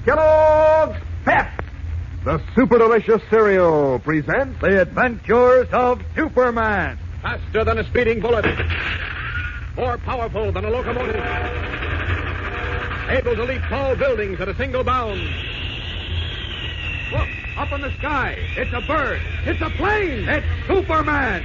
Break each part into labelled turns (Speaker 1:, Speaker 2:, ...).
Speaker 1: Kellogg's Pep, the super delicious cereal, presents The Adventures of Superman.
Speaker 2: Faster than a speeding bullet. More powerful than a locomotive. Able to leap tall buildings at a single bound. Look, up in the sky. It's a bird. It's a plane. It's Superman.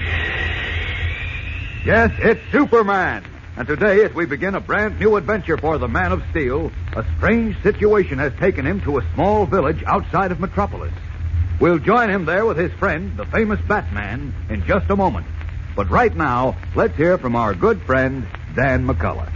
Speaker 1: Yes, it's Superman. And today, as we begin a brand new adventure for the Man of Steel, a strange situation has taken him to a small village outside of Metropolis. We'll join him there with his friend, the famous Batman, in just a moment. But right now, let's hear from our good friend, Dan McCullough.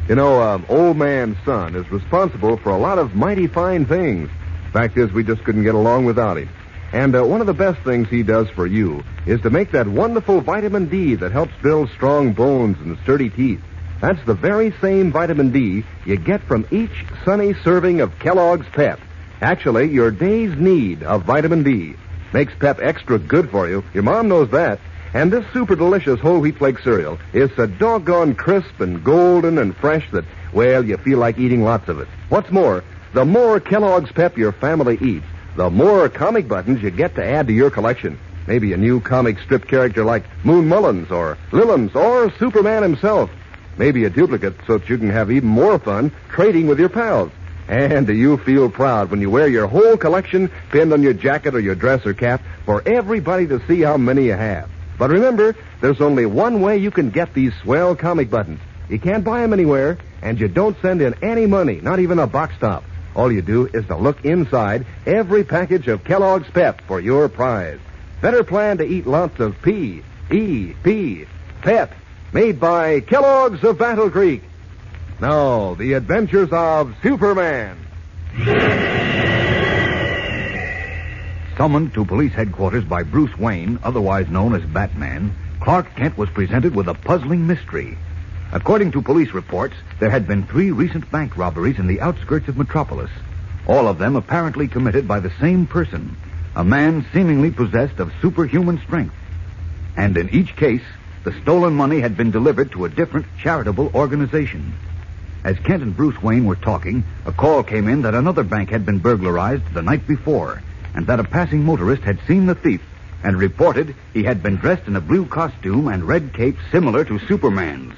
Speaker 3: You know, old man's son is responsible for a lot of mighty fine things. Fact is, we just couldn't get along without him. And one of the best things he does for you is to make that wonderful vitamin D that helps build strong bones and sturdy teeth. That's the very same vitamin D you get from each sunny serving of Kellogg's Pep. Actually, your day's need of vitamin D makes Pep extra good for you. Your mom knows that. And this super delicious whole wheat flake cereal is so doggone crisp and golden and fresh that, well, you feel like eating lots of it. What's more, the more Kellogg's Pep your family eats, the more comic buttons you get to add to your collection. Maybe a new comic strip character like Moon Mullins or Lillums or Superman himself. Maybe a duplicate so that you can have even more fun trading with your pals. And do you feel proud when you wear your whole collection pinned on your jacket or your dress or cap for everybody to see how many you have? But remember, there's only one way you can get these swell comic buttons. You can't buy them anywhere, and you don't send in any money, not even a box top. All you do is to look inside every package of Kellogg's Pep for your prize. Better plan to eat lots of P-E-P, Pep, made by Kellogg's of Battle Creek. Now, the adventures of Superman.
Speaker 1: Summoned to police headquarters by Bruce Wayne, otherwise known as Batman, Clark Kent was presented with a puzzling mystery. According to police reports, there had been 3 recent bank robberies in the outskirts of Metropolis, all of them apparently committed by the same person, a man seemingly possessed of superhuman strength. And in each case, the stolen money had been delivered to a different charitable organization. As Kent and Bruce Wayne were talking, a call came in that another bank had been burglarized the night before, and that a passing motorist had seen the thief and reported he had been dressed in a blue costume and red cape similar to Superman's.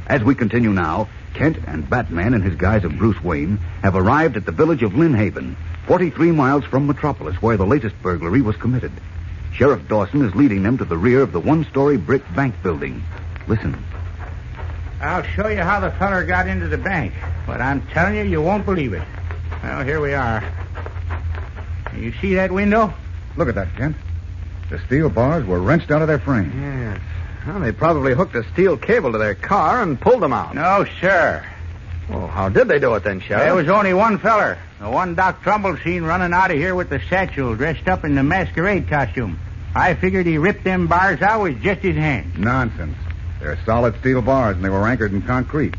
Speaker 1: As we continue now, Kent and Batman in his guise of Bruce Wayne have arrived at the village of Lynnhaven, 43 miles from Metropolis, where the latest burglary was committed. Sheriff Dawson is leading them to the rear of the one-story brick bank building. Listen.
Speaker 4: I'll show you how the feller got into the bank, but I'm telling you, you won't believe it. Well, here we are. You see that window?
Speaker 1: Look at that, Kent. The steel bars were wrenched out of their frame.
Speaker 2: Yes. Well, they probably hooked a steel cable to their car and pulled them out.
Speaker 4: No, sir.
Speaker 2: Well, how did they do it then, Sheriff?
Speaker 4: There was only one feller. The one Doc Trumbull seen running out of here with the satchel dressed up in the masquerade costume. I figured he ripped them bars out with just his hand.
Speaker 1: Nonsense. They're solid steel bars, and they were anchored in concrete.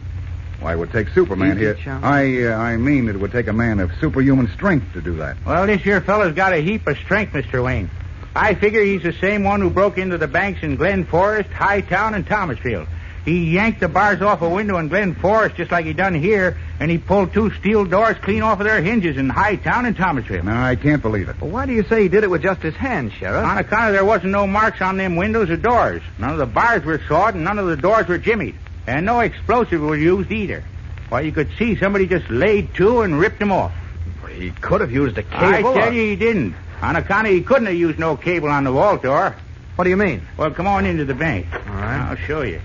Speaker 1: Why, it would take Superman here. I mean it would take a man of superhuman strength to do that.
Speaker 4: Well, this here fella's got a heap of strength, Mr. Wayne. I figure he's the same one who broke into the banks in Glen Forest, Hightown, and Thomasfield. He yanked the bars off a window in Glen Forest just like he done here, and he pulled 2 steel doors clean off of their hinges in Hightown and Thomasfield.
Speaker 1: No, I can't believe it.
Speaker 2: Well, why do you say he did it with just his hands, Sheriff?
Speaker 4: On account of there wasn't no marks on them windows or doors. None of the bars were sawed, and none of the doors were jimmied. And no explosive was used either. Why, you could see somebody just laid to and ripped them off.
Speaker 2: Well, he could have used a cable.
Speaker 4: I tell you he didn't. On account of he couldn't have used no cable on the vault door.
Speaker 2: What do you mean?
Speaker 4: Well, come on into the bank.
Speaker 2: All right.
Speaker 4: I'll show you.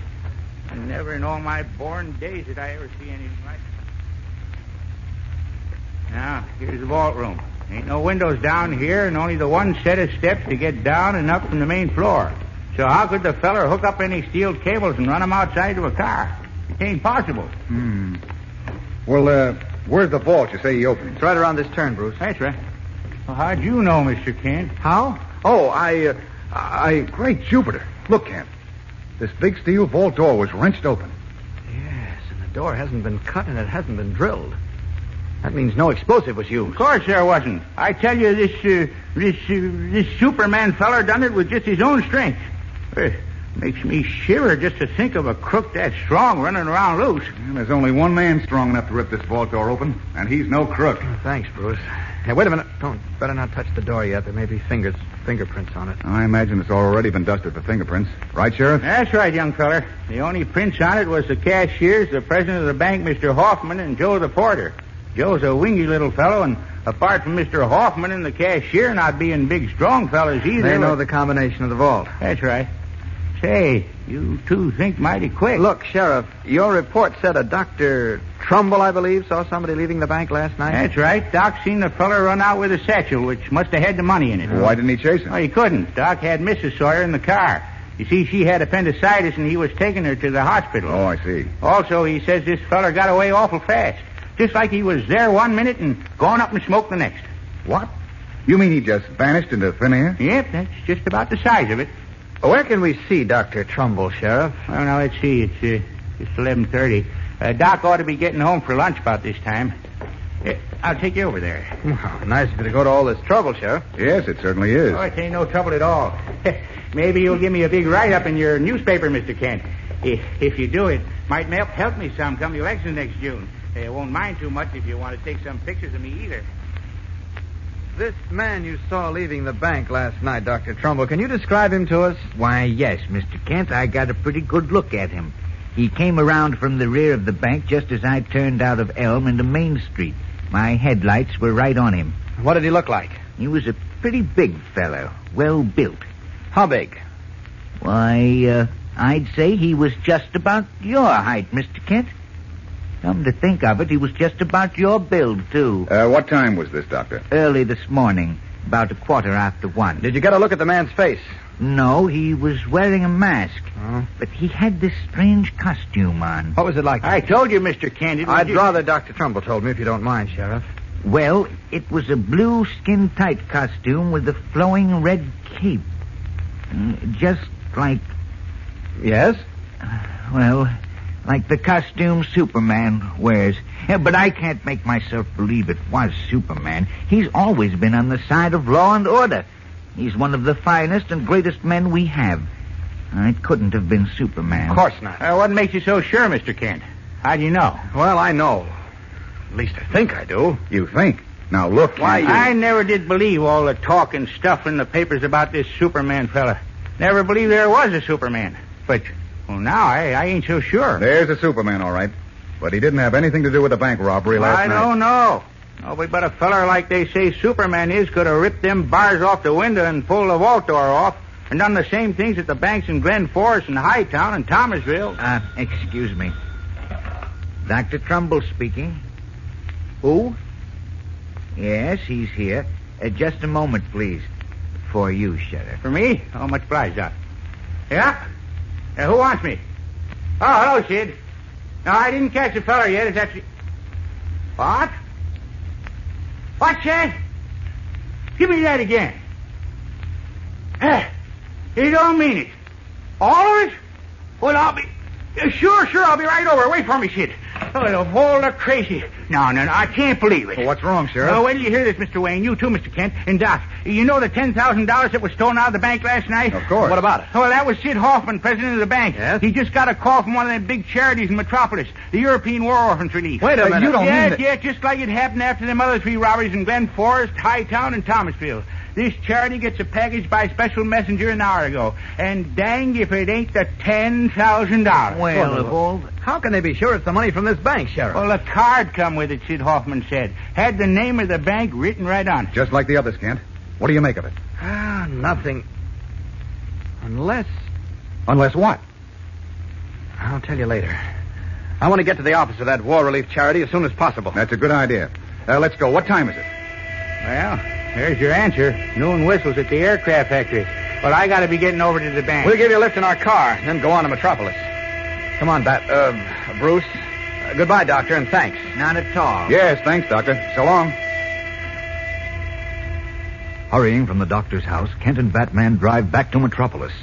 Speaker 4: Never in all my born days did I ever see anything like it. Now, here's the vault room. Ain't no windows down here, and only the one set of steps to get down and up from the main floor. So how could the feller hook up any steel cables and run them outside to a car? It ain't possible.
Speaker 1: Well, where's the vault you say he opened?
Speaker 2: It's right around this turn, Bruce.
Speaker 4: That's right. Well, how'd you know, Mr. Kent?
Speaker 2: How? Oh,
Speaker 1: Great Jupiter. Look, Kent. This big steel vault door was wrenched open.
Speaker 2: Yes, and the door hasn't been cut and it hasn't been drilled. That means no explosive was used.
Speaker 4: Of course there wasn't. I tell you, this Superman feller done it with just his own strength. Makes me shiver just to think of a crook that strong running around loose.
Speaker 5: And there's only one man strong enough to rip this vault door open, and he's no crook.
Speaker 2: Thanks, Bruce. Hey, wait a minute. Better not touch the door yet. There may be fingerprints on it.
Speaker 5: I imagine it's already been dusted for fingerprints. Right, Sheriff?
Speaker 4: That's right, young feller. The only prints on it was the cashier's, the president of the bank, Mr. Hoffman, and Joe the porter. Joe's a wingy little fellow, and apart from Mr. Hoffman and the cashier not being big, strong fellas either...
Speaker 2: They know the combination of the vault.
Speaker 4: That's right. Say, you two think mighty quick.
Speaker 2: Look, Sheriff, your report said a Dr. Trumbull, I believe, saw somebody leaving the bank last night.
Speaker 4: That's right. Doc seen the feller run out with a satchel, which must have had the money in it.
Speaker 5: Why didn't he chase him?
Speaker 4: Oh, he couldn't. Doc had Mrs. Sawyer in the car. You see, she had appendicitis, and he was taking her to the hospital.
Speaker 5: Oh, I see.
Speaker 4: Also, he says this feller got away awful fast. Just like he was there 1 minute and gone up and smoked the next.
Speaker 5: What? You mean he just vanished into thin air?
Speaker 4: Yep, that's just about the size of it.
Speaker 2: Where can we see Dr. Trumbull, Sheriff?
Speaker 4: Well, now, let's see. It's 11:30. Doc ought to be getting home for lunch about this time. I'll take you over there.
Speaker 2: Oh, nice of you to go to all this trouble, Sheriff.
Speaker 5: Yes, it certainly is.
Speaker 4: Oh, it ain't no trouble at all. Maybe you'll give me a big write-up in your newspaper, Mr. Kent. If you do, it might help me some come the election next June. I won't mind too much if you want to take some pictures of me either.
Speaker 2: This man you saw leaving the bank last night, Dr. Trumbull, can you describe him to us?
Speaker 6: Why, yes, Mr. Kent. I got a pretty good look at him. He came around from the rear of the bank just as I turned out of Elm into Main Street. My headlights were right on him.
Speaker 2: What did he look like?
Speaker 6: He was a pretty big fellow, well built.
Speaker 2: How big?
Speaker 6: Why, I'd say he was just about your height, Mr. Kent. Come to think of it, he was just about your build, too.
Speaker 5: What time was this, Doctor?
Speaker 6: Early this morning, about 1:15.
Speaker 2: Did you get a look at the man's face?
Speaker 6: No, he was wearing a mask.
Speaker 2: Oh.
Speaker 6: But he had this strange costume on.
Speaker 2: What was it like?
Speaker 4: I told you, Mr. Kent.
Speaker 2: I'd rather Dr. Trumbull told me, if you don't mind, Sheriff.
Speaker 6: Well, it was a blue skin-tight costume with a flowing red cape. Just like...
Speaker 2: Yes?
Speaker 6: Well, like the costume Superman wears. Yeah, but I can't make myself believe it was Superman. He's always been on the side of law and order. He's one of the finest and greatest men we have. It couldn't have been Superman.
Speaker 2: Of course not.
Speaker 4: What makes you so sure, Mr. Kent? How do you know?
Speaker 2: Well, I know. At least I think I do.
Speaker 5: You think? Now, look...
Speaker 2: Why,
Speaker 4: I never did believe all the talk and stuff in the papers about this Superman fella. Never believed there was a Superman. But, well, now I ain't so sure.
Speaker 5: There's a Superman, all right. But he didn't have anything to do with the bank robbery last night.
Speaker 4: I don't know. Nobody but a feller like they say Superman is could have ripped them bars off the window and pulled the vault door off and done the same things at the banks in Glen Forest and Hightown and Thomasville.
Speaker 6: Excuse me. Dr. Trumbull speaking.
Speaker 2: Who?
Speaker 6: Yes, he's here. Just a moment, please. For you, Sheriff.
Speaker 4: For me? Oh, much obliged, Doc. Yeah? Who wants me? Oh, hello, Sid. No, I didn't catch the feller yet. It's actually... What? What's that? Give me that again. You don't mean it. All of it? Well, I'll be... Sure, I'll be right over. Wait for me, Sid. Oh, the whole lot crazy. No, I can't believe it.
Speaker 5: Well, what's wrong, Sheriff?
Speaker 4: Oh, wait till you hear this, Mr. Wayne. You too, Mr. Kent. And Doc, you know the $10,000 that was stolen out of the bank last night?
Speaker 5: Of course.
Speaker 2: What about it?
Speaker 4: Well, that was Sid Hoffman, president of the bank.
Speaker 2: Yes?
Speaker 4: He just got a call from one of them big charities in Metropolis, the European War Orphans Relief.
Speaker 2: Wait a minute.
Speaker 5: You don't mean that...
Speaker 4: Yeah, just like it happened after them other 3 robberies in Glen Forest, Hightown, and Thomasville. This charity gets a package by special messenger an hour ago. And dang if it ain't the $10,000.
Speaker 6: Well, of all...
Speaker 2: How can they be sure it's the money from this bank, Sheriff?
Speaker 4: Well, a card come with it, Sid Hoffman said. Had the name of the bank written right on it.
Speaker 5: Just like the others, Kent. What do you make of it?
Speaker 2: Nothing. Unless...
Speaker 5: Unless what?
Speaker 2: I'll tell you later. I want to get to the office of that War Relief charity as soon as possible.
Speaker 5: That's a good idea. Let's go. What time is it?
Speaker 4: Well, there's your answer. Noon whistles at the aircraft factory. But I got to be getting over to the bank.
Speaker 2: We'll give you a lift in our car, and then go on to Metropolis. Come on, Bruce. Goodbye, Doctor, and thanks.
Speaker 6: Not at all.
Speaker 5: Yes, thanks, Doctor. So long.
Speaker 1: Hurrying from the doctor's house, Kent and Batman drive back to Metropolis.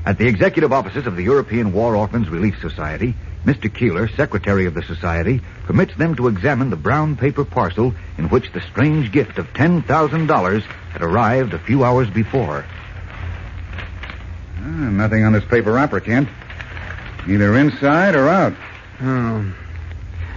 Speaker 1: At the executive offices of the European War Orphans Relief Society, Mr. Keeler, secretary of the society, permits them to examine the brown paper parcel in which the strange gift of $10,000 had arrived a few hours before.
Speaker 5: Nothing on this paper wrapper, Kent. Either inside or out.
Speaker 2: Oh.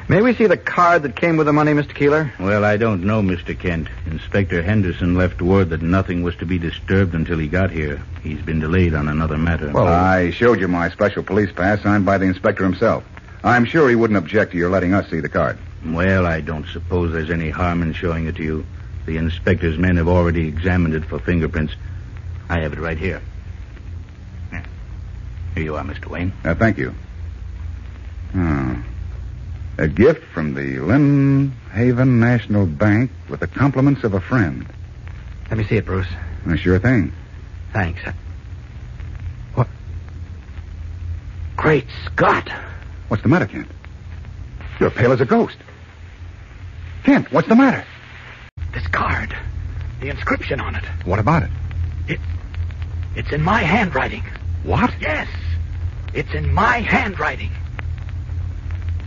Speaker 2: May we see the card that came with the money, Mr. Keeler?
Speaker 4: Well, I don't know, Mr. Kent. Inspector Henderson left word that nothing was to be disturbed until he got here. He's been delayed on another matter.
Speaker 5: Well, I showed you my special police pass signed by the inspector himself. I'm sure he wouldn't object to your letting us see the card.
Speaker 4: Well, I don't suppose there's any harm in showing it to you. The inspector's men have already examined it for fingerprints. I have it right here. Here you are, Mr. Wayne.
Speaker 5: Thank you. A gift from the Lynn Haven National Bank with the compliments of a friend.
Speaker 2: Let me see it, Bruce.
Speaker 5: Sure thing.
Speaker 2: Thanks. What? Great Scott!
Speaker 5: What's the matter, Kent? You're pale as a ghost. Kent, what's the matter?
Speaker 2: This card. The inscription on it.
Speaker 5: What about it?
Speaker 2: It's in my handwriting.
Speaker 5: What?
Speaker 2: Yes. It's in my handwriting.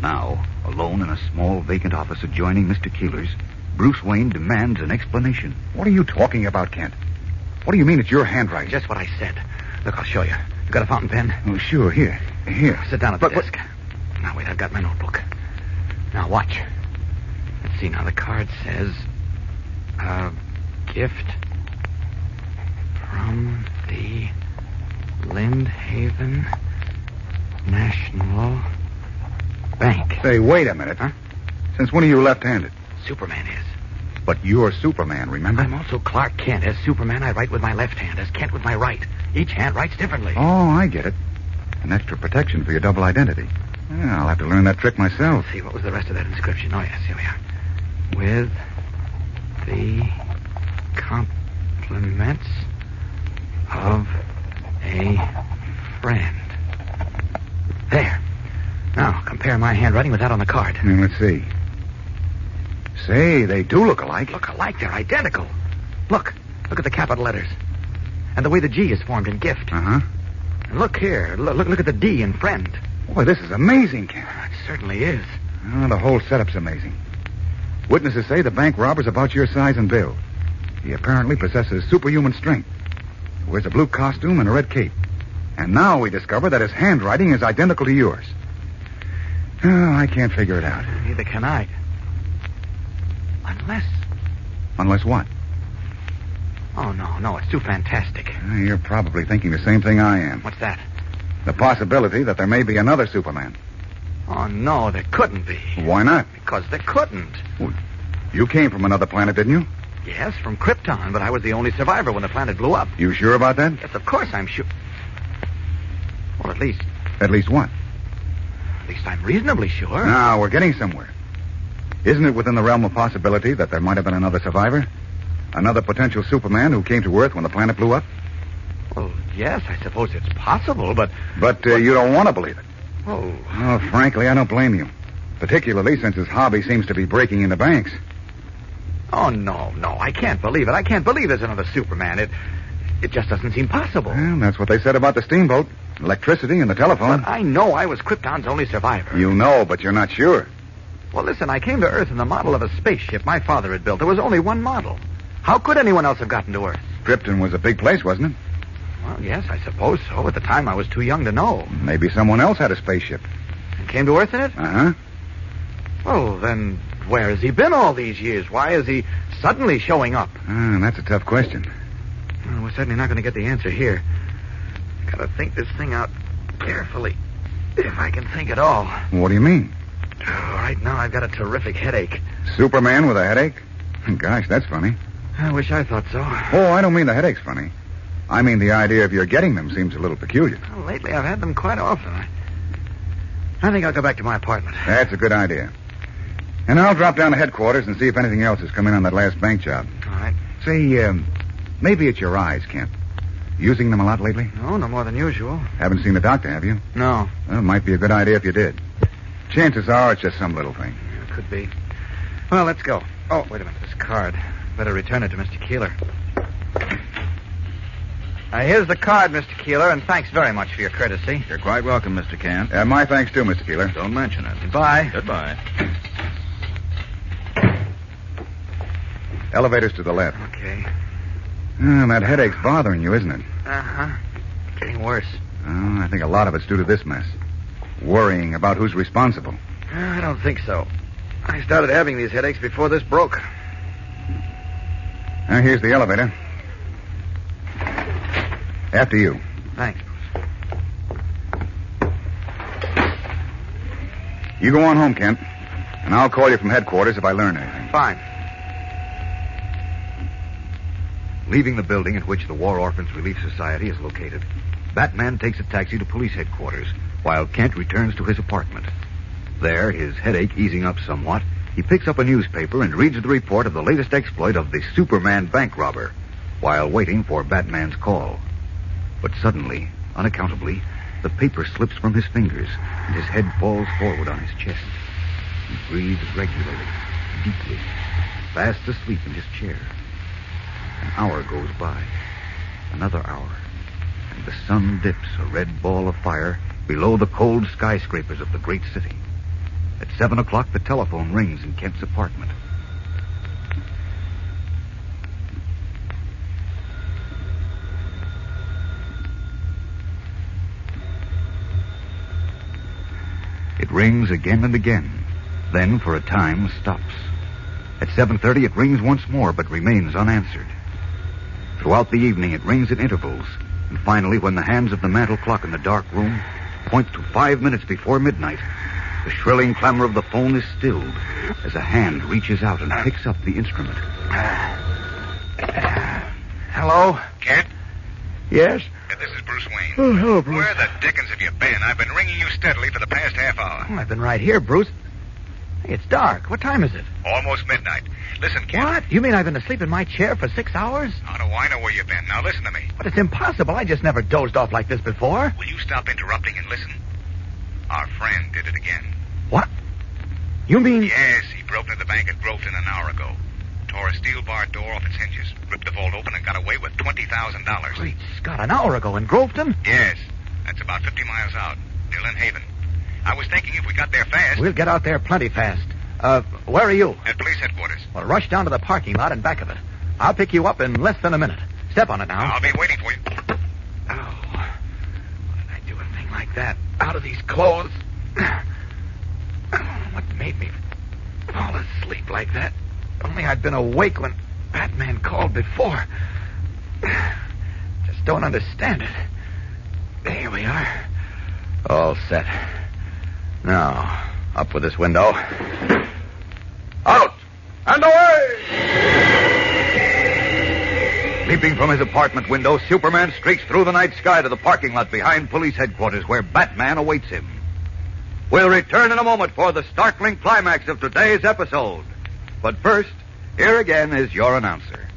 Speaker 1: Now, alone in a small vacant office adjoining Mr. Keeler's, Bruce Wayne demands an explanation.
Speaker 5: What are you talking about, Kent? What do you mean it's your handwriting?
Speaker 2: Just what I said. Look, I'll show you. You got a fountain pen?
Speaker 5: Oh, sure. Here.
Speaker 2: Sit down at the desk. Now, wait, I've got my notebook. Now, watch. Let's see. Now, the card says, gift from the Lindhaven National Bank.
Speaker 5: Say, wait a minute.
Speaker 2: Huh?
Speaker 5: Since when are you left-handed?
Speaker 2: Superman is.
Speaker 5: But you're Superman, remember?
Speaker 2: I'm also Clark Kent. As Superman, I write with my left hand. As Kent with my right. Each hand writes differently.
Speaker 5: Oh, I get it. An extra protection for your double identity. Yeah, I'll have to learn that trick myself.
Speaker 2: Let's see, what was the rest of that inscription? Oh, yes, here we are. With the compliments of a friend. There. Now, compare my handwriting with that on the card.
Speaker 5: Let's see. Say, they do look alike.
Speaker 2: Look alike. They're identical. Look at the capital letters. And the way the G is formed in gift.
Speaker 5: Uh-huh.
Speaker 2: And look here. Look at the D in friend.
Speaker 5: Boy, this is amazing, Kent.
Speaker 2: It certainly is.
Speaker 5: Oh, the whole setup's amazing. Witnesses say the bank robber's about your size and build. He apparently possesses superhuman strength. He wears a blue costume and a red cape. And now we discover that his handwriting is identical to yours. Oh, I can't figure it out.
Speaker 2: Neither can I. Unless...
Speaker 5: Unless what?
Speaker 2: Oh, no, it's too fantastic.
Speaker 5: You're probably thinking the same thing I am.
Speaker 2: What's that?
Speaker 5: The possibility that there may be another Superman.
Speaker 2: Oh, no, there couldn't be.
Speaker 5: Why not?
Speaker 2: Because there couldn't.
Speaker 5: Well, you came from another planet, didn't you?
Speaker 2: Yes, from Krypton, but I was the only survivor when the planet blew up.
Speaker 5: You sure about that?
Speaker 2: Yes, of course I'm sure. Well, at least...
Speaker 5: At least what?
Speaker 2: At least I'm reasonably sure.
Speaker 5: Now, we're getting somewhere. Isn't it within the realm of possibility that there might have been another survivor? Another potential Superman who came to Earth when the planet blew up?
Speaker 2: Well, yes, I suppose it's possible, but...
Speaker 5: But you don't want to believe it.
Speaker 2: Oh,
Speaker 5: frankly, I don't blame you. Particularly since his hobby seems to be breaking into banks.
Speaker 2: Oh, no, I can't believe it. I can't believe there's another Superman. It just doesn't seem possible.
Speaker 5: Well, that's what they said about the steamboat, electricity, and the telephone.
Speaker 2: But I know I was Krypton's only survivor.
Speaker 5: You know, but you're not sure.
Speaker 2: Well, listen, I came to Earth in the model of a spaceship my father had built. There was only one model. How could anyone else have gotten to Earth?
Speaker 5: Krypton was a big place, wasn't it?
Speaker 2: Well, yes, I suppose so. At the time, I was too young to know.
Speaker 5: Maybe someone else had a spaceship.
Speaker 2: And came to Earth in it?
Speaker 5: Uh-huh.
Speaker 2: Well, then, where has he been all these years? Why is he suddenly showing up?
Speaker 5: That's a tough question.
Speaker 2: Well, we're certainly not going to get the answer here. Gotta think this thing out carefully, if I can think at all.
Speaker 5: What do you mean?
Speaker 2: Right now, I've got a terrific headache.
Speaker 5: Superman with a headache? Gosh, that's funny.
Speaker 2: I wish I thought so.
Speaker 5: Oh, I don't mean the headache's funny. I mean the idea of your getting them seems a little peculiar.
Speaker 2: Well, lately, I've had them quite often. I think I'll go back to my apartment.
Speaker 5: That's a good idea. And I'll drop down to headquarters and see if anything else has come in on that last bank job.
Speaker 2: All right.
Speaker 5: Say, maybe it's your eyes, Kent. Using them a lot lately?
Speaker 2: No more than usual.
Speaker 5: Haven't seen the doctor, have you?
Speaker 2: No.
Speaker 5: Well, it might be a good idea if you did. Chances are it's just some little thing.
Speaker 2: Yeah, it could be. Well, let's go. Oh, wait a minute. This card. Better return it to Mr. Keeler. Here's the card, Mr. Keeler, and thanks very much for your courtesy.
Speaker 4: You're quite welcome, Mr. Kent.
Speaker 5: My thanks, too, Mr. Keeler.
Speaker 4: Don't mention it.
Speaker 2: Goodbye.
Speaker 4: Goodbye.
Speaker 5: Elevators to the left.
Speaker 2: Okay.
Speaker 5: That headache's bothering you, isn't it?
Speaker 2: Uh-huh. getting worse.
Speaker 5: Oh, I think a lot of it's due to this mess. Worrying about who's responsible.
Speaker 2: I don't think so. I started having these headaches before this broke.
Speaker 5: Now, here's the elevator. After you.
Speaker 2: Thanks.
Speaker 5: You go on home, Kent. And I'll call you from headquarters if I learn anything.
Speaker 2: Fine.
Speaker 1: Leaving the building at which the War Orphans Relief Society is located, Batman takes a taxi to police headquarters, while Kent returns to his apartment. There, his headache easing up somewhat, he picks up a newspaper and reads the report of the latest exploit of the Superman bank robber, while waiting for Batman's call. But suddenly, unaccountably, the paper slips from his fingers, and his head falls forward on his chest. He breathes regularly, deeply, fast asleep in his chair. An hour goes by, another hour, and the sun dips a red ball of fire below the cold skyscrapers of the great city. At 7 o'clock, the telephone rings in Kent's apartment. It rings again and again, then for a time stops. At 7:30, it rings once more, but remains unanswered. Throughout the evening, it rings at intervals, and finally, when the hands of the mantel clock in the dark room point to 5 minutes before midnight, the shrilling clamor of the phone is stilled as a hand reaches out and picks up the instrument.
Speaker 2: Hello?
Speaker 7: Kent?
Speaker 2: Yes?
Speaker 7: This is Bruce Wayne.
Speaker 2: Oh, hello, Bruce.
Speaker 7: Where the dickens have you been? I've been ringing you steadily for the past half hour.
Speaker 2: Oh, I've been right here, Bruce. Hey, it's dark. What time is it?
Speaker 7: Almost midnight. Listen, Kent.
Speaker 2: What? You mean I've been asleep in my chair for 6 hours?
Speaker 7: How do I know where you've been? Now listen to me.
Speaker 2: But it's impossible. I just never dozed off like this before.
Speaker 7: Will you stop interrupting and listen? Our friend did it again.
Speaker 2: What? You mean...
Speaker 7: Yes, he broke into the bank at Groveton an hour ago. Tore a steel bar door off its hinges, ripped the vault open, and got away with $20,000.
Speaker 2: Great Scott, an hour ago in Groveton?
Speaker 7: Yes. That's about 50 miles out, near Lynn Haven. I was thinking if we got there fast...
Speaker 2: We'll get out there plenty fast. Where are you?
Speaker 7: At police headquarters.
Speaker 2: Well, rush down to the parking lot in back of it. I'll pick you up in less than a minute. Step on it now.
Speaker 7: I'll be waiting for you.
Speaker 2: Oh, why did I do a thing like that? Out of these clothes. What made me fall asleep like that? Only I'd been awake when Batman called before. Just don't understand it. Here we are. All set. Now, up with this window. Out! And away!
Speaker 1: Leaping from his apartment window, Superman streaks through the night sky to the parking lot behind police headquarters, where Batman awaits him. We'll return in a moment for the startling climax of today's episode. But first, here again is your announcer.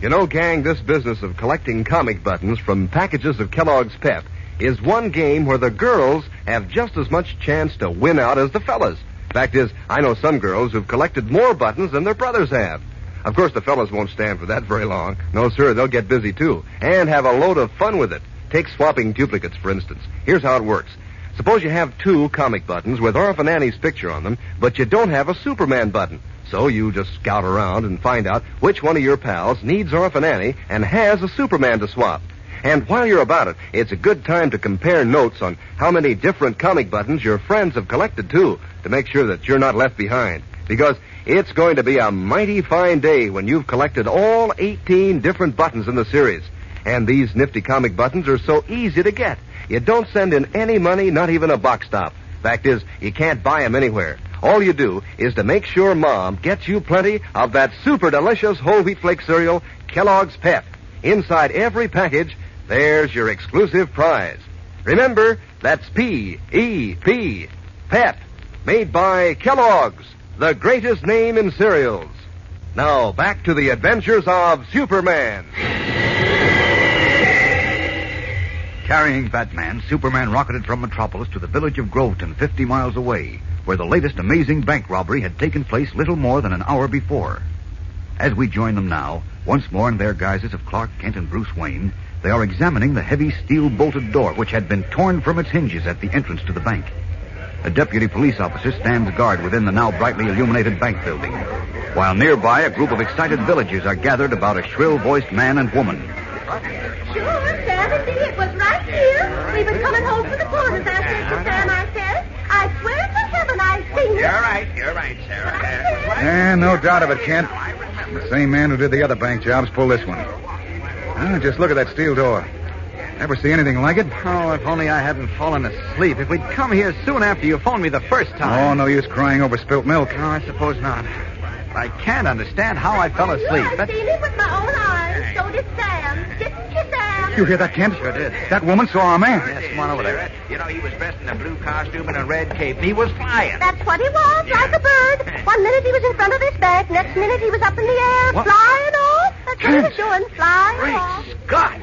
Speaker 3: You know, gang, this business of collecting comic buttons from packages of Kellogg's Pep is one game where the girls have just as much chance to win out as the fellas. Fact is, I know some girls who've collected more buttons than their brothers have. Of course, the fellas won't stand for that very long. No, sir, they'll get busy, too, and have a load of fun with it. Take swapping duplicates, for instance. Here's how it works. Suppose you have 2 comic buttons with Orphan Annie's picture on them, but you don't have a Superman button. So you just scout around and find out which one of your pals needs Orphan Annie and has a Superman to swap. And while you're about it, it's a good time to compare notes on how many different comic buttons your friends have collected, too, to make sure that you're not left behind. Because it's going to be a mighty fine day when you've collected all 18 different buttons in the series. And these nifty comic buttons are so easy to get. You don't send in any money, not even a box stop. Fact is, you can't buy them anywhere. All you do is to make sure Mom gets you plenty of that super delicious whole wheat flake cereal, Kellogg's Pep. Inside every package, there's your exclusive prize. Remember, that's P-E-P, Pep, made by Kellogg's, the greatest name in cereals. Now, back to the adventures of Superman.
Speaker 1: Carrying Batman, Superman rocketed from Metropolis to the village of Groveton, 50 miles away, where the latest amazing bank robbery had taken place little more than an hour before. As we join them now, once more in their guises of Clark Kent and Bruce Wayne, they are examining the heavy steel-bolted door which had been torn from its hinges at the entrance to the bank. A deputy police officer stands guard within the now brightly illuminated bank building, while nearby a group of excited villagers are gathered about a shrill-voiced man and woman.
Speaker 8: Sure, Sam, indeed. It was right here. We was coming home from the corners. I said to Sam, I said, I swear to heaven I seen it.
Speaker 2: You're right, Sarah.
Speaker 5: Yeah, no doubt of it, Kent. The same man who did the other bank jobs pulled this one. Just look at that steel door. Ever see anything like it?
Speaker 2: Oh, if only I hadn't fallen asleep. If we'd come here soon after you phoned me the first time.
Speaker 5: Oh, no use crying over spilt milk.
Speaker 2: No, I suppose not. I can't understand how I fell asleep.
Speaker 8: I've seen it with my own eyes. So did Sam. Didn't you, Sam?
Speaker 5: You hear that, Kent?
Speaker 2: Sure did.
Speaker 5: That woman saw our man.
Speaker 2: Yes, come on over there.
Speaker 4: You know, he was dressed in a blue costume and a red cape. He was flying.
Speaker 8: That's what he was, like a bird. One minute he was in front of this bank, next minute he was up in the air, flying off. That's what he was doing, flying off.
Speaker 2: Scott!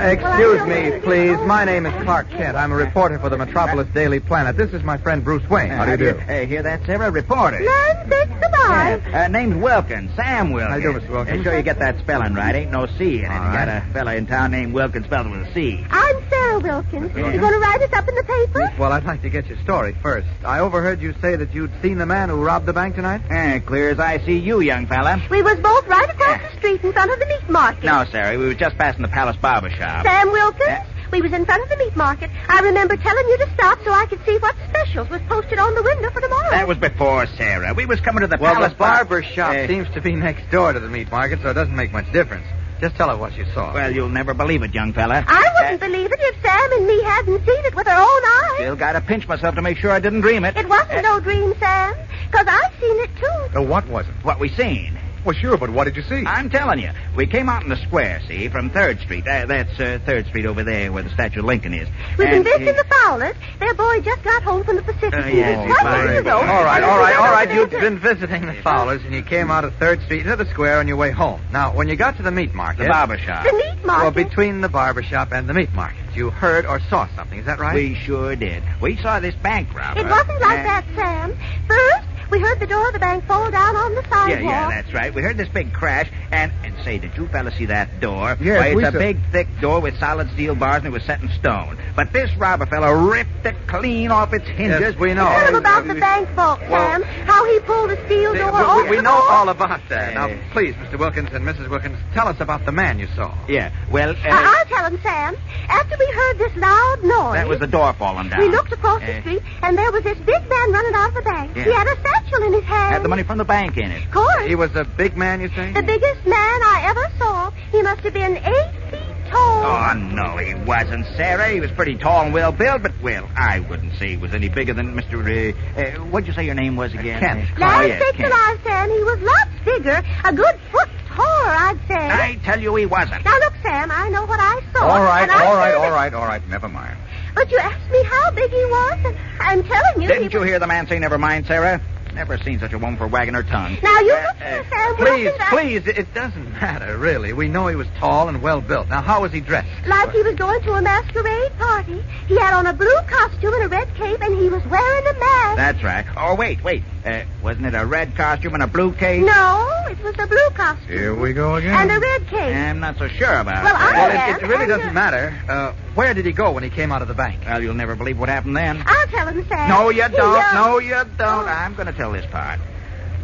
Speaker 2: Excuse me, please. My name is Clark Kent. I'm a reporter for the Metropolis Daily Planet. This is my friend Bruce Wayne.
Speaker 5: How do you do?
Speaker 4: Hey, hear that, Sarah? Reporter.
Speaker 8: Land sakes alive.
Speaker 4: Name's Wilkins, Sam Wilkins.
Speaker 2: How you do, Mr. Wilkins?
Speaker 4: Make sure you get that spelling right. Ain't no C in it. You got a fella in town named Wilkins spelled with a C.
Speaker 8: I'm Sarah Wilkins. You going to write us up in the paper?
Speaker 2: Well, I'd like to get your story first. I overheard you say that you'd seen the man who robbed the bank tonight?
Speaker 4: Clear as I see you, young fella.
Speaker 8: We was both right across the street in front of the meat market.
Speaker 4: No, Sarah, we were just passing the Palace Barber Shop.
Speaker 8: Sam Wilkins? We was in front of the meat market. I remember telling you to stop so I could see what specials was posted on the window for tomorrow.
Speaker 4: That was before, Sarah. We was coming to the Palace
Speaker 2: the barber shop seems to be next door to the meat market, so it doesn't make much difference. Just tell her what you saw.
Speaker 4: Well, you'll never believe it, young fella.
Speaker 8: I wouldn't believe it if Sam and me hadn't seen it with our own eyes.
Speaker 4: Still got to pinch myself to make sure I didn't dream it.
Speaker 8: It wasn't no dream, Sam, because I seen it too.
Speaker 5: What was it?
Speaker 4: What we seen.
Speaker 5: Well, sure, but what did you see?
Speaker 4: I'm telling you. We came out in the square, see, from 3rd Street. That's 3rd Street over there where the statue of Lincoln is.
Speaker 8: We've been visiting the Fowlers. Their boy just got home from the Pacific.
Speaker 4: Yes,
Speaker 8: What
Speaker 4: fine.
Speaker 8: do you know?
Speaker 2: All right. You've been visiting the Fowlers, and you came out of 3rd Street into the square on your way home. Now, when you got to the meat market...
Speaker 4: The barber shop.
Speaker 8: The meat market?
Speaker 2: Well, between the barber shop and the meat market, you heard or saw something. Is that right?
Speaker 4: We sure did. We saw this bank robber.
Speaker 8: It wasn't like that, Sam. First, we heard the door of the bank fall down on the sidewalk.
Speaker 4: Yeah, that's right. We heard this big crash, and say, did you fellas see that door?
Speaker 5: Yes,
Speaker 4: Why,
Speaker 5: we
Speaker 4: it's a
Speaker 5: saw-
Speaker 4: big, thick door with solid steel bars, and it was set in stone. But this robber fella ripped it clean off its hinges.
Speaker 2: Yes, we know.
Speaker 8: Tell him about the bank vault, Sam. How he pulled the steel door off
Speaker 2: We
Speaker 8: the
Speaker 2: know
Speaker 8: vault.
Speaker 2: all about that. Now, please, Mr. Wilkins and Mrs. Wilkins, tell us about the man you saw.
Speaker 4: Yeah, well,
Speaker 8: I'll tell him, Sam. After we heard this loud noise...
Speaker 4: that was the door falling down.
Speaker 8: We looked across the street, and there was this big man running out of the bank.
Speaker 4: Yeah.
Speaker 8: He had a satchel in his hand.
Speaker 4: Had the money from the bank in it.
Speaker 8: Of course.
Speaker 2: He was a big man, you say?
Speaker 8: The biggest man I ever saw. He must have been 8 feet tall.
Speaker 4: Oh, no, he wasn't, Sarah. He was pretty tall and well built, but, well, I wouldn't say he was any bigger than Mr. What'd you say your name was again?
Speaker 2: Kent.
Speaker 8: Land
Speaker 4: yes,
Speaker 8: sakes
Speaker 4: Kent.
Speaker 8: alive, Sam. He was lots bigger. A good foot taller, I'd say.
Speaker 4: I tell you he wasn't.
Speaker 8: Now, look, Sam, I know what I saw.
Speaker 5: All right,
Speaker 8: and I
Speaker 5: all right,
Speaker 8: said
Speaker 5: all
Speaker 8: that-
Speaker 5: right, all right. Never mind.
Speaker 8: But you asked me how big he was, and I'm telling you...
Speaker 4: Didn't
Speaker 8: he
Speaker 4: you
Speaker 8: was...
Speaker 4: hear the man say never mind, Sarah? Never seen such a woman for wagging her tongue.
Speaker 8: Now, you look here, Sam.
Speaker 2: Please, it doesn't matter, really. We know he was tall and well built. Now, how was he dressed?
Speaker 8: Like he was going to a masquerade party. He had on a blue costume and a red cape, and he was wearing a mask.
Speaker 4: That's right. Oh, wait. Wasn't it a red costume and a blue cape?
Speaker 8: No, it was a blue costume.
Speaker 5: Here we go again.
Speaker 8: And a red cape.
Speaker 4: I'm not so sure about
Speaker 8: Well,
Speaker 4: it.
Speaker 8: I
Speaker 2: Well,
Speaker 8: am.
Speaker 2: it really
Speaker 8: And,
Speaker 2: doesn't matter. Where did he go when he came out of the bank?
Speaker 4: Well, you'll never believe what happened then.
Speaker 8: I'll tell him, Sam.
Speaker 4: No, you
Speaker 8: He,
Speaker 4: don't. No, you don't.
Speaker 8: Oh.
Speaker 4: I'm going to tell this part.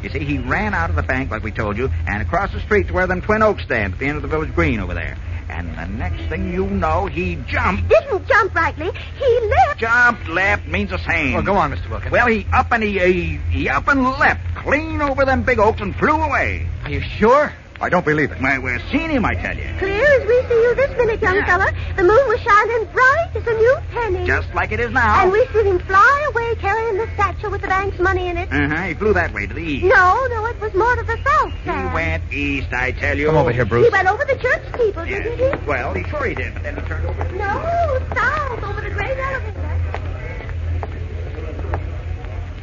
Speaker 4: You see, he ran out of the bank, like we told you, and across the street to where them twin oaks stand at the end of the village green over there. And the next thing you know, he jumped.
Speaker 8: Didn't jump rightly. He leapt.
Speaker 4: Jumped, leapt, means the same.
Speaker 2: Well, go on, Mr. Wilkins.
Speaker 4: Well, he up and leapt clean over them big oaks and flew away.
Speaker 2: Are you sure?
Speaker 5: I don't believe it.
Speaker 4: Why, we're seeing him, I tell you.
Speaker 8: Clear as we see you this minute, young fella. The moon was shining bright as a new penny.
Speaker 4: Just like it is now.
Speaker 8: And we see him fly away carrying the satchel with the bank's money in it.
Speaker 4: He flew that way to the east.
Speaker 8: No, it was more to the south,
Speaker 4: He
Speaker 8: Sam.
Speaker 4: went east, I tell you.
Speaker 2: Come over here,
Speaker 8: He
Speaker 2: Bruce.
Speaker 8: went over the church steeple, didn't he?
Speaker 4: Well, he sure he did, but then he turned over.
Speaker 8: No, south, over the great elevator.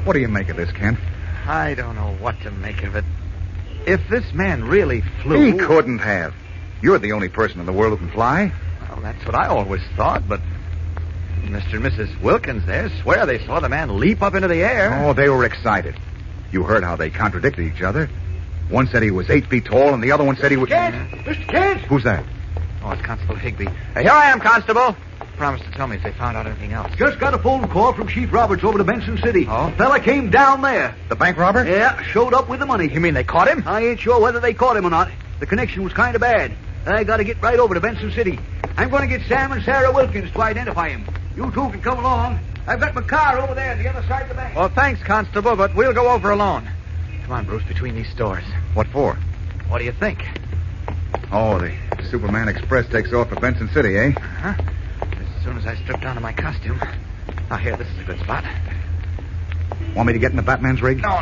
Speaker 5: What do you make of this, Kent?
Speaker 2: I don't know what to make of it. If this man really flew...
Speaker 5: He couldn't have. You're the only person in the world who can fly.
Speaker 2: Well, that's what I always thought, but Mr. and Mrs. Wilkins there swear they saw the man leap up into the air.
Speaker 5: Oh, they were excited. You heard how they contradicted each other. One said he was 8 feet tall, and the other one said he was...
Speaker 2: Mr. Kent!
Speaker 5: Who's that?
Speaker 2: Oh, it's Constable Higby. Here I am, Constable. Promised to tell me if they found out anything else.
Speaker 9: Just got a phone call from Chief Roberts over to Benson City.
Speaker 2: Oh?
Speaker 9: Fella came down there.
Speaker 5: The bank robber?
Speaker 9: Yeah, showed up with the money.
Speaker 2: You mean they caught him?
Speaker 9: I ain't sure whether they caught him or not. The connection was kind of bad. I got to get right over to Benson City. I'm going to get Sam and Sarah Wilkins to identify him. You two can come along. I've got my car over there on the other side of the bank.
Speaker 2: Well, thanks, Constable, but we'll go over alone. Come on, Bruce, between these stores.
Speaker 5: What for?
Speaker 2: What do you think?
Speaker 5: Oh, the Superman Express takes off for Benson City, eh?
Speaker 2: Huh? As soon as I strip down to my costume. Now, here, this is a good spot.
Speaker 5: Want me to get in the Batman's rig?
Speaker 2: No.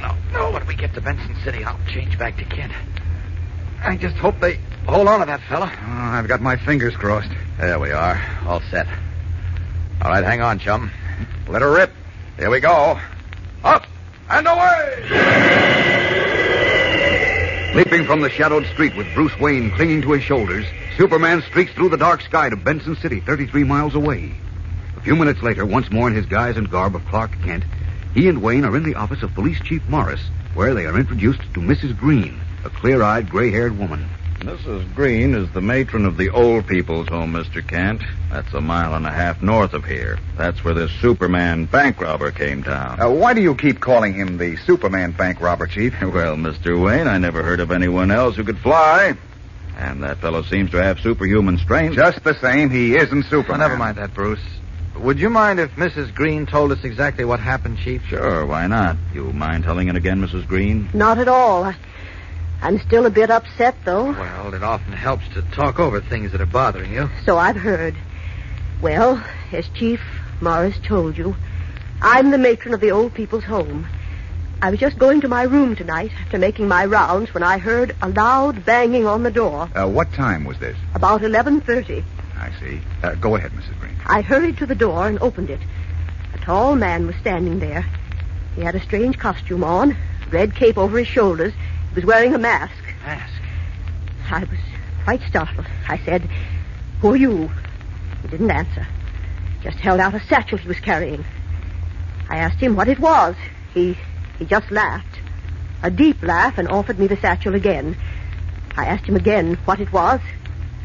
Speaker 2: When we get to Benson City, I'll change back to Kent. I just hope they hold on to that fella.
Speaker 5: Oh, I've got my fingers crossed.
Speaker 2: There we are. All set. All right, hang on, chum. Let her rip. Here we go. Up and away!
Speaker 1: Leaping from the shadowed street with Bruce Wayne clinging to his shoulders, Superman streaks through the dark sky to Benson City, 33 miles away. A few minutes later, once more in his guise and garb of Clark Kent, he and Wayne are in the office of Police Chief Morris, where they are introduced to Mrs. Green, a clear-eyed, gray-haired woman.
Speaker 10: Mrs. Green is the matron of the Old People's Home, Mr. Kent. That's 1.5 miles north of here. That's where this Superman bank robber came down.
Speaker 5: Why do you keep calling him the Superman bank robber, Chief?
Speaker 10: Well, Mr. Wayne, I never heard of anyone else who could fly. And that fellow seems to have superhuman strength.
Speaker 5: Just the same, he isn't Superman.
Speaker 2: Well, never mind that, Bruce. Would you mind if Mrs. Green told us exactly what happened, Chief?
Speaker 10: Sure, why not? You mind telling it again, Mrs. Green?
Speaker 8: Not at all. I'm still a bit upset, though.
Speaker 2: Well, it often helps to talk over things that are bothering you.
Speaker 8: So I've heard. Well, as Chief Morris told you, I'm the matron of the Old People's Home. I was just going to my room tonight after making my rounds when I heard a loud banging on the door.
Speaker 5: What time was this?
Speaker 8: About 11:30.
Speaker 5: I see. Go ahead, Mrs. Green.
Speaker 8: I hurried to the door and opened it. A tall man was standing there. He had a strange costume on, red cape over his shoulders. He was wearing a mask.
Speaker 2: Mask?
Speaker 8: I was quite startled. I said, "Who are you?" He didn't answer. Just held out a satchel he was carrying. I asked him what it was. He just laughed. A deep laugh, and offered me the satchel again. I asked him again what it was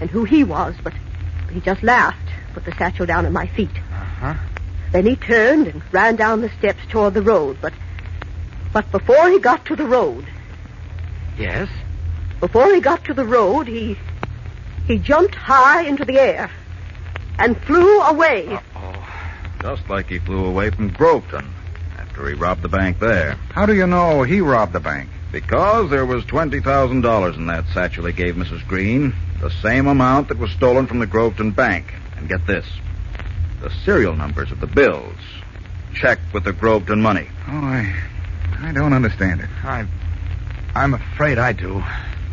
Speaker 8: and who he was, but he just laughed, put the satchel down at my feet.
Speaker 2: Uh-huh.
Speaker 8: Then he turned and ran down the steps toward the road, but before he got to the road...
Speaker 2: Yes?
Speaker 8: Before he got to the road, he jumped high into the air and flew away.
Speaker 10: Uh-oh. Just like he flew away from Groveton after he robbed the bank there.
Speaker 5: How do you know he robbed the bank?
Speaker 10: Because there was $20,000 in that satchel he gave Mrs. Green. The same amount that was stolen from the Groveton bank. And get this. The serial numbers of the bills. Checked with the Groveton money.
Speaker 5: Oh, I don't understand it.
Speaker 2: I'm afraid I do.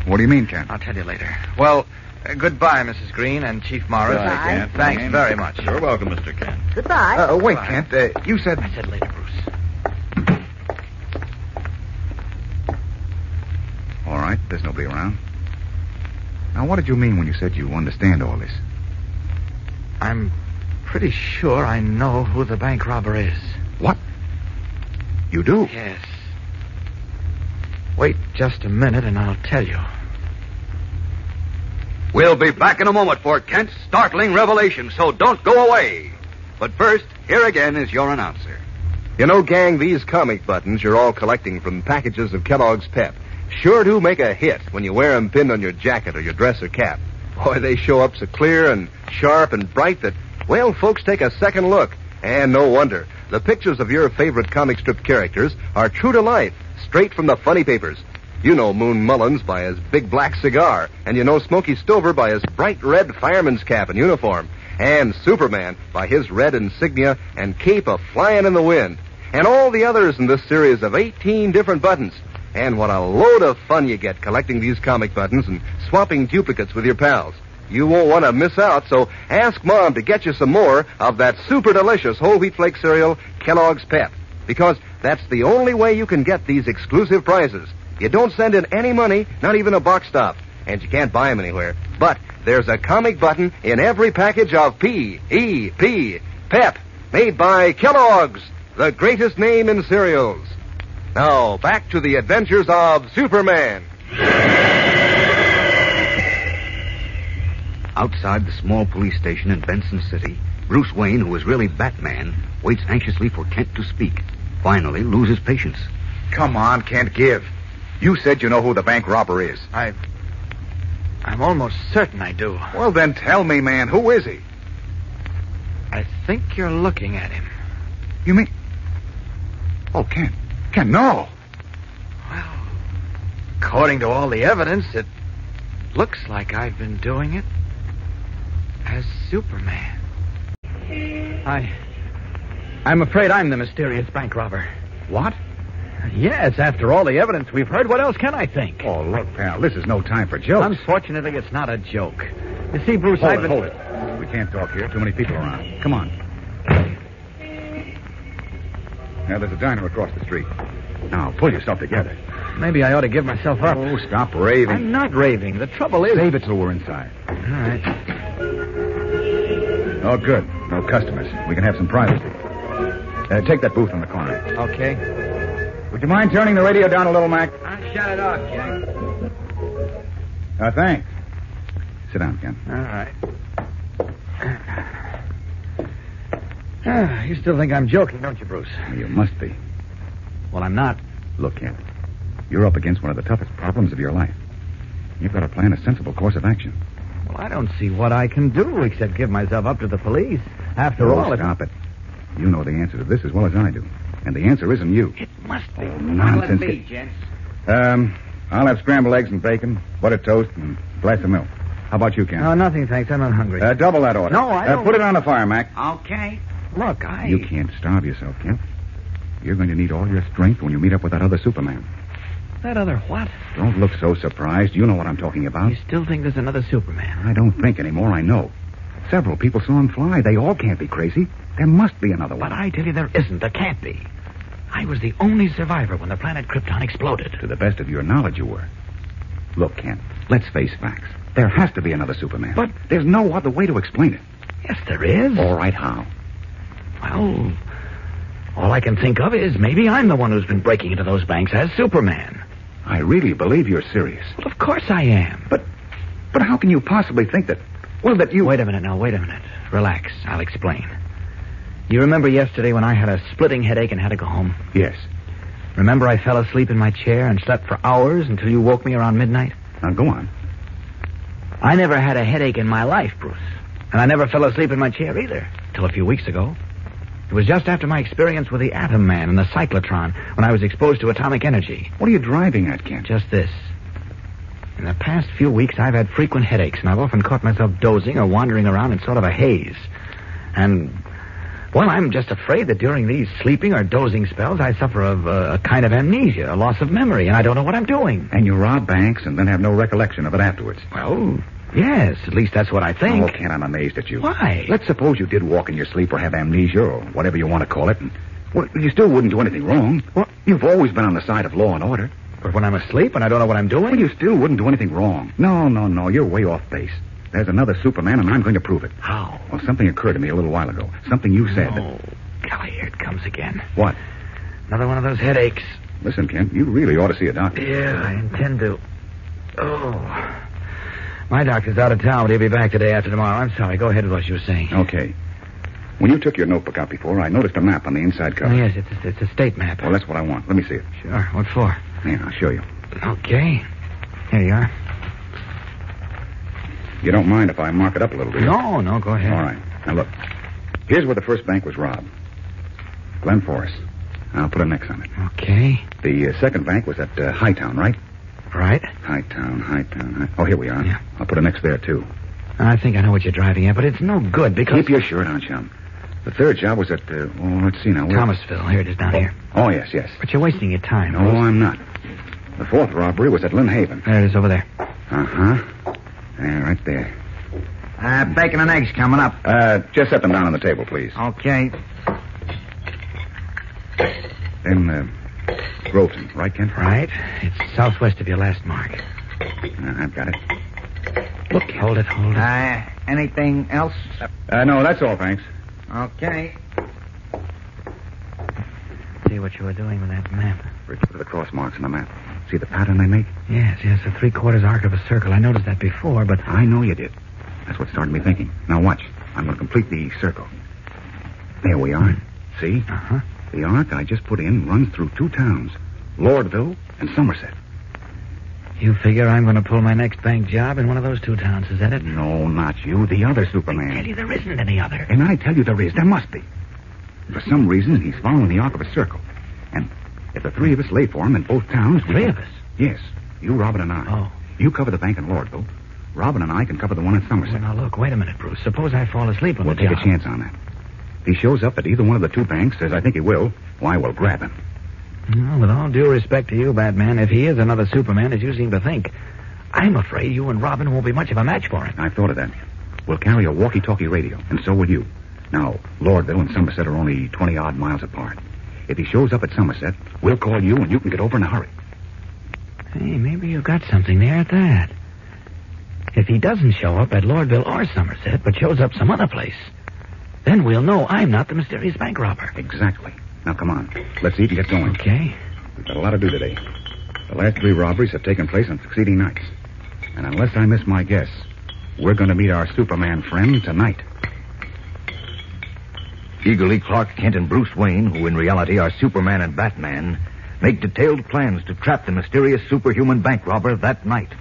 Speaker 5: What do you mean, Kent?
Speaker 2: I'll tell you later. Well, goodbye, Mrs. Green and Chief Morris.
Speaker 8: Goodbye.
Speaker 10: Kent.
Speaker 2: Thanks very much.
Speaker 10: You're welcome, Mr. Kent.
Speaker 8: Goodbye.
Speaker 5: Wait,
Speaker 2: Goodbye.
Speaker 5: Kent. You said...
Speaker 2: I said later, Bruce.
Speaker 5: All right, there's nobody around. Now, what did you mean when you said you understand all this?
Speaker 2: I'm pretty sure I know who the bank robber is.
Speaker 5: What? You do?
Speaker 2: Yes. Wait just a minute and I'll tell you.
Speaker 1: We'll be back in a moment for Kent's startling revelation, so don't go away. But first, here again is your announcer.
Speaker 3: You know, gang, these comic buttons you're all collecting from packages of Kellogg's Pep sure do make a hit when you wear them pinned on your jacket or your dress or cap. Boy, they show up so clear and sharp and bright that, well, folks take a second look. And no wonder. The pictures of your favorite comic strip characters are true to life, straight from the funny papers. You know Moon Mullins by his big black cigar, and you know Smokey Stover by his bright red fireman's cap and uniform, and Superman by his red insignia and cape a-flying in the wind, and all the others in this series of 18 different buttons. And what a load of fun you get collecting these comic buttons and swapping duplicates with your pals. You won't want to miss out, so ask Mom to get you some more of that super delicious whole wheat flake cereal, Kellogg's Pep. Because that's the only way you can get these exclusive prizes. You don't send in any money, not even a box stop, and you can't buy them anywhere. But there's a comic button in every package of P-E-P, Pep, made by Kellogg's, the greatest name in cereals. Now, back to the adventures of Superman.
Speaker 1: Outside the small police station in Benson City, Bruce Wayne, who is really Batman, waits anxiously for Kent to speak. Finally loses patience.
Speaker 5: Come on, Kent, give. You said you know who the bank robber is.
Speaker 2: I I'm almost certain I do.
Speaker 5: Well, then tell me, man, who is he?
Speaker 2: I think you're looking at him.
Speaker 5: You mean... Oh, Ken. Ken, no.
Speaker 2: Well, according to all the evidence, it looks like I've been doing it as Superman. I'm afraid I'm the mysterious bank robber.
Speaker 5: What?
Speaker 2: Yes, after all the evidence we've heard, what else can I think?
Speaker 5: Oh, look, pal, this is no time for jokes.
Speaker 2: Unfortunately, it's not a joke. You see, Bruce,
Speaker 5: Hold
Speaker 2: I've
Speaker 5: it,
Speaker 2: been...
Speaker 5: hold it. We can't talk here. Too many people around. Come on. Now, there's a diner across the street. Now, pull yourself together.
Speaker 2: Maybe I ought to give myself up.
Speaker 5: Oh, stop raving.
Speaker 2: I'm not raving. The trouble is...
Speaker 5: Save it till we're inside.
Speaker 2: All right.
Speaker 5: Oh, good. No customers. We can have some privacy. Take that booth on the corner.
Speaker 2: Okay.
Speaker 5: Would you mind turning the radio down a little, Mac?
Speaker 2: I'll shut it off, Jack.
Speaker 5: Thanks. Sit down, Ken.
Speaker 2: All right. You still think I'm joking, don't you, Bruce?
Speaker 5: Well, you must be.
Speaker 2: Well, I'm not.
Speaker 5: Look, Ken, you're up against one of the toughest problems of your life. You've got to plan a sensible course of action.
Speaker 2: Well, I don't see what I can do except give myself up to the police. After all,
Speaker 5: stop it. You know the answer to this as well as I do. And the answer isn't you.
Speaker 2: It must be.
Speaker 5: Oh, nonsense.
Speaker 4: Let me, gents.
Speaker 5: I'll have scrambled eggs and bacon, buttered toast, and a glass of milk. How about you, Ken?
Speaker 2: No, nothing, thanks. I'm not hungry.
Speaker 5: Double that order.
Speaker 2: No, I don't...
Speaker 5: Put it on the fire, Mac.
Speaker 4: Okay.
Speaker 2: Look,
Speaker 5: You can't starve yourself, Kent. You're going to need all your strength when you meet up with that other Superman.
Speaker 2: That other what?
Speaker 5: Don't look so surprised. You know what I'm talking about.
Speaker 2: You still think there's another Superman?
Speaker 5: I don't think anymore. I know. Several people saw him fly. They all can't be crazy. There must be another one.
Speaker 2: But I tell you, there isn't. There can't be. I was the only survivor when the planet Krypton exploded.
Speaker 5: To the best of your knowledge, you were. Look, Kent, let's face facts. There has to be another Superman.
Speaker 2: But
Speaker 5: there's no other way to explain it.
Speaker 2: Yes, there is.
Speaker 5: All right, how?
Speaker 2: Well, all I can think of is maybe I'm the one who's been breaking into those banks as Superman.
Speaker 5: I really believe you're serious.
Speaker 2: Well, of course I am.
Speaker 5: But how can you possibly think that... Well, that you...
Speaker 2: Wait a minute now, wait a minute. Relax, I'll explain. You remember yesterday when I had a splitting headache and had to go home?
Speaker 5: Yes.
Speaker 2: Remember I fell asleep in my chair and slept for hours until you woke me around midnight?
Speaker 5: Now, go on.
Speaker 2: I never had a headache in my life, Bruce. And I never fell asleep in my chair either, till a few weeks ago. It was just after my experience with the Atom Man and the cyclotron when I was exposed to atomic energy.
Speaker 5: What are you driving at, Kent?
Speaker 2: Just this. In the past few weeks, I've had frequent headaches, and I've often caught myself dozing or wandering around in sort of a haze. And, well, I'm just afraid that during these sleeping or dozing spells, I suffer of a kind of amnesia, a loss of memory, and I don't know what I'm doing.
Speaker 5: And you rob banks and then have no recollection of it afterwards.
Speaker 2: Well, yes, at least that's what I think.
Speaker 5: Oh, Kent, I'm amazed at you.
Speaker 2: Why?
Speaker 5: Let's suppose you did walk in your sleep or have amnesia or whatever you want to call it, and well, you still wouldn't do anything wrong. Well, you've always been on the side of law and order.
Speaker 2: But when I'm asleep and I don't know what I'm doing?
Speaker 5: Well, you still wouldn't do anything wrong. No, you're way off base. There's another Superman, and I'm going to prove it.
Speaker 2: How?
Speaker 5: Well, something occurred to me a little while ago. Something you said.
Speaker 2: Oh, golly, here it comes again.
Speaker 5: What?
Speaker 2: Another one of those headaches.
Speaker 5: Listen, Kent, you really ought to see a doctor.
Speaker 2: Yeah, I intend to. Oh. My doctor's out of town, but he'll be back the day after tomorrow. I'm sorry. Go ahead with what you were saying.
Speaker 5: Okay. When you took your notebook out before, I noticed a map on the inside cover.
Speaker 2: Oh, yes, it's a state map.
Speaker 5: Well, that's what I want. Let me see it.
Speaker 2: Sure. What for?
Speaker 5: Yeah, I'll show you.
Speaker 2: Okay. Here you are.
Speaker 5: You don't mind if I mark it up a little, do you?
Speaker 2: No, go ahead.
Speaker 5: All right. Now, look. Here's where the first bank was robbed. Glen Forest. I'll put an X on it.
Speaker 2: Okay.
Speaker 5: The second bank was at Hightown, right?
Speaker 2: Right.
Speaker 5: Hightown. Oh, here we are.
Speaker 2: Yeah.
Speaker 5: I'll put an X there, too.
Speaker 2: I think I know what you're driving at, but it's no good because...
Speaker 5: Keep your shirt on, chum. The third job was at, let's see now.
Speaker 2: Thomasville. Here it is down here.
Speaker 5: Oh, yes.
Speaker 2: But you're wasting your time.
Speaker 5: No, I'm not. The fourth robbery was at Lynn Haven.
Speaker 2: There it is over there.
Speaker 5: Uh-huh. There, right there.
Speaker 6: Bacon and eggs coming up.
Speaker 5: Just set them down on the table, please.
Speaker 6: Okay.
Speaker 5: Then, Groveton, right, Kent?
Speaker 2: Right. It's southwest of your last mark.
Speaker 5: I've got it.
Speaker 2: Look, hold it.
Speaker 6: Anything else?
Speaker 5: No, that's all, thanks.
Speaker 6: Okay.
Speaker 2: See what you were doing with that map.
Speaker 5: Refer to the cross marks on the map. See the pattern they make?
Speaker 2: Yes, a three-quarters arc of a circle. I noticed that before, but...
Speaker 5: I know you did. That's what started me thinking. Now, watch. I'm going to complete the circle. There we are. See?
Speaker 2: Uh-huh.
Speaker 5: The arc I just put in runs through two towns, Lordville and Somerset.
Speaker 2: You figure I'm going to pull my next bank job in one of those two towns, is that it?
Speaker 5: No, not you. The other Superman.
Speaker 2: I tell you, there isn't any other.
Speaker 5: And I tell you there is. There must be. For some reason, he's following the arc of a circle. And if the three of us lay for him in both towns...
Speaker 2: Three of us?
Speaker 5: Yes. You, Robin, and I.
Speaker 2: Oh.
Speaker 5: You cover the bank in Lordville. Robin and I can cover the one in Somerset.
Speaker 2: Well, now, look, wait a minute, Bruce. Suppose I fall asleep on
Speaker 5: We'll
Speaker 2: the
Speaker 5: take
Speaker 2: job.
Speaker 5: a chance on that. If he shows up at either one of the two banks, as I think he will, why, we'll grab him.
Speaker 2: Well, with all due respect to you, Batman, if he is another Superman, as you seem to think, I'm afraid you and Robin won't be much of a match for him.
Speaker 5: I've thought of that. We'll carry a walkie-talkie radio, and so will you. Now, Lordville and Somerset are only 20-odd miles apart. If he shows up at Somerset, we'll call you, and you can get over in a hurry.
Speaker 2: Hey, maybe you got something there at that. If he doesn't show up at Lordville or Somerset, but shows up some other place, then we'll know I'm not the mysterious bank robber.
Speaker 5: Exactly. Now, come on. Let's eat and get going.
Speaker 2: Okay.
Speaker 5: We've got a lot to do today. The last 3 robberies have taken place on succeeding nights. And unless I miss my guess, we're going to meet our Superman friend tonight.
Speaker 1: Eagerly, Clark Kent and Bruce Wayne, who in reality are Superman and Batman, make detailed plans to trap the mysterious superhuman bank robber that night.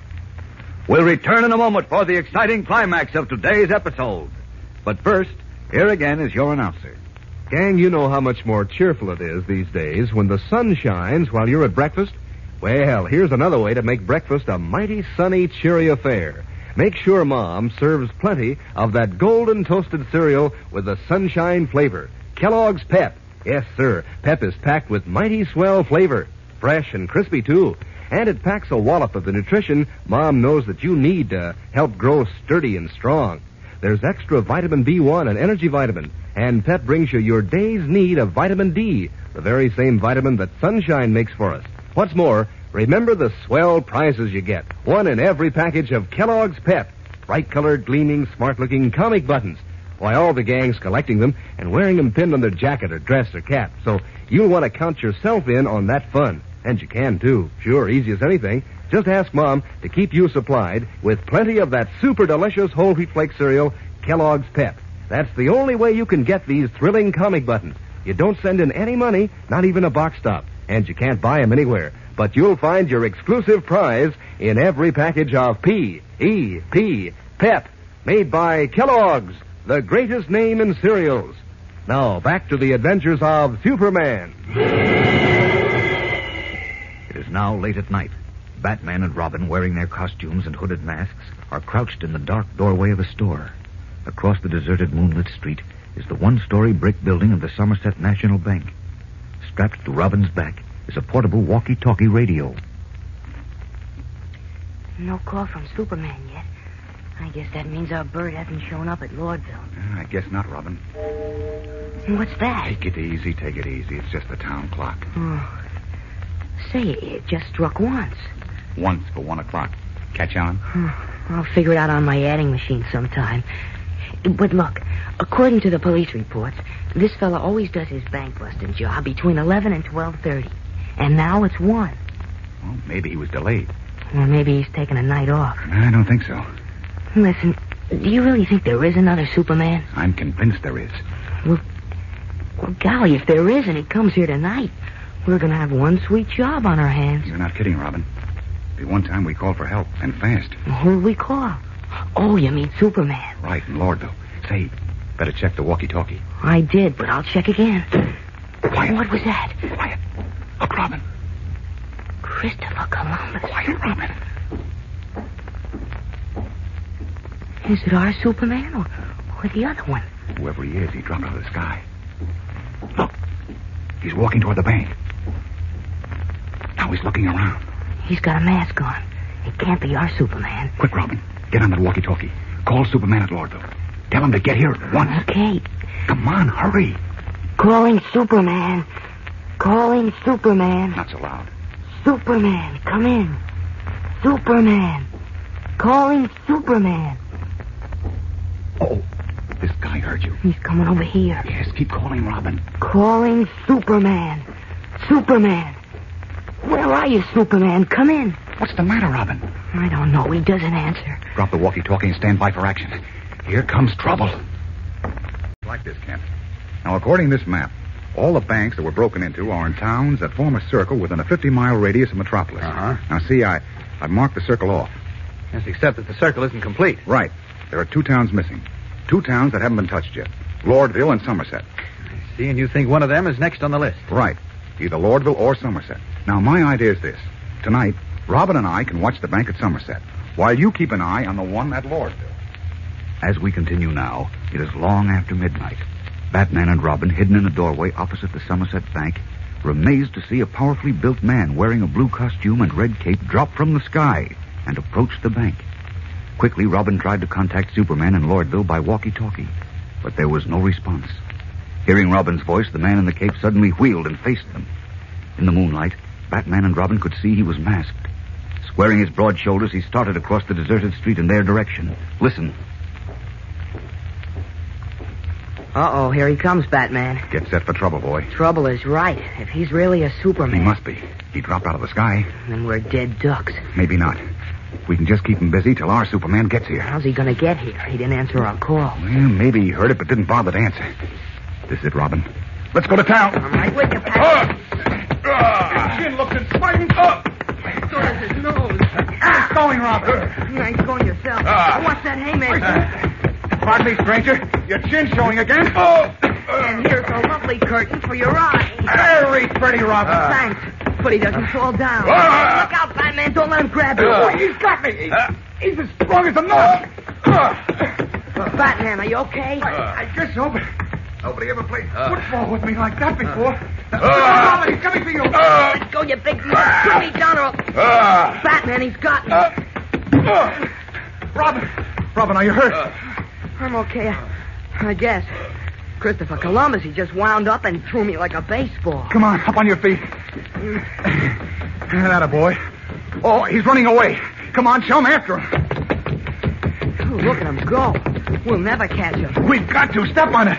Speaker 1: We'll return in a moment for the exciting climax of today's episode. But first, here again is your announcer.
Speaker 3: Gang, you know how much more cheerful it is these days when the sun shines while you're at breakfast. Well, here's another way to make breakfast a mighty sunny, cheery affair. Make sure Mom serves plenty of that golden toasted cereal with the sunshine flavor. Kellogg's Pep. Yes, sir. Pep is packed with mighty swell flavor. Fresh and crispy, too. And it packs a wallop of the nutrition Mom knows that you need to help grow sturdy and strong. There's extra vitamin B1 and energy vitamin. And Pep brings you your day's need of vitamin D, the very same vitamin that sunshine makes for us. What's more, remember the swell prizes you get. One in every package of Kellogg's Pep. Bright-colored, gleaming, smart-looking comic buttons. Why, all the gang's collecting them and wearing them pinned on their jacket or dress or cap. So you'll want to count yourself in on that fun. And you can, too. Sure, easy as anything. Just ask Mom to keep you supplied with plenty of that super delicious whole wheat flake cereal, Kellogg's Pep. That's the only way you can get these thrilling comic buttons. You don't send in any money, not even a box stop. And you can't buy them anywhere. But you'll find your exclusive prize in every package of P.E.P. Pep, made by Kellogg's, the greatest name in cereals. Now, back to the adventures of Superman.
Speaker 1: It is now late at night. Batman and Robin, wearing their costumes and hooded masks, are crouched in the dark doorway of a store. Across the deserted moonlit street is the one-story brick building of the Somerset National Bank. Strapped to Robin's back is a portable walkie-talkie radio.
Speaker 8: No call from Superman yet. I guess that means our bird hasn't shown up at Lordville.
Speaker 5: I guess not, Robin.
Speaker 8: And what's that?
Speaker 5: Take it easy, take it easy. It's just the town clock.
Speaker 8: Oh. Say, it just struck once.
Speaker 5: Once for 1 o'clock. Catch on?
Speaker 8: I'll figure it out on my adding machine sometime. But look, according to the police reports, this fella always does his bank busting job between 11 and 12:30. And now it's 1.
Speaker 5: Well, maybe he was delayed.
Speaker 8: Or maybe he's taking a night off.
Speaker 5: I don't think so.
Speaker 8: Listen, do you really think there is another Superman?
Speaker 5: I'm convinced there is.
Speaker 8: Well, golly, if there is and he comes here tonight, we're going to have one sweet job on our hands.
Speaker 5: You're not kidding, Robin. The one time we called for help, and fast.
Speaker 8: Who'll we call? Oh, you mean Superman.
Speaker 5: Right, in Lordville. Say, better check the walkie-talkie.
Speaker 8: I did, but I'll check again.
Speaker 5: Quiet.
Speaker 8: What was that?
Speaker 5: Quiet. Look, Robin.
Speaker 8: Christopher Columbus.
Speaker 5: Quiet, Robin.
Speaker 8: Is it our Superman or the other one?
Speaker 5: Whoever he is, he dropped out of the sky. Look. He's walking toward the bank. Now he's looking around.
Speaker 8: He's got a mask on. It can't be our Superman.
Speaker 5: Quick, Robin. Get on that walkie-talkie. Call Superman at Lordville. Tell him to get here at once.
Speaker 8: Okay.
Speaker 5: Come on, hurry.
Speaker 8: Calling Superman. Calling Superman.
Speaker 5: Not so loud.
Speaker 8: Superman, come in. Superman. Calling Superman.
Speaker 5: Oh, this guy heard you.
Speaker 8: He's coming over here.
Speaker 5: Yes, keep calling, Robin.
Speaker 8: Calling Superman. Superman. Where are you, Superman? Come in.
Speaker 5: What's the matter, Robin?
Speaker 8: I don't know. He doesn't answer.
Speaker 5: Drop the walkie-talkie and stand by for action. Here comes trouble. Like this, Kent. Now, according to this map, all the banks that were broken into are in towns that form a circle within a 50-mile radius of Metropolis.
Speaker 2: Uh-huh.
Speaker 5: Now, see, I've marked the circle off.
Speaker 2: Yes, except that the circle isn't complete.
Speaker 5: Right. There are 2 towns missing. 2 towns that haven't been touched yet. Lordville and Somerset.
Speaker 2: I see, and you think one of them is next on the list.
Speaker 5: Right. Either Lordville or Somerset. Now, my idea is this. Tonight, Robin and I can watch the bank at Somerset, while you keep an eye on the one at Lordville.
Speaker 1: As we continue now, it is long after midnight. Batman and Robin, hidden in a doorway opposite the Somerset Bank, were amazed to see a powerfully built man wearing a blue costume and red cape drop from the sky and approach the bank. Quickly, Robin tried to contact Superman in Lordville by walkie-talkie, but there was no response. Hearing Robin's voice, the man in the cape suddenly wheeled and faced them. In the moonlight, Batman and Robin could see he was masked. Squaring his broad shoulders, he started across the deserted street in their direction. Listen.
Speaker 11: Uh-oh, here he comes, Batman.
Speaker 5: Get set for trouble, boy.
Speaker 11: Trouble is right. If he's really a Superman...
Speaker 5: He must be. He dropped out of the sky.
Speaker 11: Then we're dead ducks.
Speaker 5: Maybe not. We can just keep him busy till our Superman gets here.
Speaker 11: How's he gonna get here? He didn't answer our call.
Speaker 5: Well, maybe he heard it but didn't bother to answer. This is it, Robin. Let's go to town.
Speaker 11: I'm right with you, Pat.
Speaker 5: His chin looks inspiring.
Speaker 11: So does his nose.
Speaker 5: It's going, Robin.
Speaker 11: You ain't going yourself. What's that haymaker?
Speaker 5: Pardon me, stranger. Your chin's showing again.
Speaker 11: And here's a lovely curtain for your eye.
Speaker 5: Very pretty, Robin.
Speaker 11: Thanks. But he doesn't fall down. Look out, Batman. Don't let him grab you.
Speaker 5: He's got me. He's as strong as a nut.
Speaker 11: Batman, are you okay?
Speaker 5: I guess so, but nobody ever played football with me like that before. Robin, he's coming for you.
Speaker 11: Let's go, you big nut. Put me down or... Batman, he's got me.
Speaker 5: Robin, are you hurt?
Speaker 11: I'm okay, I guess. Christopher Columbus, he just wound up and threw me like a baseball.
Speaker 5: Come on, up on your feet. That a boy. Oh, he's running away. Come on, chum, after him.
Speaker 11: Oh, look at him go. We'll never catch him.
Speaker 5: We've got to. Step on it.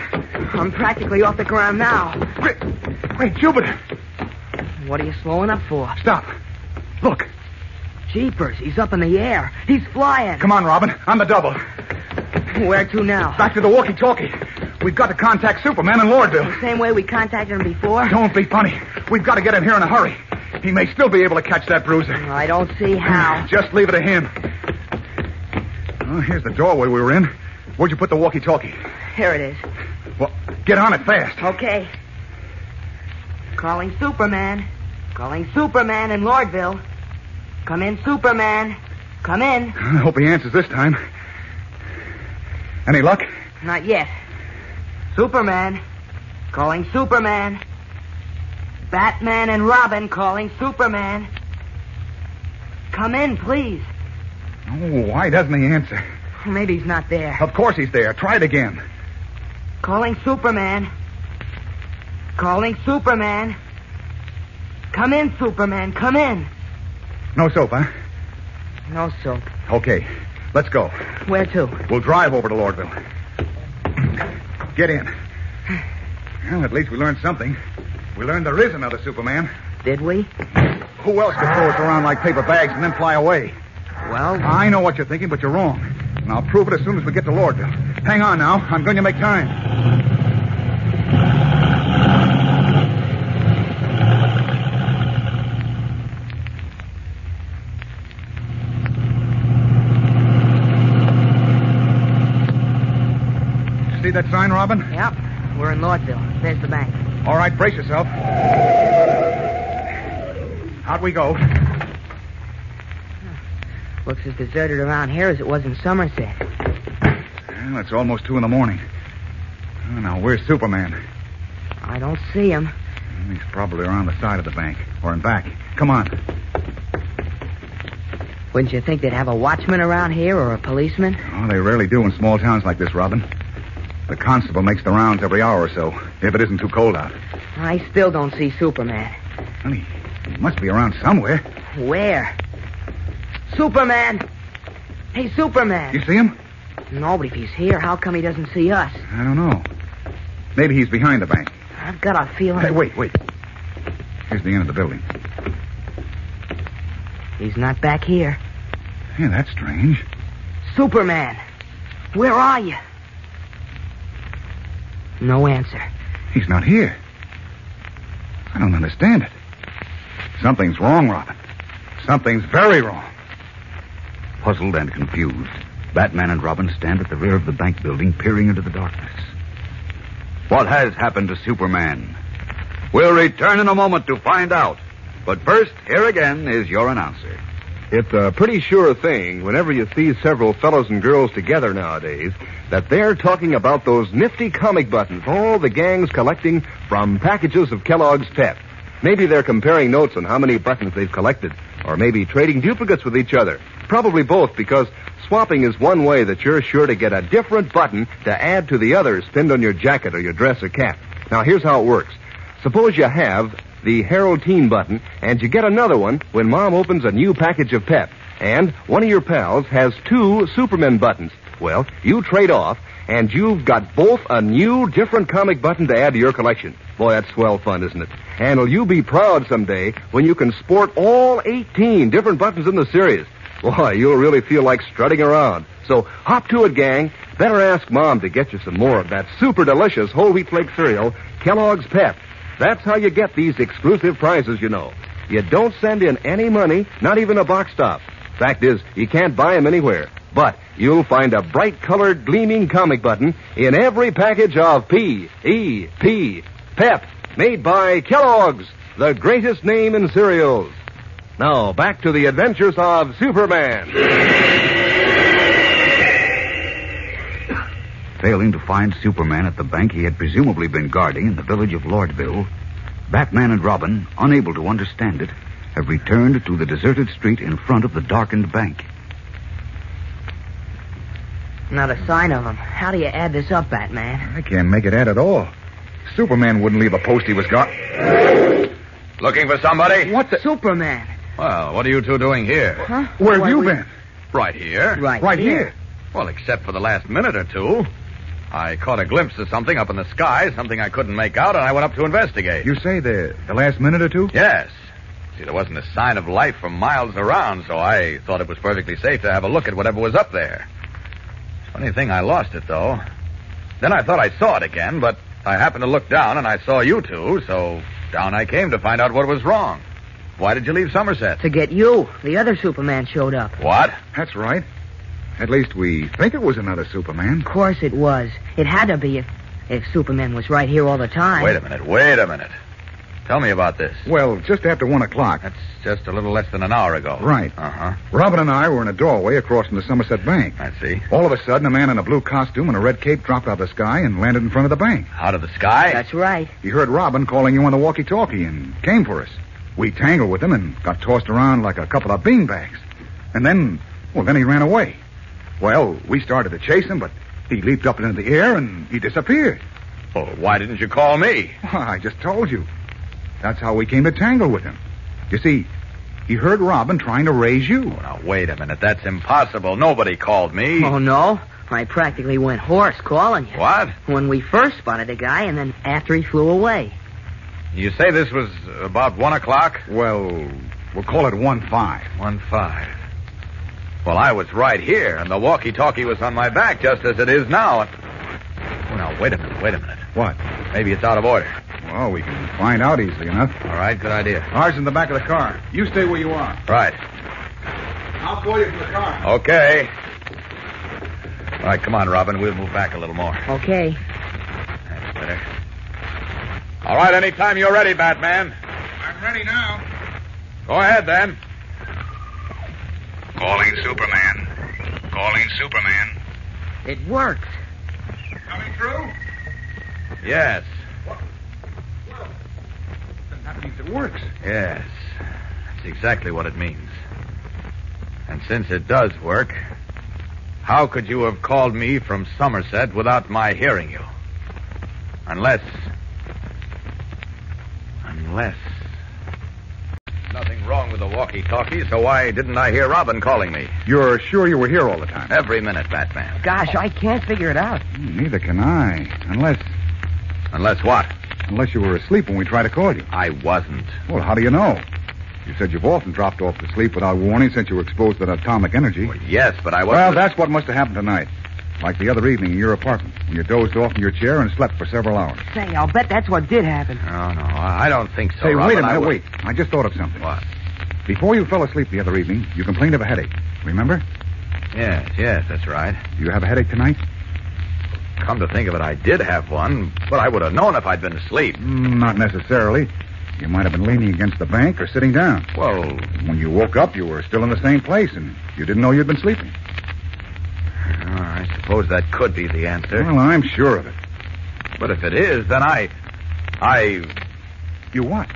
Speaker 11: I'm practically off the ground now.
Speaker 5: Wait, Jupiter.
Speaker 11: What are you slowing up for?
Speaker 5: Stop. Look.
Speaker 11: Jeepers, he's up in the air. He's flying.
Speaker 5: Come on, Robin. On the double.
Speaker 11: Where to now?
Speaker 5: Back to the walkie-talkie. We've got to contact Superman in Lordville.
Speaker 11: The same way we contacted him before?
Speaker 5: Don't be funny. We've got to get him here in a hurry. He may still be able to catch that bruiser.
Speaker 11: I don't see how.
Speaker 5: Just leave it to him. Oh, here's the doorway we were in. Where'd you put the walkie-talkie?
Speaker 11: Here it is.
Speaker 5: Well, get on it fast.
Speaker 11: Okay. Calling Superman. Calling Superman in Lordville. Come in, Superman. Come in.
Speaker 5: I hope he answers this time. Any luck?
Speaker 11: Not yet. Superman. Calling Superman. Batman and Robin calling Superman. Come in, please.
Speaker 5: Oh, why doesn't he answer?
Speaker 11: Maybe he's not there.
Speaker 5: Of course he's there. Try it again.
Speaker 11: Calling Superman. Calling Superman. Come in, Superman. Come in.
Speaker 5: No soap, huh?
Speaker 11: No soap.
Speaker 5: Okay. Let's go.
Speaker 11: Where to?
Speaker 5: We'll drive over to Lordville. Get in. Well, at least we learned something. We learned there is another Superman.
Speaker 11: Did we?
Speaker 5: Who else could throw us around like paper bags and then fly away?
Speaker 11: Well...
Speaker 5: I know what you're thinking, but you're wrong. And I'll prove it as soon as we get to Lordville. Hang on now. I'm going to make time. See that sign, Robin?
Speaker 11: Yep. We're in Lordville. There's the bank.
Speaker 5: All right, brace yourself. Out we go.
Speaker 11: Looks as deserted around here as it was in Somerset.
Speaker 5: Well, it's almost 2 a.m. Oh, now, where's Superman?
Speaker 11: I don't see him.
Speaker 5: He's probably around the side of the bank, or in back. Come on.
Speaker 11: Wouldn't you think they'd have a watchman around here or a policeman?
Speaker 5: Oh, they rarely do in small towns like this, Robin. The constable makes the rounds every hour or so, if it isn't too cold out.
Speaker 11: I still don't see Superman.
Speaker 5: Well, he must be around somewhere.
Speaker 11: Where? Superman! Hey, Superman!
Speaker 5: You see him?
Speaker 11: No, but if he's here, how come he doesn't see us?
Speaker 5: I don't know. Maybe he's behind the bank.
Speaker 11: I've got a feeling...
Speaker 5: Hey, wait. Here's the end of the building.
Speaker 11: He's not back here.
Speaker 5: Yeah, that's strange.
Speaker 11: Superman! Where are you? No answer.
Speaker 5: He's not here. I don't understand it. Something's wrong, Robin. Something's very wrong.
Speaker 1: puzzled and confused, Batman and Robin stand at the rear of the bank building, peering into the darkness. What has happened to Superman? We'll return in a moment to find out. But first, here again is your announcer.
Speaker 3: It's a pretty sure thing whenever you see several fellows and girls together nowadays that they're talking about those nifty comic buttons all the gang's collecting from packages of Kellogg's Pep. Maybe they're comparing notes on how many buttons they've collected, or maybe trading duplicates with each other. Probably both, because swapping is one way that you're sure to get a different button to add to the others pinned on your jacket or your dress or cap. Now, here's how it works. Suppose you have the Harold Teen button, and you get another one when Mom opens a new package of Pep. And one of your pals has 2 Superman buttons. Well, you trade off, and you've got both a new, different comic button to add to your collection. Boy, that's swell fun, isn't it? And will you be proud someday when you can sport all 18 different buttons in the series? Boy, you'll really feel like strutting around. So hop to it, gang. Better ask Mom to get you some more of that super delicious whole wheat flake cereal, Kellogg's Pep. That's how you get these exclusive prizes, you know. You don't send in any money, not even a box top. Fact is, you can't buy them anywhere. But you'll find a bright-colored, gleaming comic button in every package of P.E.P. Pep, made by Kellogg's, the greatest name in cereals. Now, back to the adventures of Superman.
Speaker 1: Failing to find Superman at the bank he had presumably been guarding in the village of Lordville, Batman and Robin, unable to understand it, have returned to the deserted street in front of the darkened bank.
Speaker 11: Not a sign of him. How do you add this up, Batman?
Speaker 5: I can't make it add at all. Superman wouldn't leave a post he was got.
Speaker 10: Looking for somebody?
Speaker 11: What the... Superman.
Speaker 10: Well, what are you two doing here?
Speaker 11: Huh?
Speaker 5: Where have you been?
Speaker 10: Right here.
Speaker 11: Right
Speaker 5: here.
Speaker 10: Well, except for the last minute or two. I caught a glimpse of something up in the sky, something I couldn't make out, and I went up to investigate.
Speaker 5: You say the last minute or two?
Speaker 10: Yes. See, there wasn't a sign of life for miles around, so I thought it was perfectly safe to have a look at whatever was up there. Funny thing, I lost it, though. Then I thought I saw it again, but I happened to look down, and I saw you two, so down I came to find out what was wrong. Why did you leave Somerset?
Speaker 11: To get you. The other Superman showed up.
Speaker 10: What?
Speaker 5: That's right. At least we think it was another Superman.
Speaker 11: Of course it was. It had to be if Superman was right here all the time.
Speaker 10: Wait a minute. Tell me about this.
Speaker 5: Well, just after 1 o'clock.
Speaker 10: That's just a little less than an hour ago.
Speaker 5: Right.
Speaker 10: Uh-huh.
Speaker 5: Robin and I were in a doorway across from the Somerset Bank.
Speaker 10: I see.
Speaker 5: All of a sudden, a man in a blue costume and a red cape dropped out of the sky and landed in front of the bank.
Speaker 10: Out of the sky?
Speaker 11: That's right.
Speaker 5: He heard Robin calling you on the walkie-talkie and came for us. We tangled with him and got tossed around like a couple of beanbags. And then he ran away. Well, we started to chase him, but he leaped up into the air and he disappeared.
Speaker 10: Oh, why didn't you call me?
Speaker 5: Well, I just told you. That's how we came to tangle with him. You see, he heard Robin trying to raise you.
Speaker 10: Oh, now, wait a minute. That's impossible. Nobody called me.
Speaker 11: Oh, no? I practically went hoarse calling you.
Speaker 10: What?
Speaker 11: When we first spotted the guy and then after he flew away.
Speaker 10: You say this was about 1 o'clock?
Speaker 5: Well, we'll call it 1-5.
Speaker 10: 1-5. Well, I was right here, and the walkie-talkie was on my back just as it is now. Oh, now, wait a minute.
Speaker 5: What?
Speaker 10: Maybe it's out of order.
Speaker 5: Well, we can find out easily enough.
Speaker 10: All right, good idea.
Speaker 5: Ours in the back of the car. You stay where you are.
Speaker 10: Right.
Speaker 5: I'll call you from the car.
Speaker 10: Okay. All right, come on, Robin. We'll move back a little more.
Speaker 11: Okay.
Speaker 10: That's better. All right, anytime you're ready, Batman.
Speaker 5: I'm ready now.
Speaker 10: Go ahead, then.
Speaker 7: Calling Superman.
Speaker 11: It worked.
Speaker 5: Coming through?
Speaker 10: Yes.
Speaker 5: Well, then that means it works.
Speaker 10: Yes. That's exactly what it means. And since it does work, how could you have called me from Somerset without my hearing you? Unless... Nothing wrong with the walkie-talkie, so why didn't I hear Robin calling me?
Speaker 5: You're sure you were here all the time?
Speaker 10: Every minute, Batman.
Speaker 11: Gosh, I can't figure it out.
Speaker 5: Neither can I.
Speaker 10: Unless what?
Speaker 5: Unless you were asleep when we tried to call you.
Speaker 10: I wasn't.
Speaker 5: Well, how do you know? You said you've often dropped off to sleep without warning since you were exposed to atomic energy.
Speaker 10: Well, yes, but I wasn't...
Speaker 5: Well, that's what must have happened tonight. Like the other evening in your apartment, when you dozed off in your chair and slept for several hours.
Speaker 11: Say, I'll bet that's what did happen.
Speaker 10: No, I don't think so,
Speaker 5: Hey,
Speaker 10: Robin.
Speaker 5: wait a minute, wait. I just thought of something.
Speaker 10: What?
Speaker 5: Before you fell asleep the other evening, you complained of a headache. Remember?
Speaker 2: Yes, that's right.
Speaker 5: You have a headache tonight?
Speaker 2: Come to think of it, I did have one, but I would have known if I'd been asleep.
Speaker 5: Not necessarily. You might have been leaning against the bank or sitting down.
Speaker 2: Well,
Speaker 5: When you woke up, you were still in the same place, and you didn't know you'd been sleeping.
Speaker 2: I suppose that could be the answer.
Speaker 5: Well, I'm sure of it.
Speaker 2: But if it is, then I...
Speaker 5: You what?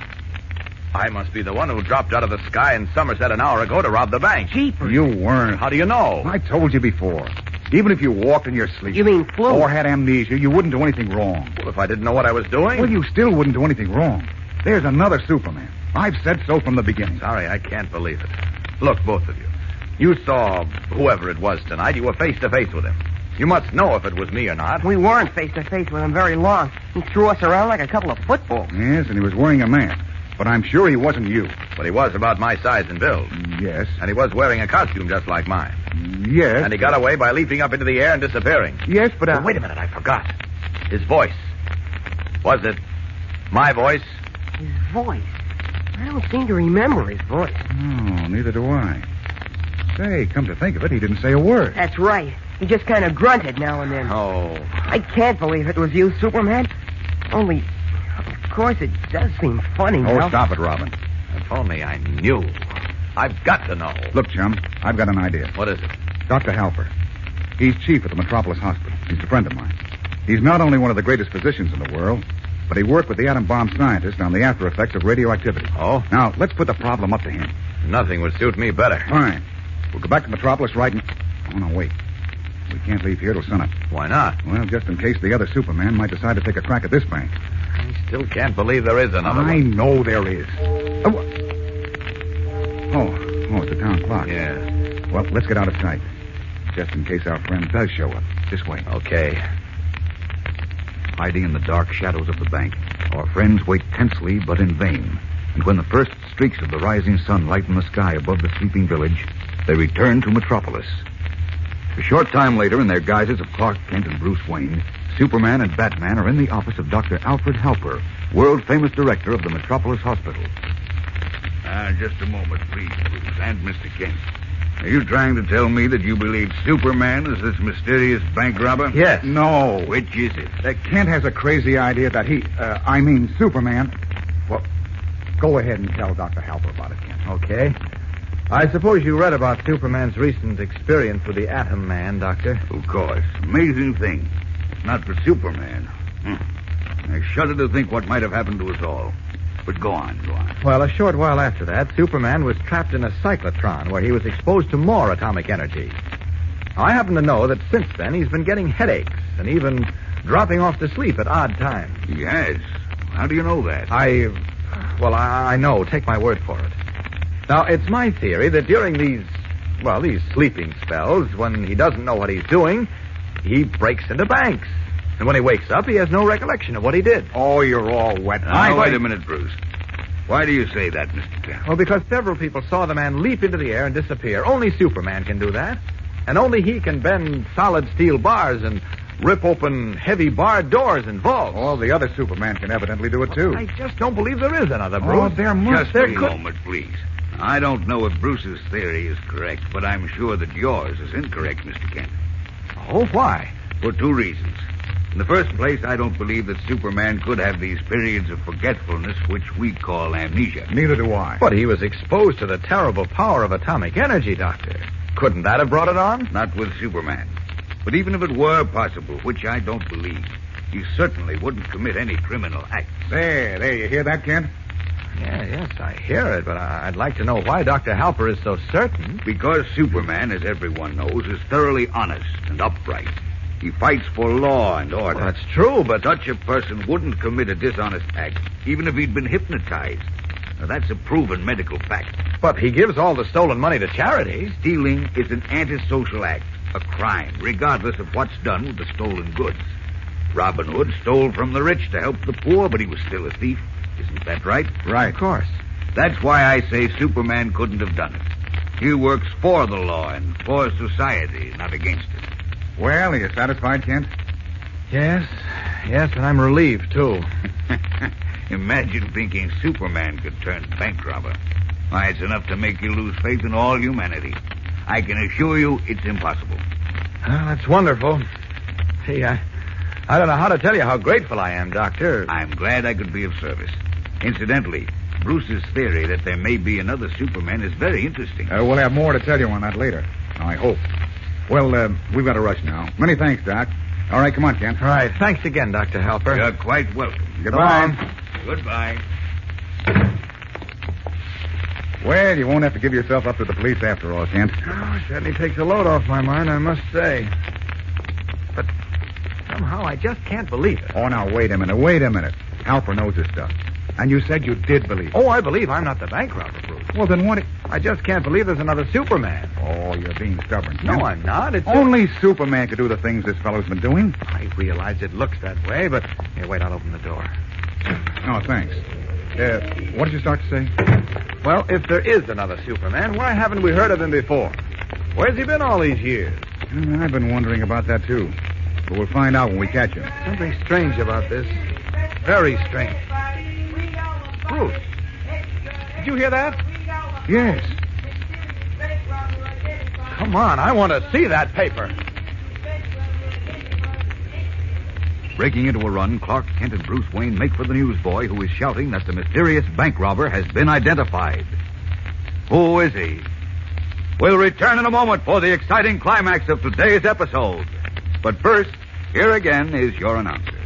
Speaker 2: I must be the one who dropped out of the sky in Somerset an hour ago to rob the bank.
Speaker 11: Jeepers.
Speaker 5: You weren't.
Speaker 2: How do you know?
Speaker 5: I told you before. Even if you walked in your sleep...
Speaker 11: You mean flu?
Speaker 5: Or had amnesia, you wouldn't do anything wrong.
Speaker 2: Well, if I didn't know what I was doing...
Speaker 5: Well, you still wouldn't do anything wrong. There's another Superman. I've said so from the beginning.
Speaker 2: Sorry, I can't believe it. Look, both of you. You saw whoever it was tonight. You were face to face with him. You must know if it was me or not.
Speaker 11: We weren't face to face with him very long. He threw us around like a couple of footballs.
Speaker 5: Yes, and he was wearing a mask. But I'm sure he wasn't you.
Speaker 2: But he was about my size and build.
Speaker 5: Yes.
Speaker 2: And he was wearing a costume just like mine.
Speaker 5: Yes.
Speaker 2: And he got away by leaping up into the air and disappearing.
Speaker 5: Yes, but...
Speaker 2: Wait a minute, I forgot. His voice. Was it my voice?
Speaker 11: His voice? I don't seem to remember his voice.
Speaker 5: Oh, neither do I. Say, come to think of it, he didn't say a word.
Speaker 11: That's right. He just kind of grunted now and then.
Speaker 2: Oh.
Speaker 11: I can't believe it was you, Superman. Only, of course, it does seem funny now.
Speaker 5: Oh, stop it, Robin.
Speaker 2: If only I knew. I've got to know.
Speaker 5: Look, chum, I've got an idea.
Speaker 2: What is it?
Speaker 5: Dr. Halper. He's chief at the Metropolis Hospital. He's a friend of mine. He's not only one of the greatest physicians in the world, but he worked with the atom bomb scientist on the after effects of radioactivity.
Speaker 2: Oh?
Speaker 5: Now, let's put the problem up to him.
Speaker 2: Nothing would suit me better.
Speaker 5: Fine. We'll go back to Metropolis right in... Oh, no, wait. We can't leave here till sunup.
Speaker 2: Why not?
Speaker 5: Well, just in case the other Superman might decide to take a crack at this bank.
Speaker 2: I still can't believe there is another
Speaker 5: I
Speaker 2: one.
Speaker 5: know there is. Oh, it's the town clock.
Speaker 2: Yeah.
Speaker 5: Well, let's get out of sight. Just in case our friend does show up. This way.
Speaker 2: Okay.
Speaker 1: Hiding in the dark shadows of the bank, our friends wait tensely but in vain. And when the first streaks of the rising sun lighten the sky above the sleeping village, they return to Metropolis. A short time later, in their guises of Clark Kent and Bruce Wayne, Superman and Batman are in the office of Dr. Alfred Halper, world-famous director of the Metropolis Hospital.
Speaker 12: Just a moment, please, Bruce, and Mr. Kent. Are you trying to tell me that you believe Superman is this mysterious bank robber?
Speaker 2: Yes.
Speaker 5: No.
Speaker 12: Which is it?
Speaker 5: Kent has a crazy idea that Superman... Well, go ahead and tell Dr. Halper about it, Kent.
Speaker 2: Okay. I suppose you read about Superman's recent experience with the Atom Man, Doctor.
Speaker 12: Of course. Amazing thing. Not for Superman. I shudder to think what might have happened to us all. But go on.
Speaker 2: Well, a short while after that, Superman was trapped in a cyclotron where he was exposed to more atomic energy. I happen to know that since then he's been getting headaches and even dropping off to sleep at odd times.
Speaker 12: He has. How do you know that?
Speaker 2: I know. Take my word for it. Now, it's my theory that during these sleeping spells, when he doesn't know what he's doing, he breaks into banks. And when he wakes up, he has no recollection of what he did.
Speaker 5: Oh, you're all wet.
Speaker 12: Wait a minute, Bruce. Why do you say that, Mr. Kent?
Speaker 2: Well, because several people saw the man leap into the air and disappear. Only Superman can do that. And only he can bend solid steel bars and rip open heavy barred doors and vaults.
Speaker 5: Well, the other Superman can evidently do it, too.
Speaker 2: I just don't believe there is another, Bruce.
Speaker 5: Oh, there must
Speaker 12: Just a moment, please. I don't know if Bruce's theory is correct, but I'm sure that yours is incorrect, Mr. Kent.
Speaker 2: Oh, why?
Speaker 12: For two reasons. In the first place, I don't believe that Superman could have these periods of forgetfulness which we call amnesia.
Speaker 5: Neither do I.
Speaker 2: But he was exposed to the terrible power of atomic energy, Doctor. Couldn't that have brought it on?
Speaker 12: Not with Superman. But even if it were possible, which I don't believe, he certainly wouldn't commit any criminal act.
Speaker 5: There, you hear that, Kent?
Speaker 2: Yes, I hear it, but I'd like to know why Dr. Halper is so certain.
Speaker 12: Because Superman, as everyone knows, is thoroughly honest and upright. He fights for law and order.
Speaker 2: Well, that's true, but...
Speaker 12: Such a person wouldn't commit a dishonest act, even if he'd been hypnotized. Now, that's a proven medical fact.
Speaker 2: But he gives all the stolen money to charity.
Speaker 12: Stealing is an antisocial act, a crime, regardless of what's done with the stolen goods. Robin Hood stole from the rich to help the poor, but he was still a thief. Isn't that right?
Speaker 2: Right. Of course.
Speaker 12: That's why I say Superman couldn't have done it. He works for the law and for society, not against it.
Speaker 5: Well, are you satisfied, Kent?
Speaker 2: Yes, and I'm relieved, too.
Speaker 12: Imagine thinking Superman could turn bank robber. Why, it's enough to make you lose faith in all humanity. I can assure you it's impossible.
Speaker 2: Well, that's wonderful. Gee, I don't know how to tell you how grateful I am, Doctor.
Speaker 12: I'm glad I could be of service. Incidentally, Bruce's theory that there may be another Superman is very interesting.
Speaker 5: We'll have more to tell you on that later. I hope. Well, we've got to rush now. Many thanks, Doc. All right, come on, Kent.
Speaker 2: All right. Thanks again, Dr. Halper.
Speaker 12: You're quite welcome.
Speaker 5: Goodbye.
Speaker 12: Goodbye.
Speaker 5: Well, you won't have to give yourself up to the police after all, Kent.
Speaker 2: Oh, it certainly takes a load off my mind, I must say. But somehow I just can't believe it.
Speaker 5: Oh, now, wait a minute. Halper knows this stuff. And you said you did believe it.
Speaker 2: Oh, I believe I'm not the bank robber, Bruce.
Speaker 5: Well, then what...
Speaker 2: I just can't believe there's another Superman.
Speaker 5: Oh, you're being stubborn, Kent.
Speaker 2: No, I'm not. It's
Speaker 5: Only Superman could do the things this fellow's been doing.
Speaker 2: I realize it looks that way, but... Here, wait, I'll open the door.
Speaker 5: Oh, thanks. What did you start to say?
Speaker 2: Well, if there is another Superman, why haven't we heard of him before? Where's he been all these years?
Speaker 5: I've been wondering about that, too. But we'll find out when we catch him.
Speaker 2: Something strange about this. Very strange. Bruce, did you hear that?
Speaker 5: Yes.
Speaker 2: Come on, I want to see that paper.
Speaker 1: Breaking into a run, Clark Kent and Bruce Wayne make for the newsboy who is shouting that the mysterious bank robber has been identified. Who is he? We'll return in a moment for the exciting climax of today's episode. But first, here again is your announcer.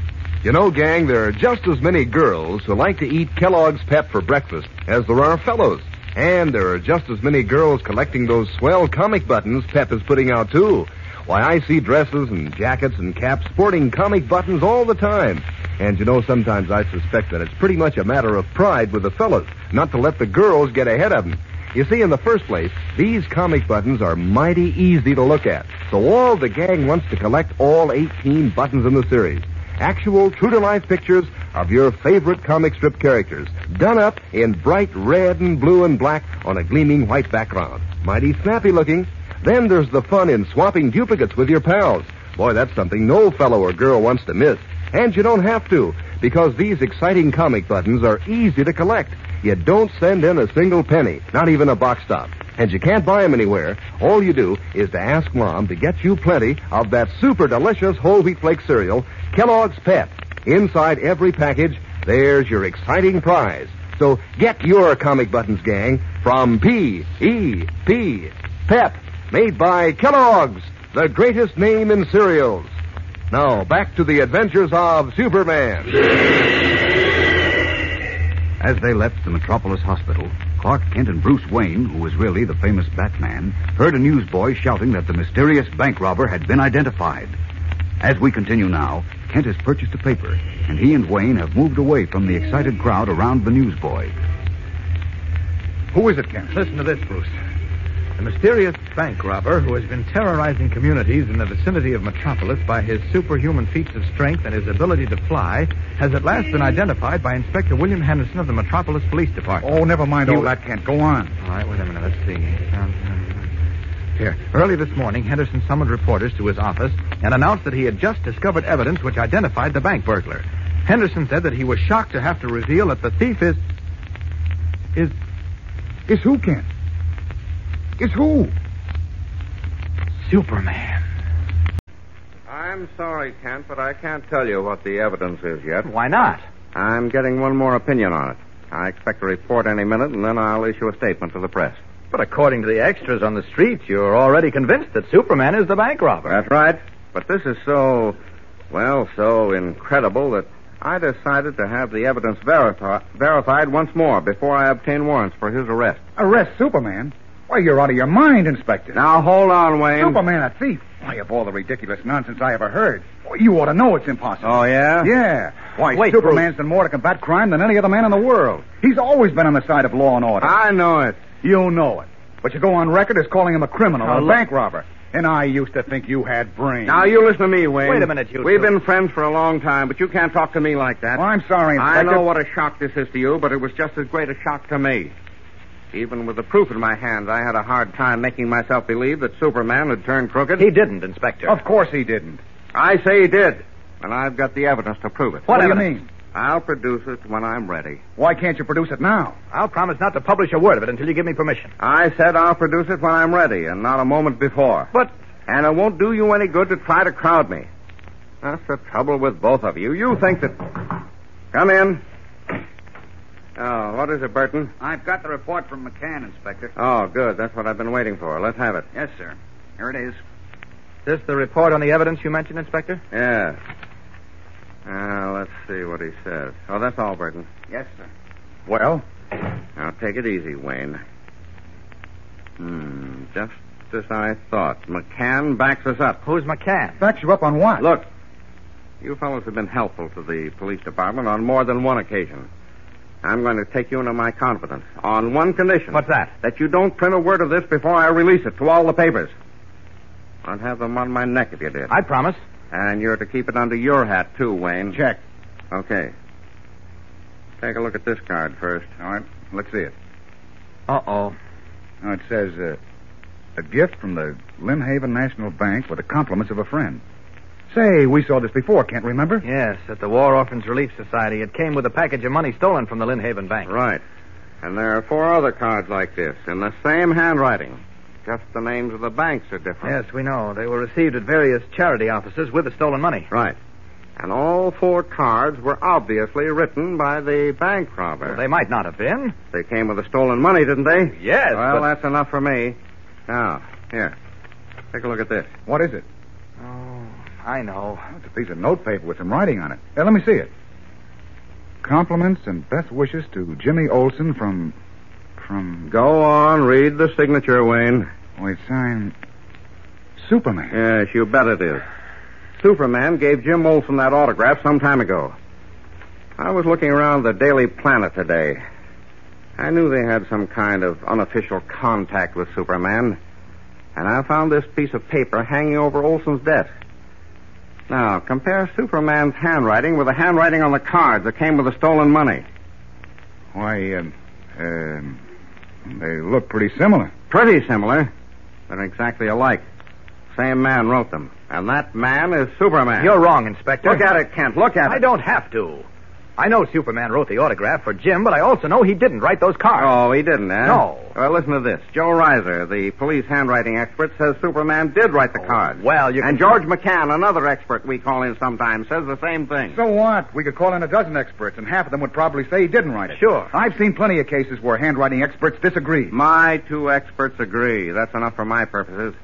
Speaker 3: You know, gang, there are just as many girls who like to eat Kellogg's Pep for breakfast as there are fellows. And there are just as many girls collecting those swell comic buttons Pep is putting out, too. Why, I see dresses and jackets and caps sporting comic buttons all the time. And, you know, sometimes I suspect that it's pretty much a matter of pride with the fellas, not to let the girls get ahead of them. You see, in the first place, these comic buttons are mighty easy to look at. So all the gang wants to collect all 18 buttons in the series. Actual, true-to-life pictures of your favorite comic strip characters, done up in bright red and blue and black on a gleaming white background. Mighty snappy looking. Then there's the fun in swapping duplicates with your pals. Boy, that's something no fellow or girl wants to miss. And you don't have to, because these exciting comic buttons are easy to collect. You don't send in a single penny, not even a box stop. And you can't buy them anywhere. All you do is to ask Mom to get you plenty of that super delicious whole wheat flake cereal, Kellogg's Pep. Inside every package, there's your exciting prize. So get your comic buttons, gang, from P.E.P. Pep, made by Kellogg's, the greatest name in cereals. Now, back to the adventures of Superman.
Speaker 1: As they left the Metropolis Hospital, Clark Kent and Bruce Wayne, who was really the famous Batman, heard a newsboy shouting that the mysterious bank robber had been identified. As we continue now, Kent has purchased a paper, and he and Wayne have moved away from the excited crowd around the newsboy.
Speaker 5: Who is it, Kent?
Speaker 2: Listen to this, Bruce. The mysterious bank robber who has been terrorizing communities in the vicinity of Metropolis by his superhuman feats of strength and his ability to fly has at last been identified by Inspector William Henderson of the Metropolis Police Department.
Speaker 5: Oh, never mind all that, Kent. Go on.
Speaker 2: All right, wait a minute. Let's see. Here. Early this morning, Henderson summoned reporters to his office and announced that he had just discovered evidence which identified the bank burglar. Henderson said that he was shocked to have to reveal that the thief is
Speaker 5: who, Kent? Is who?
Speaker 2: Superman.
Speaker 13: I'm sorry, Kent, but I can't tell you what the evidence is yet.
Speaker 2: Why not?
Speaker 13: I'm getting one more opinion on it. I expect a report any minute, and then I'll issue a statement to the press.
Speaker 2: But according to the extras on the street, you're already convinced that Superman is the bank robber.
Speaker 13: That's right. But this is so incredible that I decided to have the evidence verified once more before I obtain warrants for his arrest.
Speaker 5: Arrest Superman? Why, you're out of your mind, Inspector.
Speaker 13: Now, hold on, Wayne.
Speaker 5: Superman, a thief? Why, of all the ridiculous nonsense I ever heard. Well, you ought to know it's impossible.
Speaker 13: Oh, yeah?
Speaker 5: Yeah. Why,
Speaker 2: Wait,
Speaker 5: Superman's done more to combat crime than any other man in the world. He's always been on the side of law and order.
Speaker 13: I know it.
Speaker 5: You know it. But you go on record as calling him a criminal, a bank robber. And I used to think you had brains.
Speaker 13: Now, you listen to me, Wayne.
Speaker 2: Wait a minute, you
Speaker 13: We've
Speaker 2: two.
Speaker 13: been friends for a long time, but you can't talk to me like that.
Speaker 5: Well, I'm sorry, Inspector.
Speaker 13: I know what a shock this is to you, but it was just as great a shock to me. Even with the proof in my hands, I had a hard time making myself believe that Superman had turned crooked.
Speaker 2: He didn't, Inspector.
Speaker 5: Of course he didn't.
Speaker 13: I say he did, and I've got the evidence to prove it.
Speaker 5: What do you
Speaker 2: evidence?
Speaker 5: mean?
Speaker 13: I'll produce it when I'm ready.
Speaker 5: Why can't you produce it now?
Speaker 2: I'll promise not to publish a word of it until you give me permission.
Speaker 13: I said I'll produce it when I'm ready, and not a moment before.
Speaker 2: But...
Speaker 13: And it won't do you any good to try to crowd me. That's the trouble with both of you. You think that... Come in. Oh, what is it, Burton?
Speaker 12: I've got the report from McCann, Inspector.
Speaker 13: Oh, good. That's what I've been waiting for. Let's have it.
Speaker 12: Yes, sir. Here it is.
Speaker 2: This the report on the evidence you mentioned, Inspector?
Speaker 13: Yes. Let's see what he says. Oh, that's all, Burton.
Speaker 12: Yes, sir.
Speaker 5: Well?
Speaker 13: Now, take it easy, Wayne. Just as I thought. McCann backs us up.
Speaker 2: Who's McCann?
Speaker 5: Backs you up on what?
Speaker 13: Look, you fellows have been helpful to the police department on more than one occasion. I'm going to take you into my confidence on one condition.
Speaker 2: What's that?
Speaker 13: That you don't print a word of this before I release it to all the papers. I'd have them on my neck if you did.
Speaker 2: I promise.
Speaker 13: And you're to keep it under your hat, too, Wayne.
Speaker 5: Check.
Speaker 13: Okay. Take a look at this card first.
Speaker 5: All right, let's see it.
Speaker 2: Uh-oh.
Speaker 5: Now, it says, a gift from the Lynnhaven National Bank with the compliments of a friend. Say, we saw this before, can't remember?
Speaker 2: Yes, at the War Orphans Relief Society. It came with a package of money stolen from the Lynnhaven Bank.
Speaker 13: Right. And there are 4 other cards like this, in the same handwriting. Just the names of the banks are different.
Speaker 2: Yes, we know. They were received at various charity offices with the stolen money.
Speaker 13: Right. And all 4 cards were obviously written by the bank robber.
Speaker 2: Well, they might not have been.
Speaker 13: They came with the stolen money, didn't they?
Speaker 2: Yes,
Speaker 13: Well,
Speaker 2: but...
Speaker 13: that's enough for me. Now, here. Take a look at this.
Speaker 5: What is it?
Speaker 2: Oh, I know.
Speaker 5: Oh, it's a piece of notepaper with some writing on it. Let me see it. Compliments and best wishes to Jimmy Olsen from...
Speaker 13: Go on, read the signature, Wayne.
Speaker 5: Oh, it's signed... Superman.
Speaker 13: Yes, you bet it is. Superman gave Jim Olsen that autograph some time ago. I was looking around the Daily Planet today. I knew they had some kind of unofficial contact with Superman. And I found this piece of paper hanging over Olsen's desk. Now, compare Superman's handwriting with the handwriting on the cards that came with the stolen money.
Speaker 5: Why, they look pretty similar.
Speaker 13: Pretty similar. They're exactly alike. Same man wrote them. And that man is Superman.
Speaker 2: You're wrong, Inspector.
Speaker 13: Look at it, Kent. Look at it.
Speaker 2: I don't have to. I know Superman wrote the autograph for Jim, but I also know he didn't write those cards.
Speaker 13: Oh, he didn't, eh?
Speaker 2: No.
Speaker 13: Well, listen to this. Joe Reiser, the police handwriting expert, says Superman did write the cards.
Speaker 2: Well, you
Speaker 13: And George McCann, another expert we call in sometimes, says the same thing.
Speaker 5: So what? We could call in a dozen experts, and half of them would probably say he didn't write it.
Speaker 2: Sure.
Speaker 5: I've seen plenty of cases where handwriting experts disagree.
Speaker 13: My 2 experts agree. That's enough for my purposes.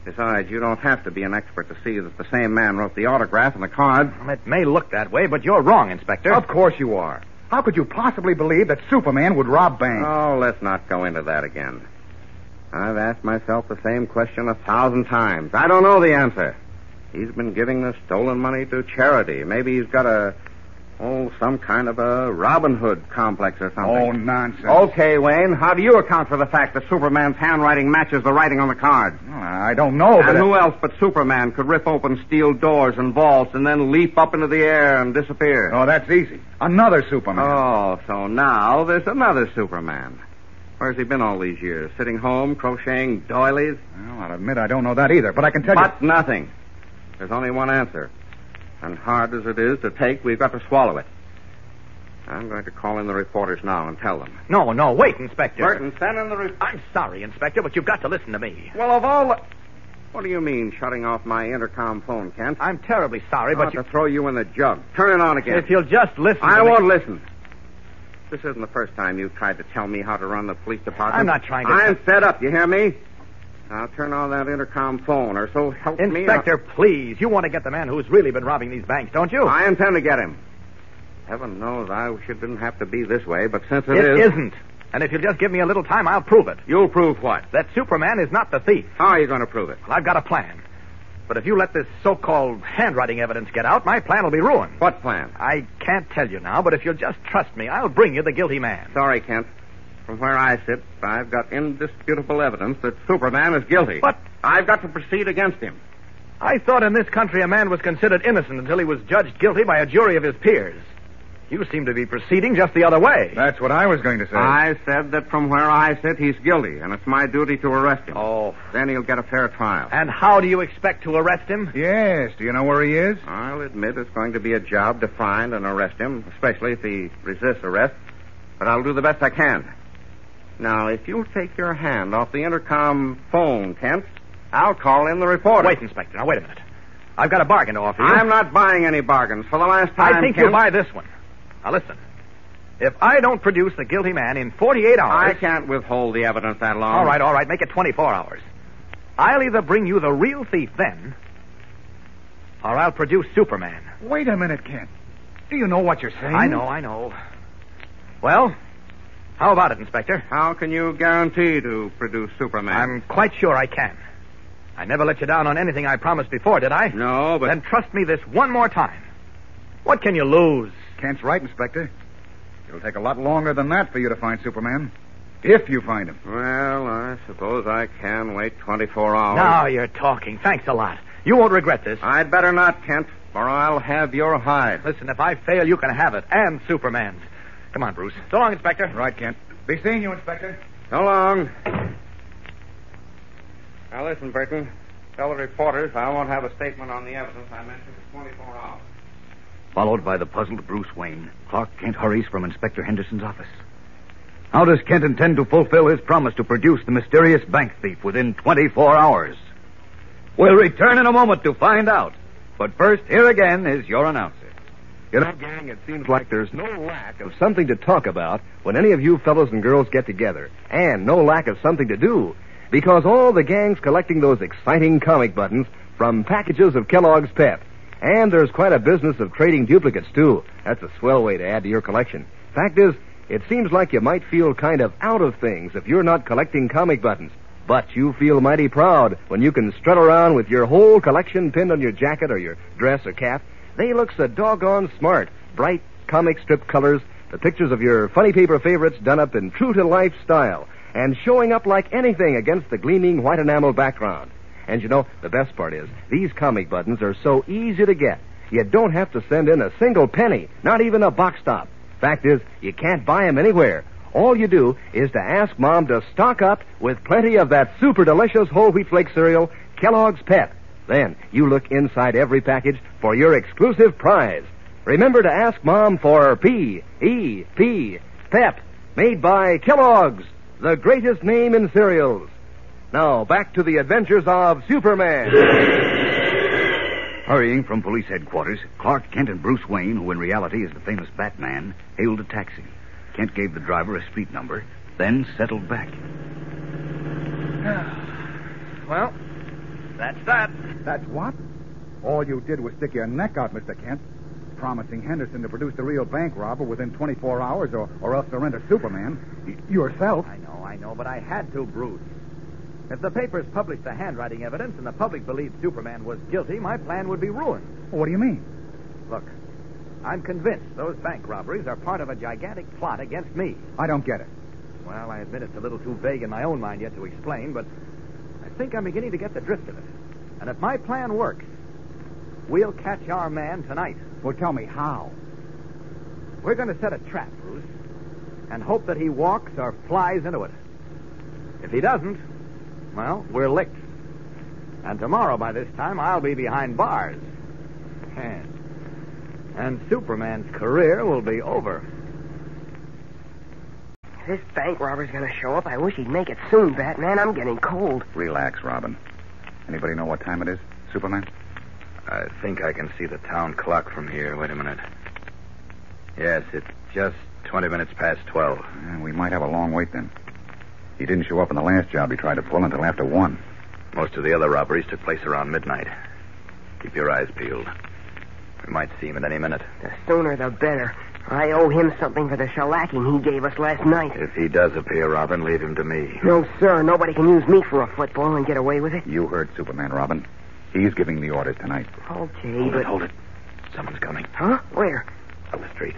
Speaker 13: Besides, you don't have to be an expert to see that the same man wrote the autograph and the card.
Speaker 2: Well, it may look that way, but you're wrong, Inspector.
Speaker 5: Of course you are. How could you possibly believe that Superman would rob banks?
Speaker 13: Oh, let's not go into that again. I've asked myself the same question 1,000 times. I don't know the answer. He's been giving the stolen money to charity. Maybe he's got some kind of a Robin Hood complex or something.
Speaker 5: Oh, nonsense.
Speaker 13: Okay, Wayne, how do you account for the fact that Superman's handwriting matches the writing on the card?
Speaker 5: Well, I don't know, but...
Speaker 13: And who else but Superman could rip open steel doors and vaults and then leap up into the air and disappear?
Speaker 5: Oh, that's easy. Another Superman.
Speaker 13: Oh, so now there's another Superman. Where's he been all these years? Sitting home, crocheting doilies?
Speaker 5: Well, I'll admit I don't know that either, but I can tell you...
Speaker 13: But nothing. There's only one answer. And hard as it is to take, we've got to swallow it. I'm going to call in the reporters now and tell them.
Speaker 2: No, wait, Inspector.
Speaker 13: Burton, send in the
Speaker 2: I'm sorry, Inspector, but you've got to listen to me.
Speaker 13: Well, of all the... What do you mean, shutting off my intercom phone, Kent?
Speaker 2: I'm terribly sorry, but
Speaker 13: to throw you in the jug. Turn it on again.
Speaker 2: If you'll just listen
Speaker 13: I
Speaker 2: to
Speaker 13: won't
Speaker 2: me...
Speaker 13: listen. This isn't the first time you've tried to tell me how to run the police department.
Speaker 2: I'm not trying to...
Speaker 13: I'm fed up, you hear me? Now turn on that intercom phone, or so help me...
Speaker 2: Inspector, please. You want to get the man who's really been robbing these banks, don't you?
Speaker 13: I intend to get him. Heaven knows I wish it didn't have to be this way, but since it
Speaker 2: is...
Speaker 13: It
Speaker 2: isn't. And if you'll just give me a little time, I'll prove it.
Speaker 13: You'll prove what?
Speaker 2: That Superman is not the thief.
Speaker 13: How are you going to prove it?
Speaker 2: Well, I've got a plan. But if you let this so-called handwriting evidence get out, my plan will be ruined.
Speaker 13: What plan?
Speaker 2: I can't tell you now, but if you'll just trust me, I'll bring you the guilty man.
Speaker 13: Sorry, Kent. From where I sit, I've got indisputable evidence that Superman is guilty.
Speaker 2: But
Speaker 13: I've got to proceed against him.
Speaker 2: I thought in this country a man was considered innocent until he was judged guilty by a jury of his peers. You seem to be proceeding just the other way.
Speaker 5: That's what I was going to say.
Speaker 13: I said that from where I sit, he's guilty, and it's my duty to arrest him.
Speaker 2: Oh.
Speaker 13: Then he'll get a fair trial.
Speaker 2: And how do you expect to arrest him?
Speaker 5: Yes. Do you know where he is?
Speaker 13: I'll admit it's going to be a job to find and arrest him, especially if he resists arrest. But I'll do the best I can. Now, if you'll take your hand off the intercom phone, Kent, I'll call in the reporter.
Speaker 2: Wait, Inspector. Now, wait a minute. I've got a bargain to offer you.
Speaker 13: I'm not buying any bargains. For the last time,
Speaker 2: I think
Speaker 13: Kent,
Speaker 2: you'll buy this one. Now, listen. If I don't produce the guilty man in 48 hours...
Speaker 13: I can't withhold the evidence that long.
Speaker 2: All right. Make it 24 hours. I'll either bring you the real thief then, or I'll produce Superman.
Speaker 5: Wait a minute, Kent. Do you know what you're saying?
Speaker 2: I know. Well, how about it, Inspector?
Speaker 13: How can you guarantee to produce Superman?
Speaker 2: I'm quite sure I can. I never let you down on anything I promised before, did I?
Speaker 13: No, but...
Speaker 2: Then trust me this one more time. What can you lose?
Speaker 5: Kent's right, Inspector. It'll take a lot longer than that for you to find Superman. If you find him.
Speaker 13: Well, I suppose I can wait 24 hours.
Speaker 2: Now you're talking. Thanks a lot. You won't regret this.
Speaker 13: I'd better not, Kent, or I'll have your hide.
Speaker 2: Listen, if I fail, you can have it. And Superman's. Come on, Bruce. So long, Inspector.
Speaker 5: Right, Kent. Be seeing you, Inspector.
Speaker 13: So long. Now, listen, Burton. Tell the reporters I won't have a statement on the evidence I mentioned for 24 hours.
Speaker 1: Followed by the puzzled Bruce Wayne, Clark Kent hurries from Inspector Henderson's office. How does Kent intend to fulfill his promise to produce the mysterious bank thief within 24 hours? We'll return in a moment to find out. But first, here again is your announcer.
Speaker 3: You know, gang, it seems like there's no lack of something to talk about when any of you fellows and girls get together. And no lack of something to do. Because all the gang's collecting those exciting comic buttons from packages of Kellogg's Pep. And there's quite a business of trading duplicates, too. That's a swell way to add to your collection. Fact is, it seems like you might feel kind of out of things if you're not collecting comic buttons. But you feel mighty proud when you can strut around with your whole collection pinned on your jacket or your dress or cap. They look so doggone smart. Bright comic strip colors, the pictures of your funny paper favorites done up in true-to-life style, and showing up like anything against the gleaming white enamel background. And you know, the best part is, these comic buttons are so easy to get. You don't have to send in a single penny, not even a box top. Fact is, you can't buy them anywhere. All you do is to ask Mom to stock up with plenty of that super delicious whole wheat flake cereal, Kellogg's Pep. Then you look inside every package for your exclusive prize. Remember to ask Mom for P-E-P, Pep, made by Kellogg's, the greatest name in cereals. Now, back to the adventures of Superman.
Speaker 1: Hurrying from police headquarters, Clark Kent and Bruce Wayne, who in reality is the famous Batman, hailed a taxi. Kent gave the driver a street number, then settled back.
Speaker 2: Well, that's that.
Speaker 5: That's what? All you did was stick your neck out, Mr. Kent, promising Henderson to produce the real bank robber within 24 hours or else surrender Superman. Yourself.
Speaker 2: I know, but I had to, Bruce. If the papers published the handwriting evidence and the public believed Superman was guilty, my plan would be ruined.
Speaker 5: What do you mean?
Speaker 2: Look, I'm convinced those bank robberies are part of a gigantic plot against me.
Speaker 5: I don't get it.
Speaker 2: Well, I admit it's a little too vague in my own mind yet to explain, but I think I'm beginning to get the drift of it. And if my plan works, we'll catch our man tonight.
Speaker 5: Well, tell me how.
Speaker 2: We're going to set a trap, Bruce, and hope that he walks or flies into it. If he doesn't, well, we're licked. And tomorrow, by this time, I'll be behind bars. And Superman's career will be over.
Speaker 11: This bank robber's going to show up. I wish he'd make it soon, Batman. I'm getting cold.
Speaker 5: Relax, Robin. Anybody know what time it is, Superman?
Speaker 2: I think I can see the town clock from here. Wait a minute. Yes, it's just 20 minutes past 12.
Speaker 5: We might have a long wait then. He didn't show up in the last job he tried to pull until after 1.
Speaker 2: Most of the other robberies took place around midnight. Keep your eyes peeled. We might see him at any minute.
Speaker 11: The sooner the better. I owe him something for the shellacking he gave us last night.
Speaker 2: If he does appear, Robin, leave him to me.
Speaker 11: No, sir. Nobody can use me for a football and get away with it.
Speaker 5: You heard Superman, Robin. He's giving the orders tonight.
Speaker 11: Okay,
Speaker 2: Hold it. Someone's coming.
Speaker 11: Huh? Where?
Speaker 2: Up the street.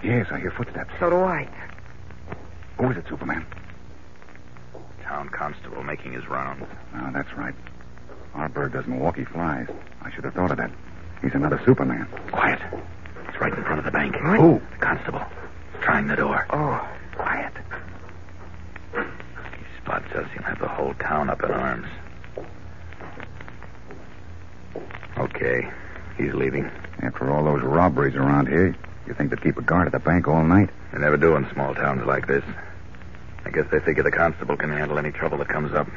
Speaker 5: Yes, I hear footsteps.
Speaker 11: So do I.
Speaker 5: Who is it, Superman?
Speaker 2: Town constable making his rounds.
Speaker 5: Oh, that's right. Our bird doesn't walk, he flies. I should have thought of that. He's another Superman.
Speaker 2: Quiet. It's right in front of the bank.
Speaker 9: What?
Speaker 2: Who? The constable. Trying the door.
Speaker 9: Oh.
Speaker 2: Quiet. If he spots us, he'll have the whole town up in arms. Okay. He's leaving.
Speaker 5: After all those robberies around here, you think they'd keep a guard at the bank all night?
Speaker 2: They never do in small towns like this. I guess they figure the constable can handle any trouble that comes up.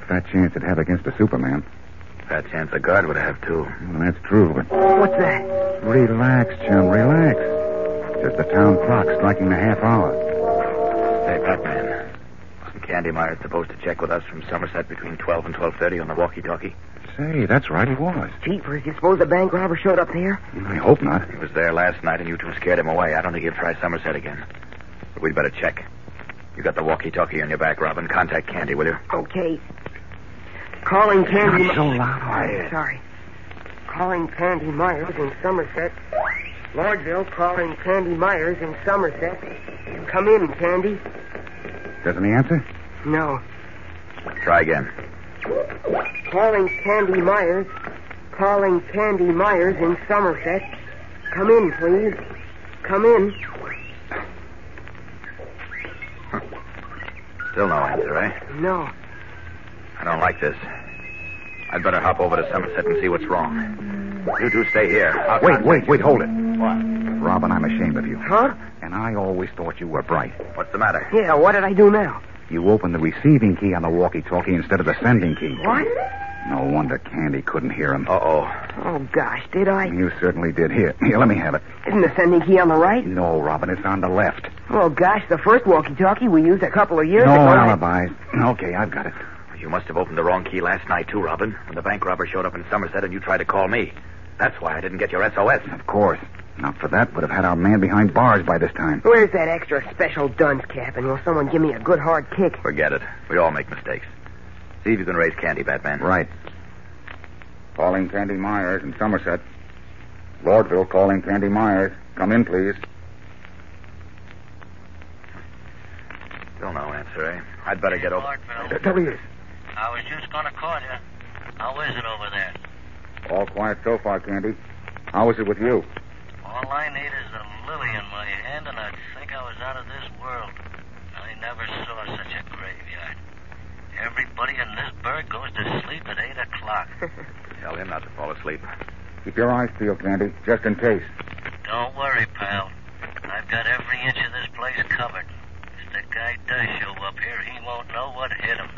Speaker 5: Fat chance it'd have against a Superman.
Speaker 2: Fat chance a guard would have, too.
Speaker 5: Well, that's true, but...
Speaker 11: What's that?
Speaker 5: Relax, chum, relax. Just the town clock striking the half hour.
Speaker 2: Hey, Batman. Wasn't Candy Myers supposed to check with us from Somerset between 12 and 12:30 on the walkie-talkie?
Speaker 5: Say, that's right, he was.
Speaker 11: Jeepers, you suppose the bank robber showed up there?
Speaker 5: I hope not.
Speaker 2: He was there last night, and you two scared him away. I don't think he'll try Somerset again. But we'd better check. You got the walkie-talkie on your back, Robin. Contact Candy, will you?
Speaker 11: Okay. Calling Candy...
Speaker 5: Not so loud.
Speaker 11: Sorry. Calling Candy Myers in Somerset. Lordville calling Candy Myers in Somerset. Come in, Candy.
Speaker 5: Doesn't he answer?
Speaker 11: No.
Speaker 2: Try again.
Speaker 11: Calling Candy Myers. Calling Candy Myers in Somerset. Come in, please. Come in.
Speaker 2: Still no answer, eh?
Speaker 11: No.
Speaker 2: I don't like this. I'd better hop over to Somerset and see what's wrong. You two stay here.
Speaker 5: Wait, hold it.
Speaker 2: What?
Speaker 5: Robin, I'm ashamed of you.
Speaker 11: Huh?
Speaker 5: And I always thought you were bright.
Speaker 2: What's the matter?
Speaker 11: Yeah, what did I do now?
Speaker 5: You opened the receiving key on the walkie-talkie instead of the sending key.
Speaker 11: What?
Speaker 5: No wonder Candy couldn't hear him.
Speaker 2: Uh-oh.
Speaker 11: Oh, gosh, did I?
Speaker 5: You certainly did. Here, let me have it.
Speaker 11: Isn't the sending key on the right?
Speaker 5: No, Robin, it's on the left.
Speaker 11: Oh, gosh, the first walkie-talkie we used a couple of years
Speaker 5: No
Speaker 11: ago...
Speaker 5: alibis. Okay, I've got it.
Speaker 2: You must have opened the wrong key last night, too, Robin, when the bank robber showed up in Somerset and you tried to call me. That's why I didn't get your SOS.
Speaker 5: Of course. Not for that, would have had our man behind bars by this time.
Speaker 11: Where's that extra special dunce cap? And will someone give me a good hard kick?
Speaker 2: Forget it. We all make mistakes. See if you can raise Candy, Batman.
Speaker 5: Right. Calling Candy Myers in Somerset. Lordville calling Candy Myers. Come in, please.
Speaker 2: Still no answer, eh? I'd better get over...
Speaker 5: There he is.
Speaker 14: I was just going to call you. How is it over there?
Speaker 5: All quiet so far, Candy. How is it with you?
Speaker 14: All I need is a lily in my hand, and I'd think I was out of this world. I never saw such a graveyard. Everybody in this burg goes to sleep at 8 o'clock.
Speaker 2: Tell him not to fall asleep.
Speaker 5: Keep your eyes peeled, Candy, just in case.
Speaker 14: Don't worry, pal. I've got every inch of this place covered. If the guy does show up here, he won't know what hit him.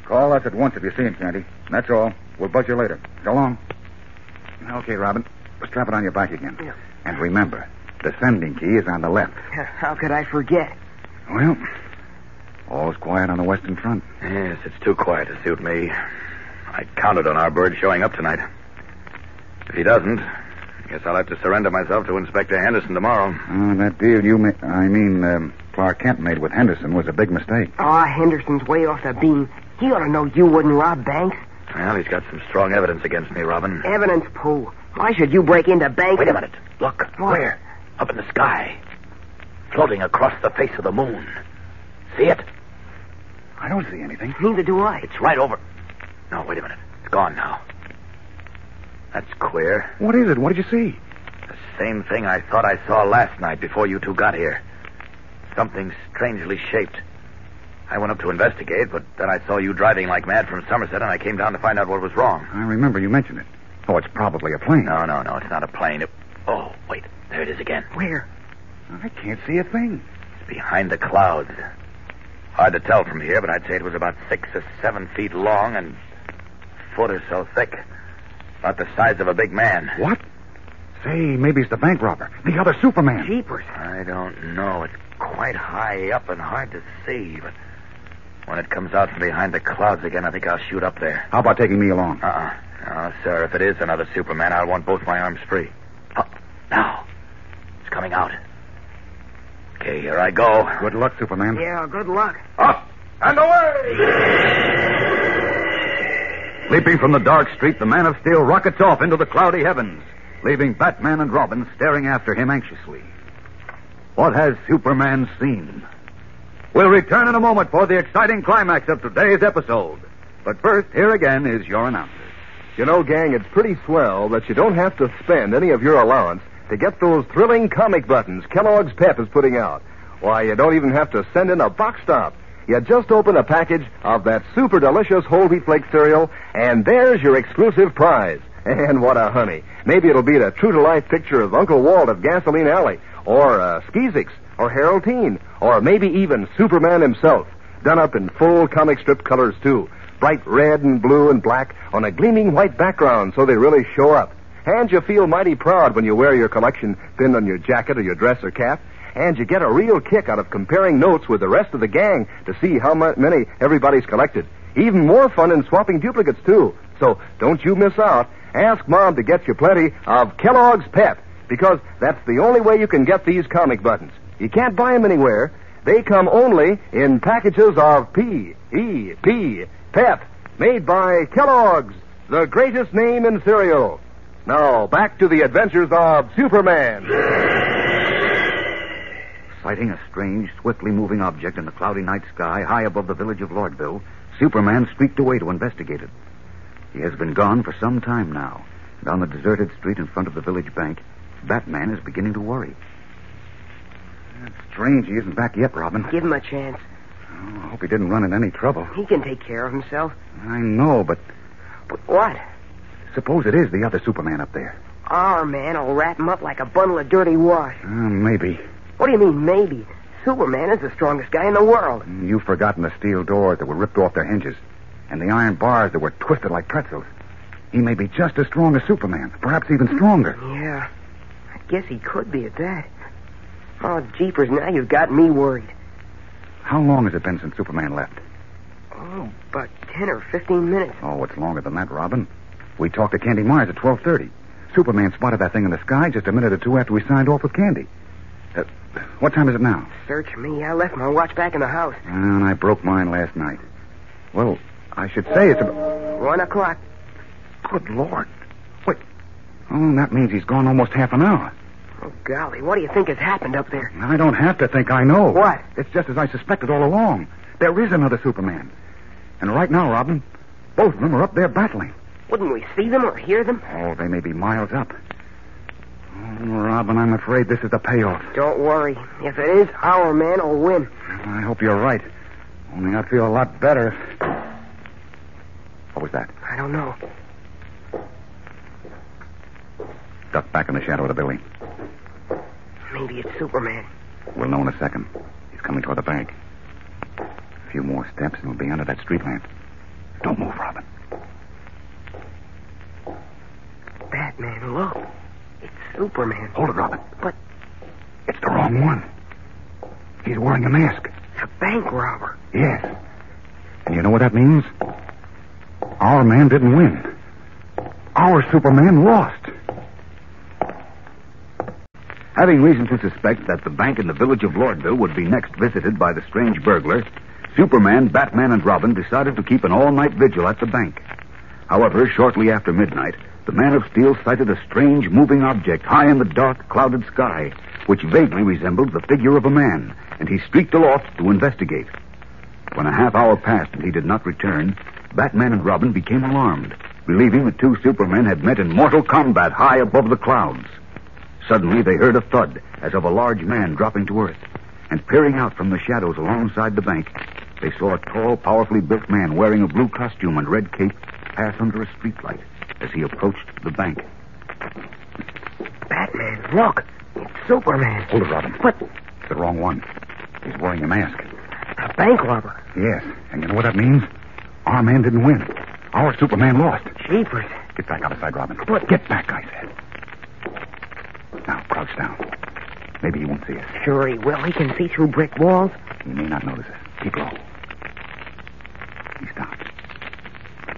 Speaker 5: Call us at once if you see him, Candy. That's all. We'll buzz you later. So long. Okay, Robin. Strap it on your back again.
Speaker 11: Yeah.
Speaker 5: And remember, the sending key is on the left.
Speaker 11: How could I forget?
Speaker 5: Well, all's quiet on the Western Front.
Speaker 2: Yes, it's too quiet to suit me. I counted on our bird showing up tonight. If he doesn't, I guess I'll have to surrender myself to Inspector Henderson tomorrow.
Speaker 5: That deal Clark Kent made with Henderson was a big mistake.
Speaker 11: Henderson's way off the beam. He ought to know you wouldn't rob banks.
Speaker 2: Well, he's got some strong evidence against me, Robin.
Speaker 11: Evidence, Pooh. Why should you break into banks?
Speaker 2: Wait a minute. Look.
Speaker 11: What?
Speaker 2: Where? Up in the sky. Floating across the face of the moon. See it?
Speaker 5: I don't see anything.
Speaker 11: Neither do I.
Speaker 2: It's right over... No, wait a minute. It's gone now. That's queer.
Speaker 5: What is it? What did you see?
Speaker 2: The same thing I thought I saw last night before you two got here. Something strangely shaped. I went up to investigate, but then I saw you driving like mad from Somerset, and I came down to find out what was wrong.
Speaker 5: I remember you mentioned it. Oh, it's probably a plane.
Speaker 2: No, it's not a plane. Oh, wait. There it is again.
Speaker 11: Where?
Speaker 5: I can't see a thing.
Speaker 2: It's behind the clouds. Hard to tell from here, but I'd say it was about 6 or 7 feet long and a foot or so thick. About the size of a big man.
Speaker 5: What? Say, maybe it's the bank robber. The other Superman.
Speaker 11: Jeepers.
Speaker 2: I don't know. It's quite high up and hard to see, but when it comes out from behind the clouds again, I think I'll shoot up there.
Speaker 5: How about taking me along?
Speaker 2: No, sir, if it is another Superman, I'll want both my arms free. Oh, now. It's coming out. Okay, here I go.
Speaker 5: Good luck, Superman.
Speaker 11: Yeah, good luck.
Speaker 2: Up and away!
Speaker 1: Leaping from the dark street, the Man of Steel rockets off into the cloudy heavens, leaving Batman and Robin staring after him anxiously. What has Superman seen? We'll return in a moment for the exciting climax of today's episode. But first, here again is your announcer.
Speaker 3: You know, gang, it's pretty swell that you don't have to spend any of your allowance to get those thrilling comic buttons Kellogg's Pep is putting out. Why, you don't even have to send in a box stop. You just open a package of that super delicious whole wheat flake cereal, and there's your exclusive prize. And what a honey. Maybe it'll be the true-to-life picture of Uncle Walt of Gasoline Alley, or Skeezix, or Harold Teen, or maybe even Superman himself, done up in full comic strip colors, too. Bright red and blue and black on a gleaming white background so they really show up. And you feel mighty proud when you wear your collection pinned on your jacket or your dress or cap. And you get a real kick out of comparing notes with the rest of the gang to see how many everybody's collected. Even more fun in swapping duplicates, too. So don't you miss out. Ask Mom to get you plenty of Kellogg's Pep, because that's the only way you can get these comic buttons. You can't buy them anywhere. They come only in packages of P.E.P. Pep, made by Kellogg's, the greatest name in cereal. Now, back to the adventures of Superman.
Speaker 1: Sighting a strange, swiftly moving object in the cloudy night sky high above the village of Lordville, Superman streaked away to investigate it. He has been gone for some time now, and on the deserted street in front of the village bank, Batman is beginning to worry.
Speaker 5: It's strange he isn't back yet, Robin.
Speaker 11: Give him a chance.
Speaker 5: Oh, I hope he didn't run into any trouble.
Speaker 11: He can take care of himself.
Speaker 5: I know, but
Speaker 11: But what?
Speaker 5: suppose it is the other Superman up there.
Speaker 11: Our man will wrap him up like a bundle of dirty wash.
Speaker 5: Maybe.
Speaker 11: What do you mean, maybe? Superman is the strongest guy in the world.
Speaker 5: You've forgotten the steel doors that were ripped off their hinges, and the iron bars that were twisted like pretzels. He may be just as strong as Superman, perhaps even stronger.
Speaker 11: Yeah, I guess he could be at that. Oh, jeepers, now you've got me worried.
Speaker 5: How long has it been since Superman left?
Speaker 11: Oh, about 10 or 15 minutes.
Speaker 5: Oh, it's longer than that, Robin. We talked to Candy Myers at 12:30. Superman spotted that thing in the sky just a minute or two after we signed off with Candy. What time is it now?
Speaker 11: Search me. I left my watch back in the house.
Speaker 5: And I broke mine last night. Well, I should say it's about
Speaker 11: 1 o'clock.
Speaker 5: Good Lord. Wait. Oh, that means he's gone almost half an hour.
Speaker 11: Oh, golly, what do you think has happened up there?
Speaker 5: I don't have to think I know.
Speaker 11: What?
Speaker 5: It's just as I suspected all along. There is another Superman. And right now, Robin, both of them are up there battling.
Speaker 11: Wouldn't we see them or hear them?
Speaker 5: Oh, they may be miles up. Oh, Robin, I'm afraid this is the payoff.
Speaker 11: Don't worry. If it is, our man will win.
Speaker 5: I hope you're right. Only I'd feel a lot better. What was that?
Speaker 11: I don't know.
Speaker 5: Duck back in the shadow of the building.
Speaker 11: Maybe it's Superman.
Speaker 5: We'll know in a second. He's coming toward the bank. A few more steps and we'll be under that street lamp. Don't move, Robin.
Speaker 11: Batman, look. It's Superman.
Speaker 5: Hold it, Robin.
Speaker 11: But
Speaker 5: it's the wrong one. He's wearing a mask.
Speaker 11: A bank robber.
Speaker 5: Yes. And you know what that means? Our man didn't win. Our Superman lost.
Speaker 1: Having reason to suspect that the bank in the village of Lordville would be next visited by the strange burglar, Superman, Batman, and Robin decided to keep an all-night vigil at the bank. However, shortly after midnight, the Man of Steel sighted a strange moving object high in the dark, clouded sky, which vaguely resembled the figure of a man, and he streaked aloft to investigate. When a half hour passed and he did not return, Batman and Robin became alarmed, believing the two Supermen had met in mortal combat high above the clouds. Suddenly, they heard a thud as of a large man dropping to earth, and peering out from the shadows alongside the bank, they saw a tall, powerfully built man wearing a blue costume and red cape pass under a streetlight as he approached the bank.
Speaker 11: Batman, look. It's Superman.
Speaker 5: Hold it, Robin.
Speaker 11: But
Speaker 5: it's the wrong one. He's wearing a mask.
Speaker 11: A bank robber.
Speaker 5: Yes, and you know what that means? Our man didn't win. Our Superman lost.
Speaker 11: Jeepers.
Speaker 5: Get back out of sight, Robin.
Speaker 11: But
Speaker 5: get back, I said. Now, crouch down. Maybe he won't see us.
Speaker 11: Sure he will. He can see through brick walls.
Speaker 5: He may not notice us. Keep low. He stopped.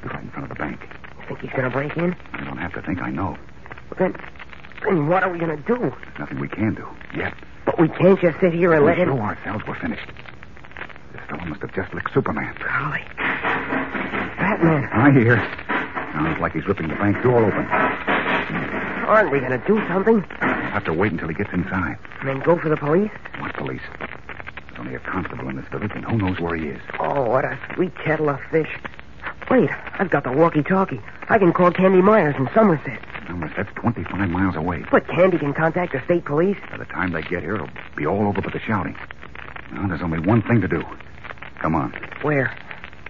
Speaker 5: Right in front of the bank.
Speaker 11: You think he's going to break in?
Speaker 5: I don't have to think. I know.
Speaker 11: Then what are we going to do?
Speaker 5: There's nothing we can do yet.
Speaker 11: But we can't just sit here and let him...
Speaker 5: show ourselves we're finished. This fellow must have just licked Superman.
Speaker 11: Golly. Batman.
Speaker 5: I hear. Sounds like he's ripping the bank door open.
Speaker 11: Aren't we going to do something?
Speaker 5: We'll have to wait until he gets inside.
Speaker 11: And then go for the police?
Speaker 5: What police? There's only a constable in this village, and who knows where he is.
Speaker 11: Oh, what a sweet kettle of fish. Wait, I've got the walkie-talkie. I can call Candy Myers in Somerset.
Speaker 5: Somerset's 25 miles away.
Speaker 11: But Candy can contact the state police.
Speaker 5: By the time they get here, it'll be all over but the shouting. Now, there's only one thing to do. Come on.
Speaker 11: Where?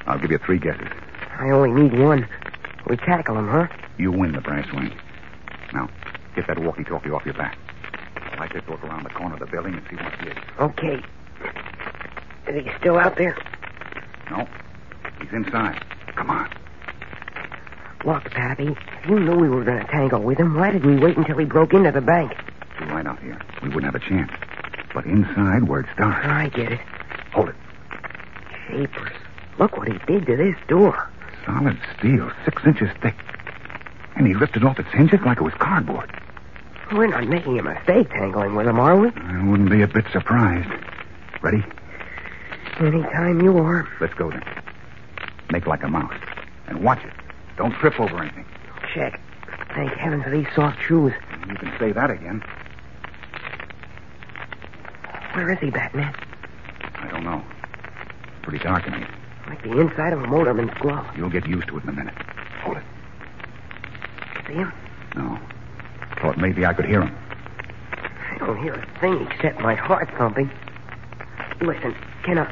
Speaker 5: I'll give you 3 guesses.
Speaker 11: I only need one. We tackle him, huh?
Speaker 5: You win the brass ring. Now, get that walkie-talkie off your back. I'd like to look around the corner of the building and see what he is.
Speaker 11: Okay. Is he still out there?
Speaker 5: No. He's inside. Come on.
Speaker 11: Look, Pappy, if you knew we were going to tangle with him, why did we wait until he broke into the bank?
Speaker 5: Too light out here. We wouldn't have a chance. But inside, where it's dark.
Speaker 11: I get it.
Speaker 5: Hold it.
Speaker 11: Shapers. Look what he did to this door.
Speaker 5: Solid steel, 6 inches thick. And he lifted off its hinges like it was cardboard.
Speaker 11: We're not making a mistake tangling with him, are we?
Speaker 5: I wouldn't be a bit surprised. Ready?
Speaker 11: Anytime you are.
Speaker 5: Let's go then. Make like a mouse. And watch it. Don't trip over anything.
Speaker 11: Check. Thank heaven for these soft shoes.
Speaker 5: You can say that again.
Speaker 11: Where is he, Batman?
Speaker 5: I don't know. It's pretty dark in here.
Speaker 11: Like the inside of a motorman's glove.
Speaker 5: You'll get used to it in a minute. Hold it.
Speaker 11: See him?
Speaker 5: No. Thought maybe I could hear him.
Speaker 11: I don't hear a thing except my heart thumping. Listen, can a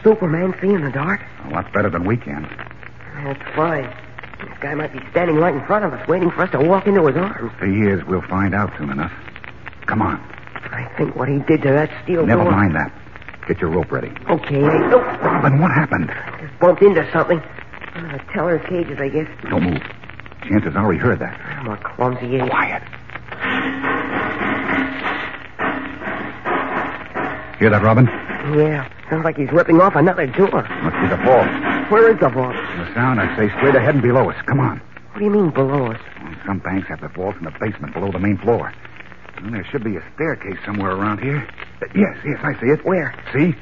Speaker 11: Superman see in the dark?
Speaker 5: A lot better than we can.
Speaker 11: That's fine. This guy might be standing right in front of us, waiting for us to walk into his arms.
Speaker 5: If he is, we'll find out soon enough. Come on.
Speaker 11: I think what he did to that steel
Speaker 5: Never
Speaker 11: door...
Speaker 5: mind that. Get your rope ready.
Speaker 11: Okay.
Speaker 5: Robin, what happened?
Speaker 11: Just bumped into something. One of the teller's cages, I guess.
Speaker 5: Don't move. Chances are he heard that.
Speaker 11: I'm a clumsy ape.
Speaker 5: Quiet. Hear that, Robin?
Speaker 11: Yeah. Sounds like he's ripping off another door.
Speaker 5: Must be the vault.
Speaker 11: Where is the vault?
Speaker 5: The sound, I'd say, straight ahead and below us. Come on.
Speaker 11: What do you mean below us?
Speaker 5: Well, some banks have the vault in the basement below the main floor. And there should be a staircase somewhere around here. Yes, I see it.
Speaker 11: Where?
Speaker 5: See?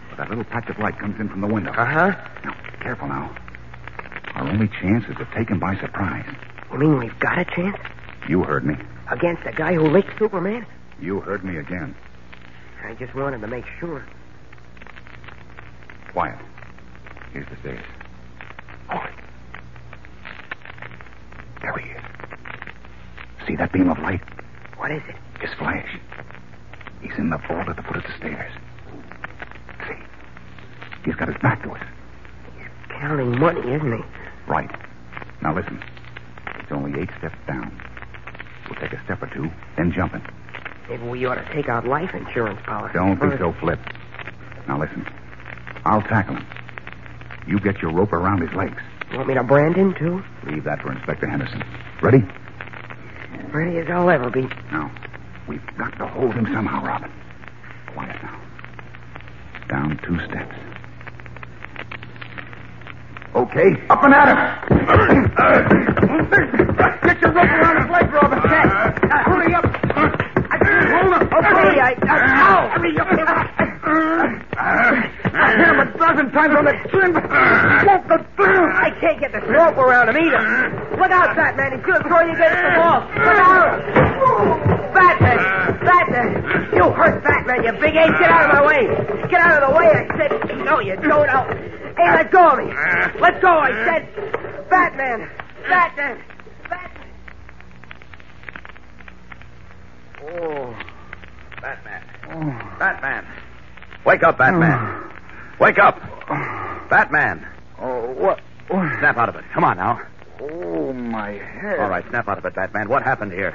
Speaker 5: Well, that little patch of light comes in from the window.
Speaker 11: Uh-huh.
Speaker 5: Now, careful now. Our only chance is to take him by surprise.
Speaker 11: You mean we've got a chance?
Speaker 5: You heard me.
Speaker 11: Against the guy who licked Superman?
Speaker 5: You heard me again.
Speaker 11: I just wanted to make sure.
Speaker 5: Quiet. Here's the stairs. Hold it. There he is. See that beam of light?
Speaker 11: What is it?
Speaker 5: His flash. He's in the vault at the foot of the stairs. See? He's got his back to us.
Speaker 11: He's counting money, isn't he?
Speaker 5: Right. Now listen. It's only 8 steps down. We'll take a step or 2, then jump in.
Speaker 11: Maybe we ought to take out life insurance policy.
Speaker 5: Don't be so flip. Now listen. I'll tackle him. You get your rope around his legs.
Speaker 11: You want me to brand him, too?
Speaker 5: Leave that for Inspector Henderson. Ready?
Speaker 11: Ready as I'll ever be.
Speaker 5: Now, we've got to hold him somehow, Robin. Quiet now. Down 2 steps. Okay, up and at him. Get your rope around his legs, Robin. Hurry up. Hold him.
Speaker 11: Okay, ow!
Speaker 5: Hurry up. I hit him a dozen times on the chin, but
Speaker 11: I can't get the rope around him either. Look out, Batman. He's going to throw you against the wall. Look out! Batman! You hurt Batman, you big ape. Get out of my way. Get out of the way, I said. No, you don't. Hey, let go of me. Let go, I said. Batman!
Speaker 10: Oh, Batman. Batman. Wake up, Batman. Wake up. Batman.
Speaker 5: Oh, what?
Speaker 10: Snap out of it. Come on now.
Speaker 5: Oh, my head.
Speaker 10: All right, snap out of it, Batman. What happened here?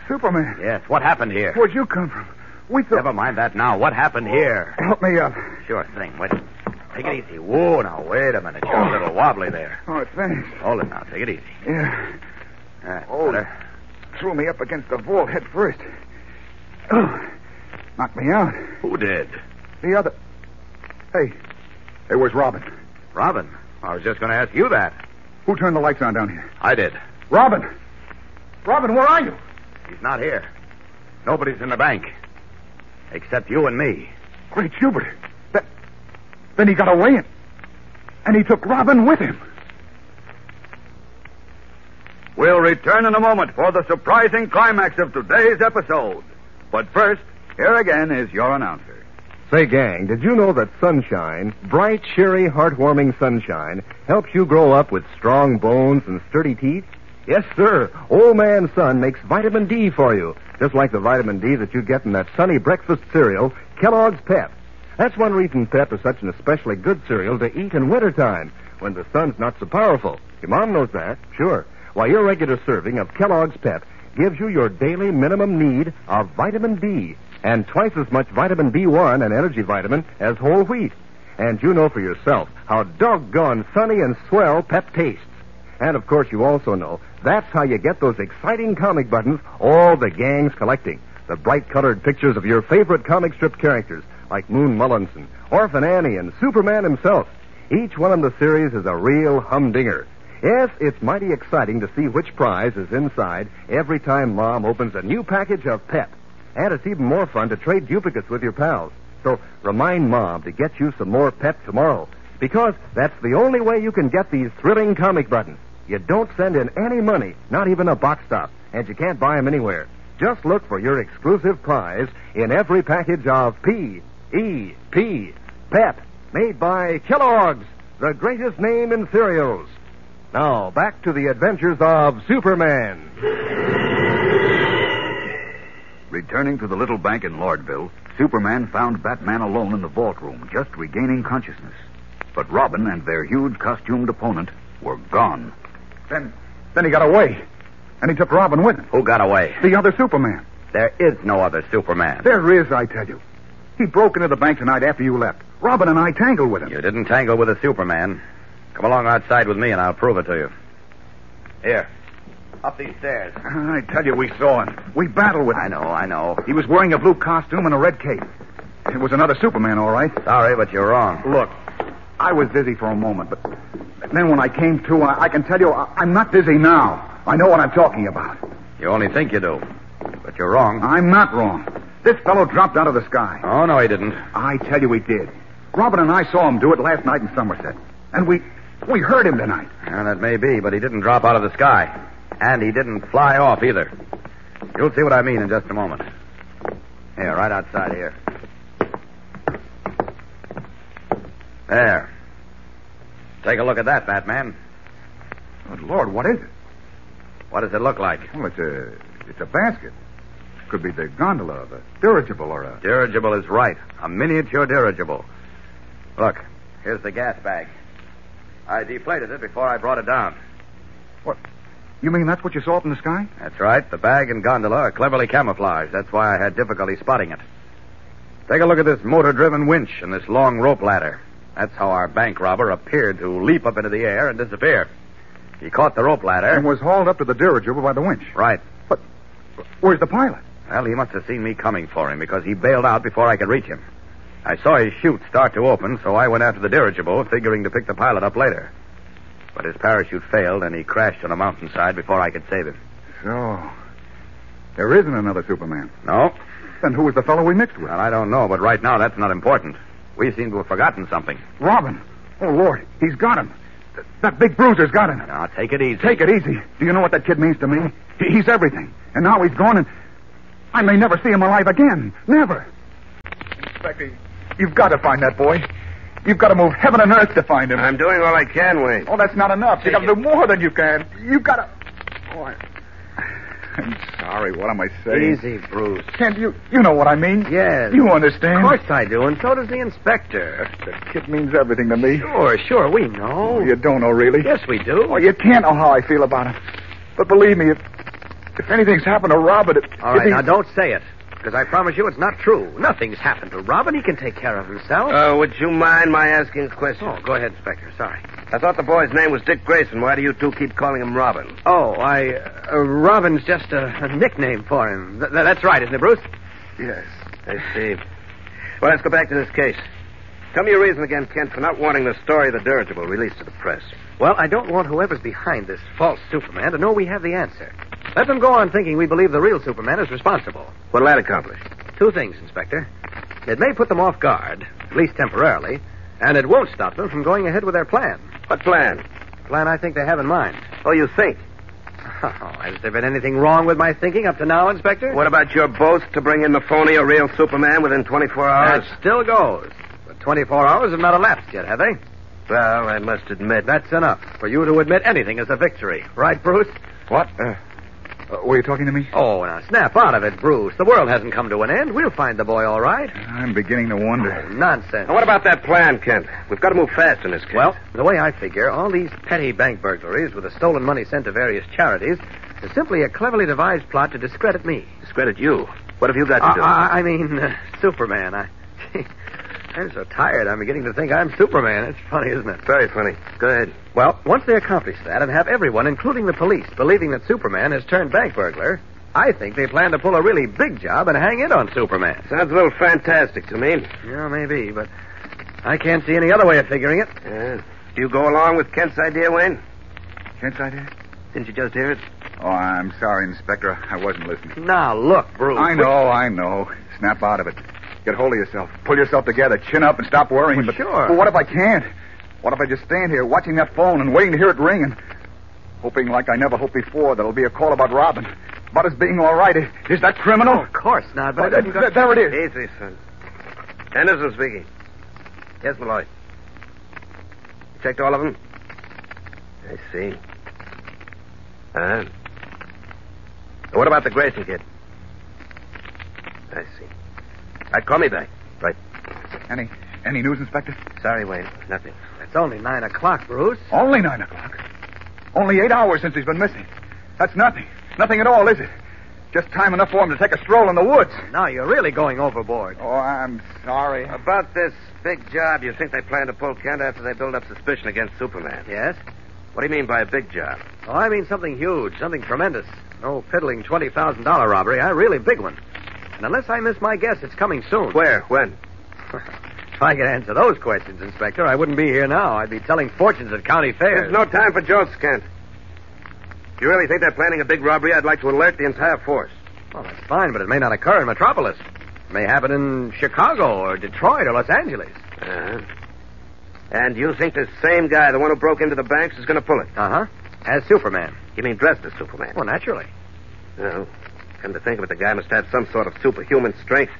Speaker 5: Superman.
Speaker 10: Yes, what happened here?
Speaker 5: Where'd you come from? We thought...
Speaker 10: Never mind that now. What happened here?
Speaker 5: Help me up.
Speaker 10: Sure thing. Wait. Take it easy. Whoa, now, wait a minute. You're a little wobbly there.
Speaker 5: Oh, thanks.
Speaker 10: Hold it now. Take it easy.
Speaker 5: Yeah.
Speaker 10: That's
Speaker 5: Oh,
Speaker 10: better.
Speaker 5: threw me up against the vault head first. Oh, knocked me out.
Speaker 10: Who did?
Speaker 5: The other... Hey, where's Robin?
Speaker 10: Robin? I was just going to ask you that.
Speaker 5: Who turned the lights on down here?
Speaker 10: I did.
Speaker 5: Robin! Robin, where are you?
Speaker 10: He's not here. Nobody's in the bank. Except you and me.
Speaker 5: Great Hubert. Then he got away and he took Robin with him.
Speaker 10: We'll return in a moment for the surprising climax of today's episode. But first, here again is your announcer.
Speaker 3: Say, gang, did you know that sunshine, bright, cheery, heartwarming sunshine, helps you grow up with strong bones and sturdy teeth? Yes, sir. Old Man Sun makes vitamin D for you, just like the vitamin D that you get in that sunny breakfast cereal, Kellogg's Pep. That's one reason Pep is such an especially good cereal to eat in wintertime, when the sun's not so powerful. Your mom knows that, sure. Why, your regular serving of Kellogg's Pep gives you your daily minimum need of vitamin D, and twice as much vitamin B1 and energy vitamin as whole wheat. And you know for yourself how doggone sunny and swell Pep tastes. And, of course, you also know that's how you get those exciting comic buttons all the gang's collecting. The bright-colored pictures of your favorite comic strip characters, like Moon Mullinson, Orphan Annie, and Superman himself. Each one in the series is a real humdinger. Yes, it's mighty exciting to see which prize is inside every time Mom opens a new package of Pep. And it's even more fun to trade duplicates with your pals. So remind Mom to get you some more Pep tomorrow, because that's the only way you can get these thrilling comic buttons. You don't send in any money, not even a box stop, and you can't buy them anywhere. Just look for your exclusive prize in every package of P.E.P. Pep, made by Kellogg's, the greatest name in cereals. Now, back to the adventures of Superman.
Speaker 1: Returning to the little bank in Lordville, Superman found Batman alone in the vault room, just regaining consciousness. But Robin and their huge costumed opponent were gone.
Speaker 5: Then he got away. And he took Robin with him.
Speaker 10: Who got away?
Speaker 5: The other Superman.
Speaker 10: There is no other Superman.
Speaker 5: There is, I tell you. He broke into the bank tonight after you left. Robin and I tangled with him.
Speaker 10: You didn't tangle with a Superman. Come along outside with me and I'll prove it to you. Here. Up these stairs.
Speaker 5: I tell you, we saw him. We battled with him.
Speaker 10: I know.
Speaker 5: He was wearing a blue costume and a red cape. It was another Superman, all right.
Speaker 10: Sorry, but you're wrong.
Speaker 5: Look, I was dizzy for a moment, but then when I came to, I can tell you, I'm not dizzy now. I know what I'm talking about.
Speaker 10: You only think you do. But you're wrong.
Speaker 5: I'm not wrong. This fellow dropped out of the sky.
Speaker 10: Oh, no, he didn't.
Speaker 5: I tell you he did. Robin and I saw him do it last night in Somerset. And we heard him tonight.
Speaker 10: And that may be, but he didn't drop out of the sky. And he didn't fly off either. You'll see what I mean in just a moment. Here, right outside here. There. Take a look at that, Batman.
Speaker 5: Good Lord, what is it?
Speaker 10: What does it look like?
Speaker 5: Well, it's a basket. Could be the gondola, the dirigible, or a...
Speaker 10: Dirigible is right. A miniature dirigible. Look, here's the gas bag. I deflated it before I brought it down.
Speaker 5: What? You mean that's what you saw up in the sky?
Speaker 10: That's right. The bag and gondola are cleverly camouflaged. That's why I had difficulty spotting it. Take a look at this motor-driven winch and this long rope ladder. That's how our bank robber appeared to leap up into the air and disappear. He caught the rope ladder.
Speaker 5: And was hauled up to the dirigible by the winch.
Speaker 10: Right.
Speaker 5: But where's the pilot?
Speaker 10: Well, he must have seen me coming for him because he bailed out before I could reach him. I saw his chute start to open, so I went after the dirigible, figuring to pick the pilot up later. But his parachute failed, and he crashed on a mountainside before I could save him.
Speaker 5: So, there isn't another Superman.
Speaker 10: No.
Speaker 5: Then who was the fellow we mixed with?
Speaker 10: Well, I don't know, but right now that's not important. We seem to have forgotten something.
Speaker 5: Robin. Oh, Lord, he's got him. That big bruiser's got him.
Speaker 10: Now, take it easy.
Speaker 5: Take it easy. Do you know what that kid means to me? He's everything. And now he's gone, and I may never see him alive again. Never. Inspector, you've got to find that boy. You've got to move heaven and earth to find him.
Speaker 15: I'm doing all I can, Wayne.
Speaker 5: Oh, that's not enough. You've got to do more than you can. You've got to... Oh, I'm sorry. What am I saying?
Speaker 15: Easy, Bruce.
Speaker 5: Kent, you know what I mean.
Speaker 15: Yes.
Speaker 5: You understand.
Speaker 15: Of course I do, and so does the inspector.
Speaker 5: The kid means everything to me.
Speaker 15: Sure, we know.
Speaker 5: Oh, you don't know, really?
Speaker 15: Yes, we do.
Speaker 5: Oh, you can't know how I feel about him. But believe me, if anything's happened to Robin...
Speaker 15: All right, now don't say it. Because I promise you it's not true. Nothing's happened to Robin. He can take care of himself.
Speaker 16: Would you mind my asking a question?
Speaker 15: Oh, go ahead, Inspector. Sorry.
Speaker 16: I thought the boy's name was Dick Grayson. Why do you two keep calling him Robin?
Speaker 15: Oh, Robin's just a nickname for him. That's right, isn't it, Bruce?
Speaker 16: Yes. I see. Well, let's go back to this case. Tell me your reason again, Kent, for not wanting the story of the dirigible released to the press.
Speaker 15: Well, I don't want whoever's behind this false Superman to know we have the answer. Let them go on thinking we believe the real Superman is responsible.
Speaker 16: What'll that accomplish?
Speaker 15: Two things, Inspector. It may put them off guard, at least temporarily, and it won't stop them from going ahead with their plan.
Speaker 16: What plan?
Speaker 15: The plan I think they have in mind.
Speaker 16: Oh, you think?
Speaker 15: Oh, has there been anything wrong with my thinking up to now, Inspector?
Speaker 16: What about your boast to bring in the phony or real Superman within 24 hours?
Speaker 15: That still goes. But 24 hours have not elapsed yet, have they?
Speaker 16: Well, I must admit...
Speaker 15: That's enough. For you to admit anything is a victory. Right, Bruce?
Speaker 5: What? Were you talking to me?
Speaker 15: Oh, now snap out of it, Bruce. The world hasn't come to an end. We'll find the boy all right.
Speaker 5: I'm beginning to wonder.
Speaker 15: Oh, nonsense.
Speaker 16: Now, what about that plan, Kent? We've got to move fast in this case.
Speaker 15: Well, the way I figure, all these petty bank burglaries with the stolen money sent to various charities is simply a cleverly devised plot to discredit me.
Speaker 16: Discredit you? What have you got to do?
Speaker 15: I mean, Superman. I'm so tired, I'm beginning to think I'm Superman. It's funny, isn't it?
Speaker 16: Very funny. Go ahead.
Speaker 15: Well, once they accomplish that and have everyone, including the police, believing that Superman has turned bank burglar, I think they plan to pull a really big job and hang it on Superman.
Speaker 16: Sounds a little fantastic to me.
Speaker 15: Yeah, maybe, but I can't see any other way of figuring it.
Speaker 16: Do you go along with Kent's idea, Wayne?
Speaker 5: Kent's idea?
Speaker 16: Didn't you just hear it?
Speaker 5: Oh, I'm sorry, Inspector. I wasn't listening.
Speaker 15: Now, look, Bruce.
Speaker 5: I know. Snap out of it. Get hold of yourself. Pull yourself together. Chin up and stop worrying.
Speaker 15: Well, sure.
Speaker 5: But what if I can't? What if I just stand here watching that phone and waiting to hear it ring and hoping like I never hoped before that it'll be a call about Robin? About us being all right. Is that criminal?
Speaker 15: Oh, of course not, but
Speaker 5: there it is.
Speaker 16: Easy, son. Anderson speaking. Yes, Malloy. Checked all of them? I see. What about the Grayson kid? I see. Right, call me back. Right.
Speaker 5: Any news, Inspector?
Speaker 16: Sorry, Wayne. Nothing.
Speaker 15: It's only 9 o'clock, Bruce.
Speaker 5: Only 9 o'clock? Only 8 hours since he's been missing. That's nothing. Nothing at all, is it? Just time enough for him to take a stroll in the woods.
Speaker 15: Now you're really going overboard.
Speaker 5: Oh, I'm sorry.
Speaker 16: About this big job, you think they plan to pull Kent after they build up suspicion against Superman?
Speaker 15: Yes?
Speaker 16: What do you mean by a big job?
Speaker 15: Oh, I mean something huge, something tremendous. No piddling $20,000 robbery, a really big one. And unless I miss my guess, it's coming soon.
Speaker 16: Where? When?
Speaker 15: If I could answer those questions, Inspector, I wouldn't be here now. I'd be telling fortunes at county fairs.
Speaker 16: There's no time for jokes, Kent. If you really think they're planning a big robbery, I'd like to alert the entire force.
Speaker 15: Well, that's fine, but it may not occur in Metropolis. It may happen in Chicago or Detroit or Los Angeles.
Speaker 16: And you think this same guy, the one who broke into the banks, is going to pull it?
Speaker 15: Uh-huh. As Superman.
Speaker 16: You mean dressed as Superman?
Speaker 15: Well, naturally.
Speaker 16: Well, come to think of it, the guy must have some sort of superhuman strength.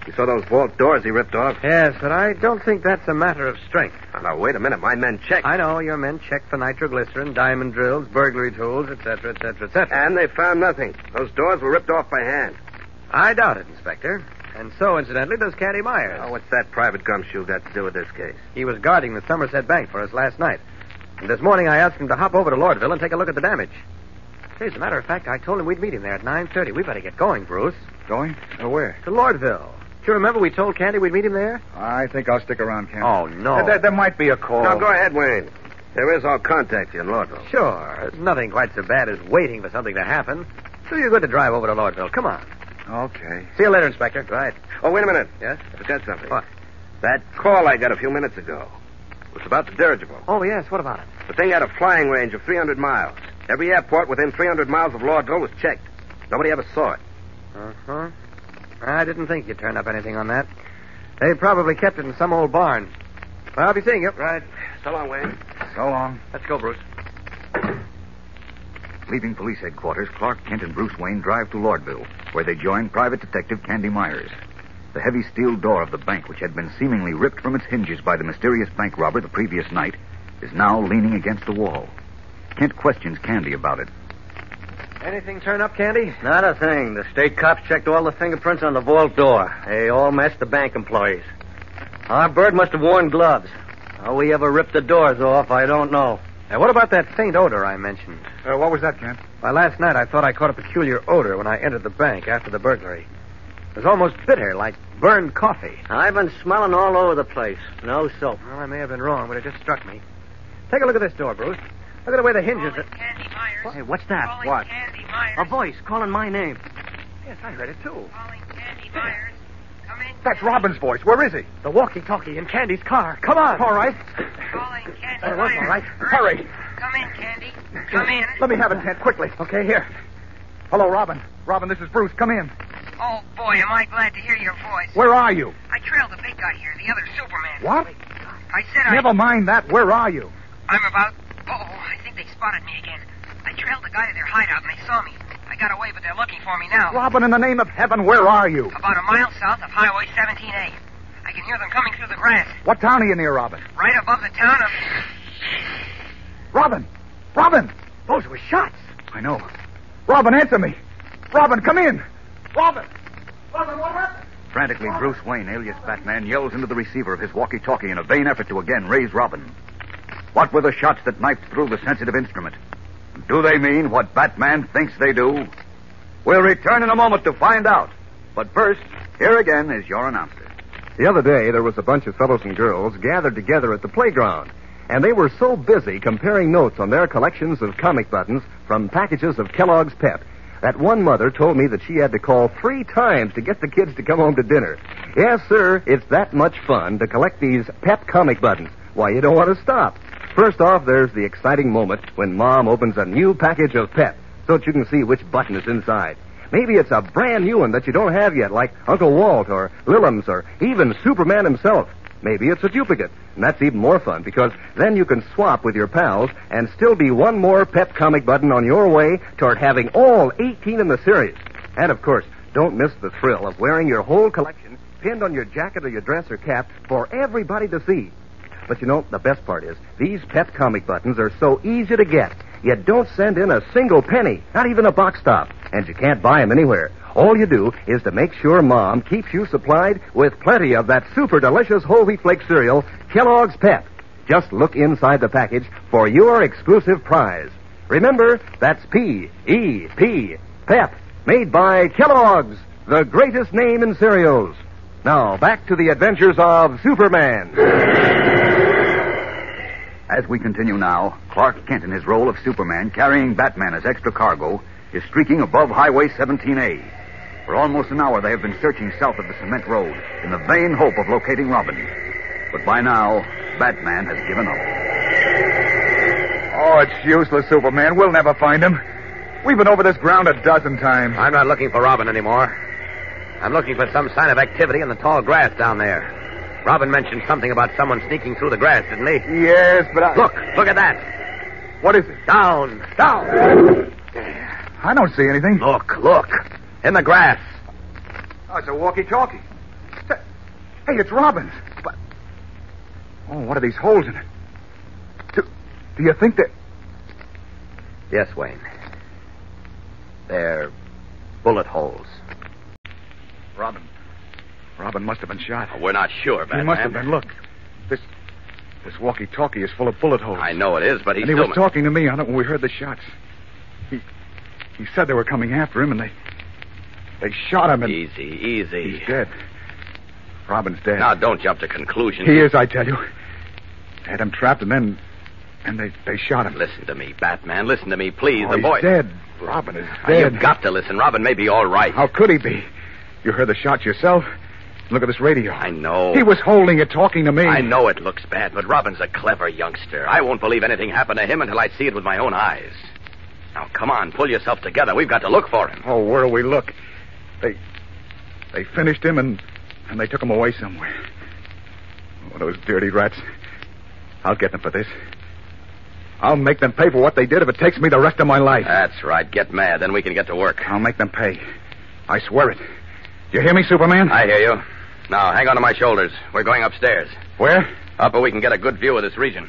Speaker 16: You saw those vault doors he ripped off?
Speaker 15: Yes, but I don't think that's a matter of strength.
Speaker 16: Now, wait a minute. My men checked.
Speaker 15: I know. Your men checked for nitroglycerin, diamond drills, burglary tools, etc., etc., etc.
Speaker 16: And they found nothing. Those doors were ripped off by hand.
Speaker 15: I doubt it, Inspector. And so, incidentally, does Candy Myers.
Speaker 16: Oh, what's that private gumshoe got to do with this case?
Speaker 15: He was guarding the Somerset Bank for us last night. And this morning I asked him to hop over to Lordville and take a look at the damage. Hey, as a matter of fact, I told him we'd meet him there at 9:30. We better get going, Bruce.
Speaker 5: Going? Where?
Speaker 15: To Lordville. Do you remember we told Candy we'd meet him there?
Speaker 5: I think I'll stick around, Candy.
Speaker 15: Oh, no.
Speaker 5: There might be a call.
Speaker 16: Now, go ahead, Wayne. There is, I'll contact you in Lordville.
Speaker 15: Sure. It's nothing quite so bad as waiting for something to happen. Do you good to drive over to Lordville. Come on.
Speaker 5: Okay.
Speaker 15: See you later, Inspector.
Speaker 16: Right. Oh, wait a minute.
Speaker 15: Yes?
Speaker 16: I forgot something.
Speaker 15: What?
Speaker 16: That call I got a few minutes ago was about the dirigible.
Speaker 15: Oh, yes. What about it?
Speaker 16: The thing had a flying range of 300 miles. Every airport within 300 miles of Lordville was checked. Nobody ever saw it.
Speaker 15: Uh-huh. I didn't think you'd turn up anything on that. They probably kept it in some old barn. Well, I'll be seeing you.
Speaker 16: Right. So long, Wayne.
Speaker 5: So long.
Speaker 15: Let's go, Bruce.
Speaker 1: Leaving police headquarters, Clark Kent and Bruce Wayne drive to Lordville, where they join Private Detective Candy Myers. The heavy steel door of the bank, which had been seemingly ripped from its hinges by the mysterious bank robber the previous night, is now leaning against the wall. Kent questions Candy about it.
Speaker 15: Anything turn up, Candy?
Speaker 11: Not a thing. The state cops checked all the fingerprints on the vault door. They all matched the bank employees. Our bird must have worn gloves. How we ever ripped the doors off, I don't know.
Speaker 15: Now, what about that faint odor I mentioned?
Speaker 5: What was that, Kent?
Speaker 15: Why, last night I thought I caught a peculiar odor when I entered the bank after the burglary. It was almost bitter, like burned coffee.
Speaker 11: I've been smelling all over the place. No soap.
Speaker 15: Well, I may have been wrong, but it just struck me. Take a look at this door, Bruce. Look at the way the hinges...
Speaker 11: Candy Myers. Hey, what's that?
Speaker 15: Calling what?
Speaker 11: Candy Myers. A voice calling my name.
Speaker 15: Yes, I heard it, too.
Speaker 11: Calling Candy Myers. Come in.
Speaker 5: That's Robin's voice. Where is he?
Speaker 15: The walkie-talkie in Candy's car. Come on.
Speaker 5: All right.
Speaker 11: Calling Candy
Speaker 15: Myers.
Speaker 11: All
Speaker 15: right.
Speaker 5: Hurry.
Speaker 11: Come in, Candy. Come in.
Speaker 5: Let me have it, Kent, quickly. Okay, here. Hello, Robin. Robin, this is Bruce. Come in.
Speaker 17: Oh, boy, am I glad to hear your voice.
Speaker 5: Where are you?
Speaker 17: I trailed the big guy here, the other Superman.
Speaker 5: What?
Speaker 17: I said
Speaker 5: Never mind that. Where are you?
Speaker 17: I'm about... Oh, I think they spotted me again. I trailed the guy to their hideout and they saw me. I got away, but they're looking for me now.
Speaker 5: Robin, in the name of heaven, where are you?
Speaker 17: About a mile south of Highway 17A. I can hear them coming through the grass.
Speaker 5: What town are you near, Robin?
Speaker 17: Right above the town of...
Speaker 5: Robin! Robin!
Speaker 15: Those were shots.
Speaker 5: I know. Robin, answer me. Robin, come in. Robin! Robin, what happened?
Speaker 1: Frantically, Bruce Wayne, alias Batman, yells into the receiver of his walkie-talkie in a vain effort to again raise Robin. What were the shots that knifed through the sensitive instrument? Do they mean what Batman thinks they do? We'll return in a moment to find out. But first, here again is your announcer.
Speaker 3: The other day, there was a bunch of fellows and girls gathered together at the playground, and they were so busy comparing notes on their collections of comic buttons from packages of Kellogg's Pep that one mother told me that she had to call 3 times to get the kids to come home to dinner. Yes, sir, it's that much fun to collect these Pep comic buttons. Why, you don't want to stop. First off, there's the exciting moment when Mom opens a new package of Pep so that you can see which button is inside. Maybe it's a brand new one that you don't have yet, like Uncle Walt or Lillums or even Superman himself. Maybe it's a duplicate, and that's even more fun because then you can swap with your pals and still be one more Pep comic button on your way toward having all 18 in the series. And, of course, don't miss the thrill of wearing your whole collection pinned on your jacket or your dress or cap for everybody to see. But you know, the best part is, these Pep comic buttons are so easy to get. You don't send in a single penny, not even a box top, and you can't buy them anywhere. All you do is to make sure Mom keeps you supplied with plenty of that super delicious whole wheat flake cereal, Kellogg's Pep. Just look inside the package for your exclusive prize. Remember, that's P-E-P, Pep, made by Kellogg's, the greatest name in cereals. Now, back to the adventures of Superman.
Speaker 1: As we continue now, Clark Kent in his role of Superman, carrying Batman as extra cargo, is streaking above Highway 17A. For almost an hour, they have been searching south of the cement road in the vain hope of locating Robin. But by now, Batman has given up.
Speaker 5: Oh, it's useless, Superman. We'll never find him. We've been over this ground a dozen times.
Speaker 15: I'm not looking for Robin anymore. I'm looking for some sign of activity in the tall grass down there. Robin mentioned something about someone sneaking through the grass, didn't he?
Speaker 5: Yes, but
Speaker 15: Look at that.
Speaker 5: What is it?
Speaker 15: Down.
Speaker 5: I don't see anything.
Speaker 15: Look. In the grass.
Speaker 5: Oh, it's a walkie-talkie. Hey, it's Robin's. But... Oh, what are these holes in it? Do you think that...
Speaker 15: Yes, Wayne. They're bullet holes.
Speaker 5: Robin must have been shot.
Speaker 15: Oh, we're not sure, Batman.
Speaker 5: He must have been. Look. This walkie-talkie is full of bullet holes.
Speaker 15: I know it is, but
Speaker 5: he was talking to me on it when we heard the shots. He said they were coming after him, and they shot him. And
Speaker 15: Easy.
Speaker 5: He's dead. Robin's dead.
Speaker 15: Now, don't jump to conclusions.
Speaker 5: He is, I tell you. They had him trapped, and they shot him.
Speaker 15: Listen to me, Batman. Listen to me, please.
Speaker 5: Oh,
Speaker 15: the boy...
Speaker 5: He's dead. Robin is dead.
Speaker 15: You've got to listen. Robin may be all right.
Speaker 5: How could he be? You heard the shots yourself. Look at this radio.
Speaker 15: I know.
Speaker 5: He was holding it, talking to me.
Speaker 15: I know it looks bad, but Robin's a clever youngster. I won't believe anything happened to him until I see it with my own eyes. Now, come on, pull yourself together. We've got to look for him.
Speaker 5: Oh, where'll we look? They finished him, and they took him away somewhere. Oh, those dirty rats. I'll get them for this. I'll make them pay for what they did if it takes me the rest of my life.
Speaker 15: That's right. Get mad, then we can get to work.
Speaker 5: I'll make them pay. I swear it. You hear me, Superman?
Speaker 15: I hear you. Now, hang on to my shoulders. We're going upstairs.
Speaker 5: Where?
Speaker 15: Up where we can get a good view of this region.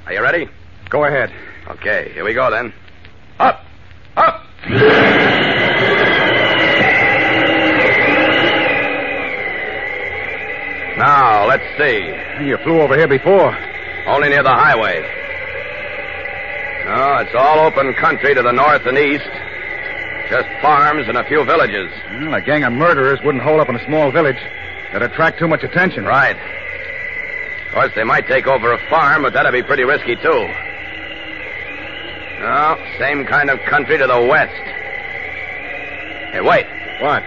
Speaker 15: Are you ready?
Speaker 5: Go ahead.
Speaker 15: Okay, here we go then. Up! Now, let's see.
Speaker 5: You flew over here before.
Speaker 15: Only near the highway. No, it's all open country to the north and east. Just farms and a few villages.
Speaker 5: Well, a gang of murderers wouldn't hole up in a small village. That'd attract too much attention.
Speaker 15: Right. Of course, they might take over a farm, but that'd be pretty risky, too. No, same kind of country to the west. Hey, wait.
Speaker 5: What?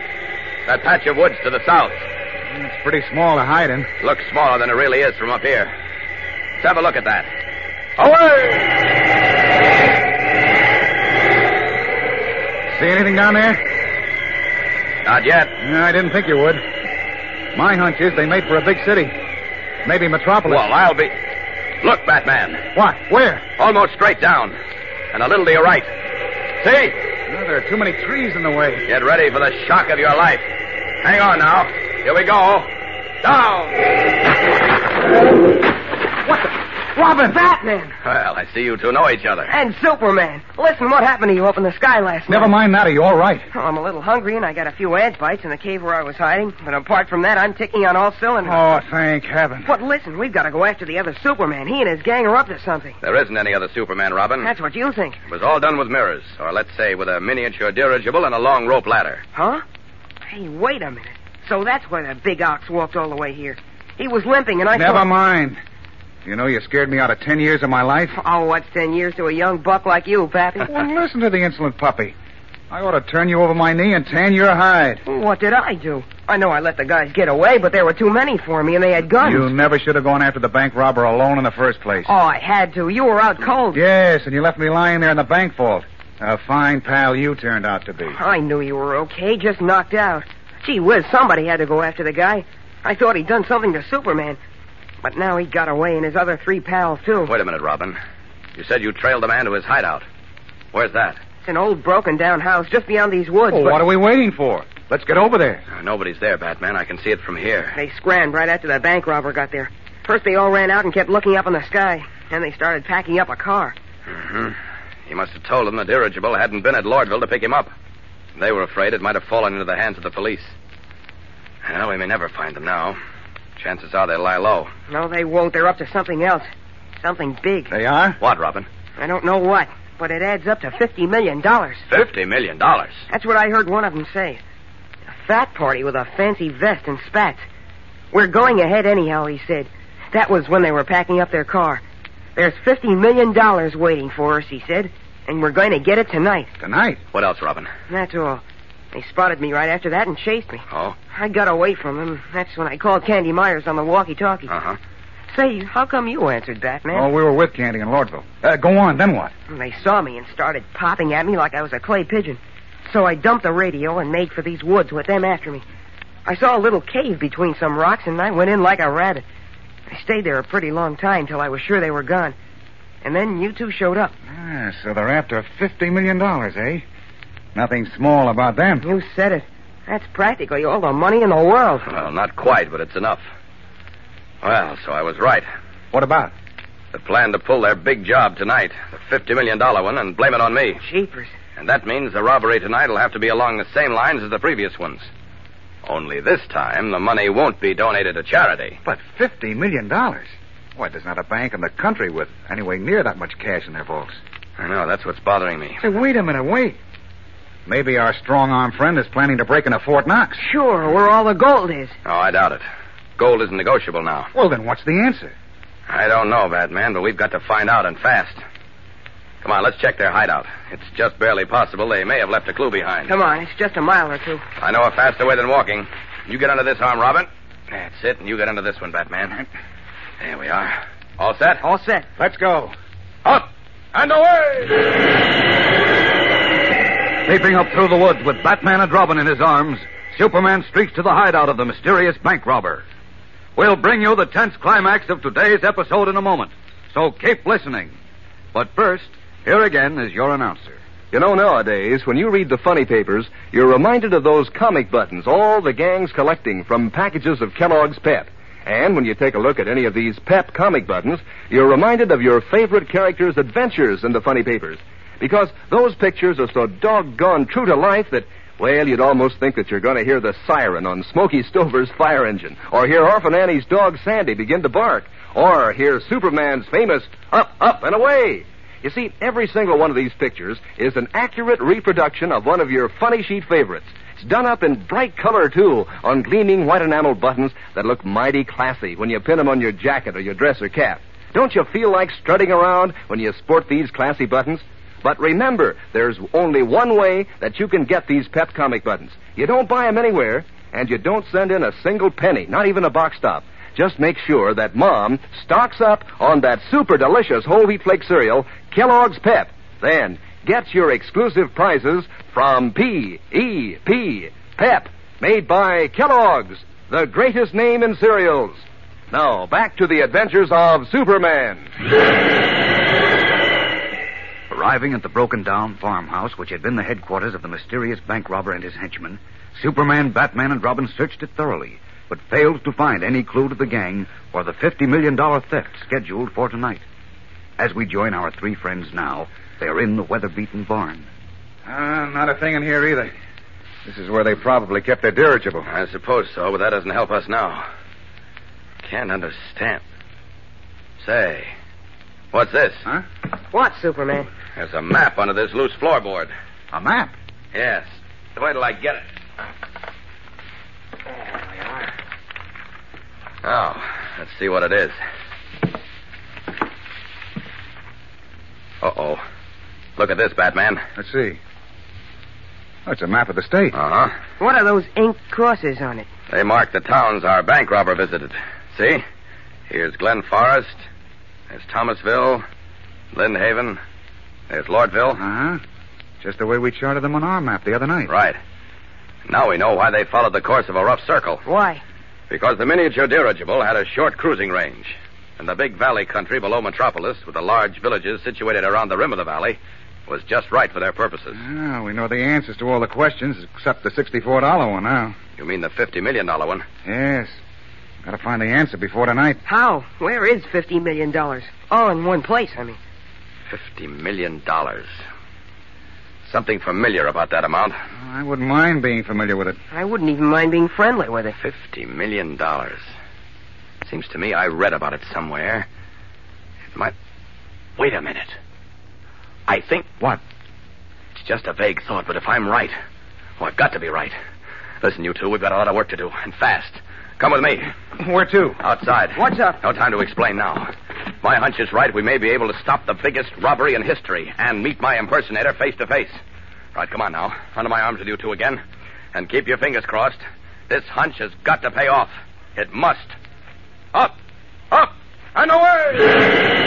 Speaker 15: That patch of woods to the south.
Speaker 5: It's pretty small to hide in.
Speaker 15: Looks smaller than it really is from up here. Let's have a look at that. Away!
Speaker 5: See anything down there?
Speaker 15: Not yet.
Speaker 5: No, I didn't think you would. My hunch is they made for a big city. Maybe Metropolis.
Speaker 15: Well, I'll be... Look, Batman.
Speaker 5: What? Where?
Speaker 15: Almost straight down. And a little to your right. See?
Speaker 5: No, there are too many trees in the way.
Speaker 15: Get ready for the shock of your life. Hang on now. Here we go. Down!
Speaker 9: Robin! Batman!
Speaker 15: Well, I see you two know each other.
Speaker 17: And Superman. Listen, what happened to you up in the sky last night?
Speaker 5: Never mind that. Are you all right?
Speaker 17: Oh, I'm a little hungry, and I got a few ant bites in the cave where I was hiding. But apart from that, I'm ticking on all cylinders.
Speaker 5: Oh, thank heaven.
Speaker 17: But listen, we've got to go after the other Superman. He and his gang are up to something.
Speaker 15: There isn't any other Superman, Robin.
Speaker 17: That's what you think.
Speaker 15: It was all done with mirrors, or let's say with a miniature dirigible and a long rope ladder.
Speaker 17: Huh? Hey, wait a minute. So that's why that big ox walked all the way here. He was limping, and I
Speaker 5: Never mind. You know you scared me out of 10 years of my life.
Speaker 17: Oh, what's 10 years to a young buck like you, Pappy?
Speaker 5: Well, listen to the insolent puppy. I ought to turn you over my knee and tan your hide.
Speaker 17: What did I do? I know I let the guys get away, but there were too many for me, and they had guns.
Speaker 5: You never should have gone after the bank robber alone in the first place.
Speaker 17: Oh, I had to. You were out cold.
Speaker 5: Yes, and you left me lying there in the bank vault. A fine pal you turned out to be.
Speaker 17: I knew you were okay, just knocked out. Gee whiz, somebody had to go after the guy. I thought he'd done something to Superman. But now he got away, and his other 3 pals, too.
Speaker 15: Wait a minute, Robin. You said you trailed the man to his hideout. Where's that?
Speaker 17: It's an old broken-down house just beyond these woods.
Speaker 5: Well, what are we waiting for? Let's get over there.
Speaker 15: Nobody's there, Batman. I can see it from here.
Speaker 17: They scrammed right after the bank robber got there. First, they all ran out and kept looking up in the sky. Then they started packing up a car.
Speaker 15: Mm-hmm. He must have told them the dirigible hadn't been at Lordville to pick him up. They were afraid it might have fallen into the hands of the police. Well, we may never find them now. Chances are they'll lie low.
Speaker 17: No, they won't. They're up to something else. Something big.
Speaker 5: They are?
Speaker 15: What, Robin?
Speaker 17: I don't know what, but it adds up to $50 million.
Speaker 15: $50 million?
Speaker 17: That's what I heard one of them say. A fat party with a fancy vest and spats. We're going ahead anyhow, he said. That was when they were packing up their car. There's $50 million waiting for us, he said, and we're going to get it tonight.
Speaker 5: Tonight?
Speaker 15: What else, Robin?
Speaker 17: That's all. They spotted me right after that and chased me.
Speaker 15: Oh?
Speaker 17: I got away from them. That's when I called Candy Myers on the walkie-talkie.
Speaker 15: Uh-huh.
Speaker 17: Say, how come you answered, Batman?
Speaker 5: Oh, we were with Candy in Lordville. Go on, then what?
Speaker 17: They saw me and started popping at me like I was a clay pigeon. So I dumped the radio and made for these woods with them after me. I saw a little cave between some rocks, and I went in like a rabbit. I stayed there a pretty long time till I was sure they were gone. And then you two showed up.
Speaker 5: Ah, so they're after $50 million, eh? Nothing small about them.
Speaker 17: You said it. That's practically all the money in the world.
Speaker 15: Well, not quite, but it's enough. Well, so I was right.
Speaker 5: What about?
Speaker 15: They plan to pull their big job tonight, the $50 million one, and blame it on me.
Speaker 17: Jeepers.
Speaker 15: And that means the robbery tonight will have to be along the same lines as the previous ones. Only this time, the money won't be donated to charity.
Speaker 5: But $50 million? Why, there's not a bank in the country with anywhere near that much cash in their vaults.
Speaker 15: I know, that's what's bothering me.
Speaker 5: Say, wait a minute, wait. Maybe our strong-arm friend is planning to break into Fort Knox.
Speaker 17: Sure, where all the gold is.
Speaker 15: Oh, I doubt it. Gold isn't negotiable now.
Speaker 5: Well, then what's the answer?
Speaker 15: I don't know, Batman, but we've got to find out, and fast. Come on, let's check their hideout. It's just barely possible they may have left a clue behind.
Speaker 17: Come on, it's just a mile or two.
Speaker 15: I know a faster way than walking. You get under this arm, Robin. That's it, and you get under this one, Batman. There we are. All set?
Speaker 17: All set.
Speaker 5: Let's go.
Speaker 15: Up and away!
Speaker 1: Leaping up through the woods with Batman and Robin in his arms, Superman streaks to the hideout of the mysterious bank robber. We'll bring you the tense climax of today's episode in a moment, so keep listening. But first, here again is your announcer.
Speaker 3: You know, nowadays, when you read the funny papers, you're reminded of those comic buttons all the gang's collecting from packages of Kellogg's Pep. And when you take a look at any of these Pep comic buttons, you're reminded of your favorite characters' adventures in the funny papers. Because those pictures are so doggone true to life that, well, you'd almost think that you're going to hear the siren on Smokey Stover's fire engine, or hear Orphan Annie's dog Sandy begin to bark, or hear Superman's famous up, up, and away. You see, every single one of these pictures is an accurate reproduction of one of your funny sheet favorites. It's done up in bright color, too, on gleaming white enamel buttons that look mighty classy when you pin them on your jacket or your dress or cap. Don't you feel like strutting around when you sport these classy buttons? But remember, there's only one way that you can get these Pep comic buttons. You don't buy them anywhere, and you don't send in a single penny, not even a box top. Just make sure that Mom stocks up on that super delicious whole wheat flake cereal, Kellogg's Pep. Then get your exclusive prizes from P.E.P. Pep, made by Kellogg's, the greatest name in cereals. Now, back to the adventures of Superman.
Speaker 1: Arriving at the broken-down farmhouse, which had been the headquarters of the mysterious bank robber and his henchmen, Superman, Batman, and Robin searched it thoroughly,
Speaker 5: but fails to find any clue to the gang or the $50 million theft scheduled for tonight. As we join our three friends now, they are in the weather-beaten barn.
Speaker 18: Not a thing in here either. This is where they probably kept their dirigible.
Speaker 15: I suppose so, but that doesn't help us now. Can't understand. Say, what's this?
Speaker 18: Huh?
Speaker 17: What, Superman?
Speaker 15: There's a map under this loose floorboard.
Speaker 5: A map?
Speaker 15: Yes. Wait till I get it.
Speaker 17: There we are.
Speaker 15: Now, let's see what it is. Uh-oh. Look at this, Batman.
Speaker 18: Let's see. Oh, it's a map of the state.
Speaker 15: Uh-huh.
Speaker 17: What are those ink crosses on it?
Speaker 15: They mark the towns our bank robber visited. See? Here's Glen Forest. There's Thomasville. Lindhaven. There's Lordville.
Speaker 18: Uh-huh. Just the way we charted them on our map the other night.
Speaker 15: Right. Now we know why they followed the course of a rough circle.
Speaker 17: Why?
Speaker 15: Because the miniature dirigible had a short cruising range. And the big valley country below Metropolis, with the large villages situated around the rim of the valley, was just right for their purposes.
Speaker 18: Ah, we know the answers to all the questions except the $64 one now.
Speaker 15: You mean the $50 million one?
Speaker 18: Yes. Gotta find the answer before tonight.
Speaker 17: How? Where is $50 million? All in one place, I mean.
Speaker 15: $50 million. Something familiar about that amount.
Speaker 18: I wouldn't mind being familiar with it.
Speaker 17: I wouldn't even mind being friendly with it.
Speaker 15: $50 million. Seems to me I read about it somewhere. It might... Wait a minute. I think...
Speaker 18: What?
Speaker 15: It's just a vague thought, but if I'm right... Oh, I've got to be right. Listen, you two, we've got a lot of work to do, and fast. Come with me.
Speaker 18: Where to?
Speaker 15: Outside.
Speaker 17: What's up?
Speaker 15: No time to explain now. My hunch is right. We may be able to stop the biggest robbery in history and meet my impersonator face to face. Right, come on now. Under my arms with you two again. And keep your fingers crossed. This hunch has got to pay off. It must. Up, up, and away!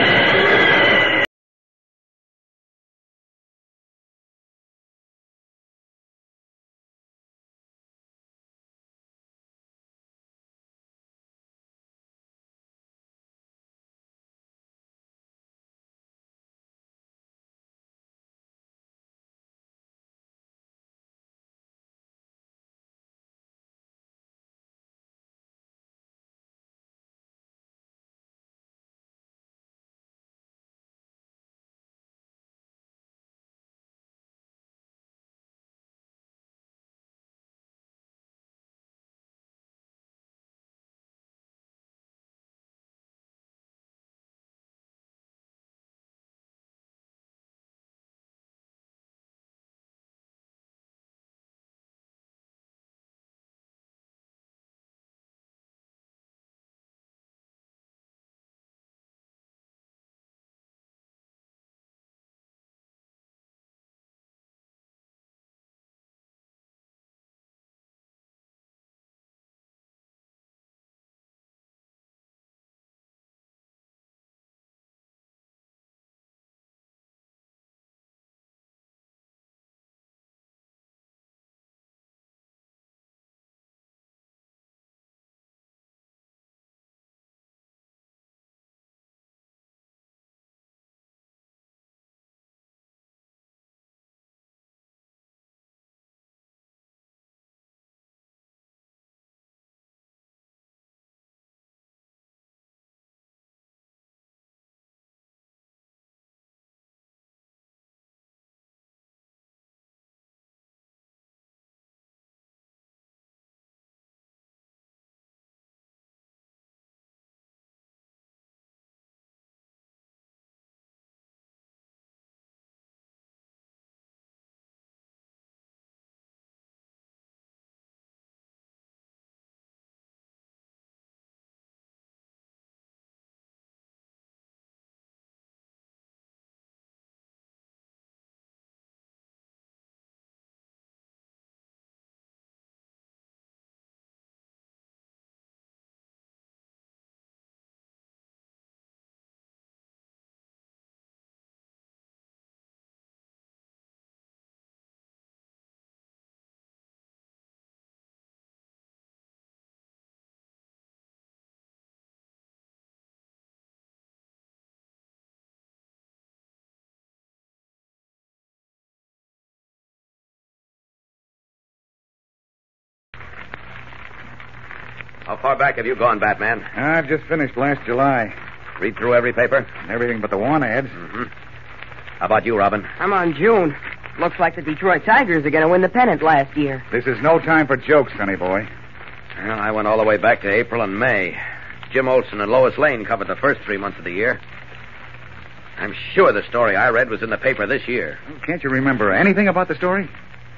Speaker 15: How far back have you gone, Batman?
Speaker 18: I've just finished last July.
Speaker 15: Read through every paper?
Speaker 18: Everything but the want ads.
Speaker 15: Mm-hmm. How about you, Robin?
Speaker 17: I'm on June. Looks like the Detroit Tigers are going to win the pennant last year.
Speaker 18: This is no time for jokes, sonny boy.
Speaker 15: Well, I went all the way back to April and May. Jim Olsen and Lois Lane covered the first 3 months of the year. I'm sure the story I read was in the paper this year.
Speaker 18: Can't you remember anything about the story?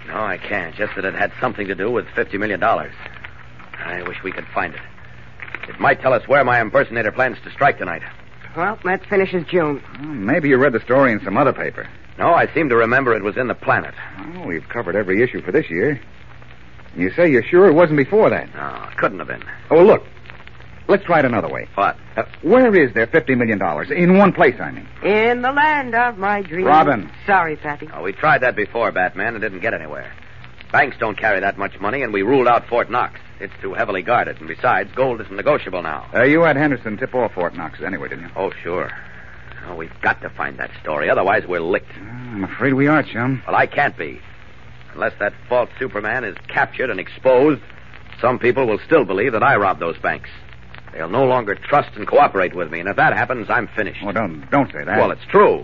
Speaker 15: No, I can't. Just that it had something to do with $50 million. I wish we could find it. It might tell us where my impersonator plans to strike tonight.
Speaker 17: Well, that finishes June.
Speaker 18: Well, maybe you read the story in some other paper.
Speaker 15: No, I seem to remember it was in the Planet.
Speaker 18: Oh, we've covered every issue for this year. You say you're sure it wasn't before that?
Speaker 15: No, it couldn't have been.
Speaker 18: Oh, look. Let's try it another way.
Speaker 15: What?
Speaker 18: Where is there $50 million? In one place, I mean.
Speaker 17: In the land of my dreams.
Speaker 18: Robin.
Speaker 17: Sorry, Pappy.
Speaker 15: Oh, we tried that before, Batman, and didn't get anywhere. Banks don't carry that much money, and we ruled out Fort Knox. It's too heavily guarded, and besides, gold isn't negotiable now.
Speaker 18: You had Henderson tip off Fort Knox anyway, didn't you?
Speaker 15: Oh, sure. Oh, we've got to find that story, otherwise we're licked.
Speaker 18: I'm afraid we are, chum.
Speaker 15: Well, I can't be. Unless that false Superman is captured and exposed, some people will still believe that I robbed those banks. They'll no longer trust and cooperate with me, and if that happens, I'm finished.
Speaker 18: Oh, don't say that.
Speaker 15: Well, it's true.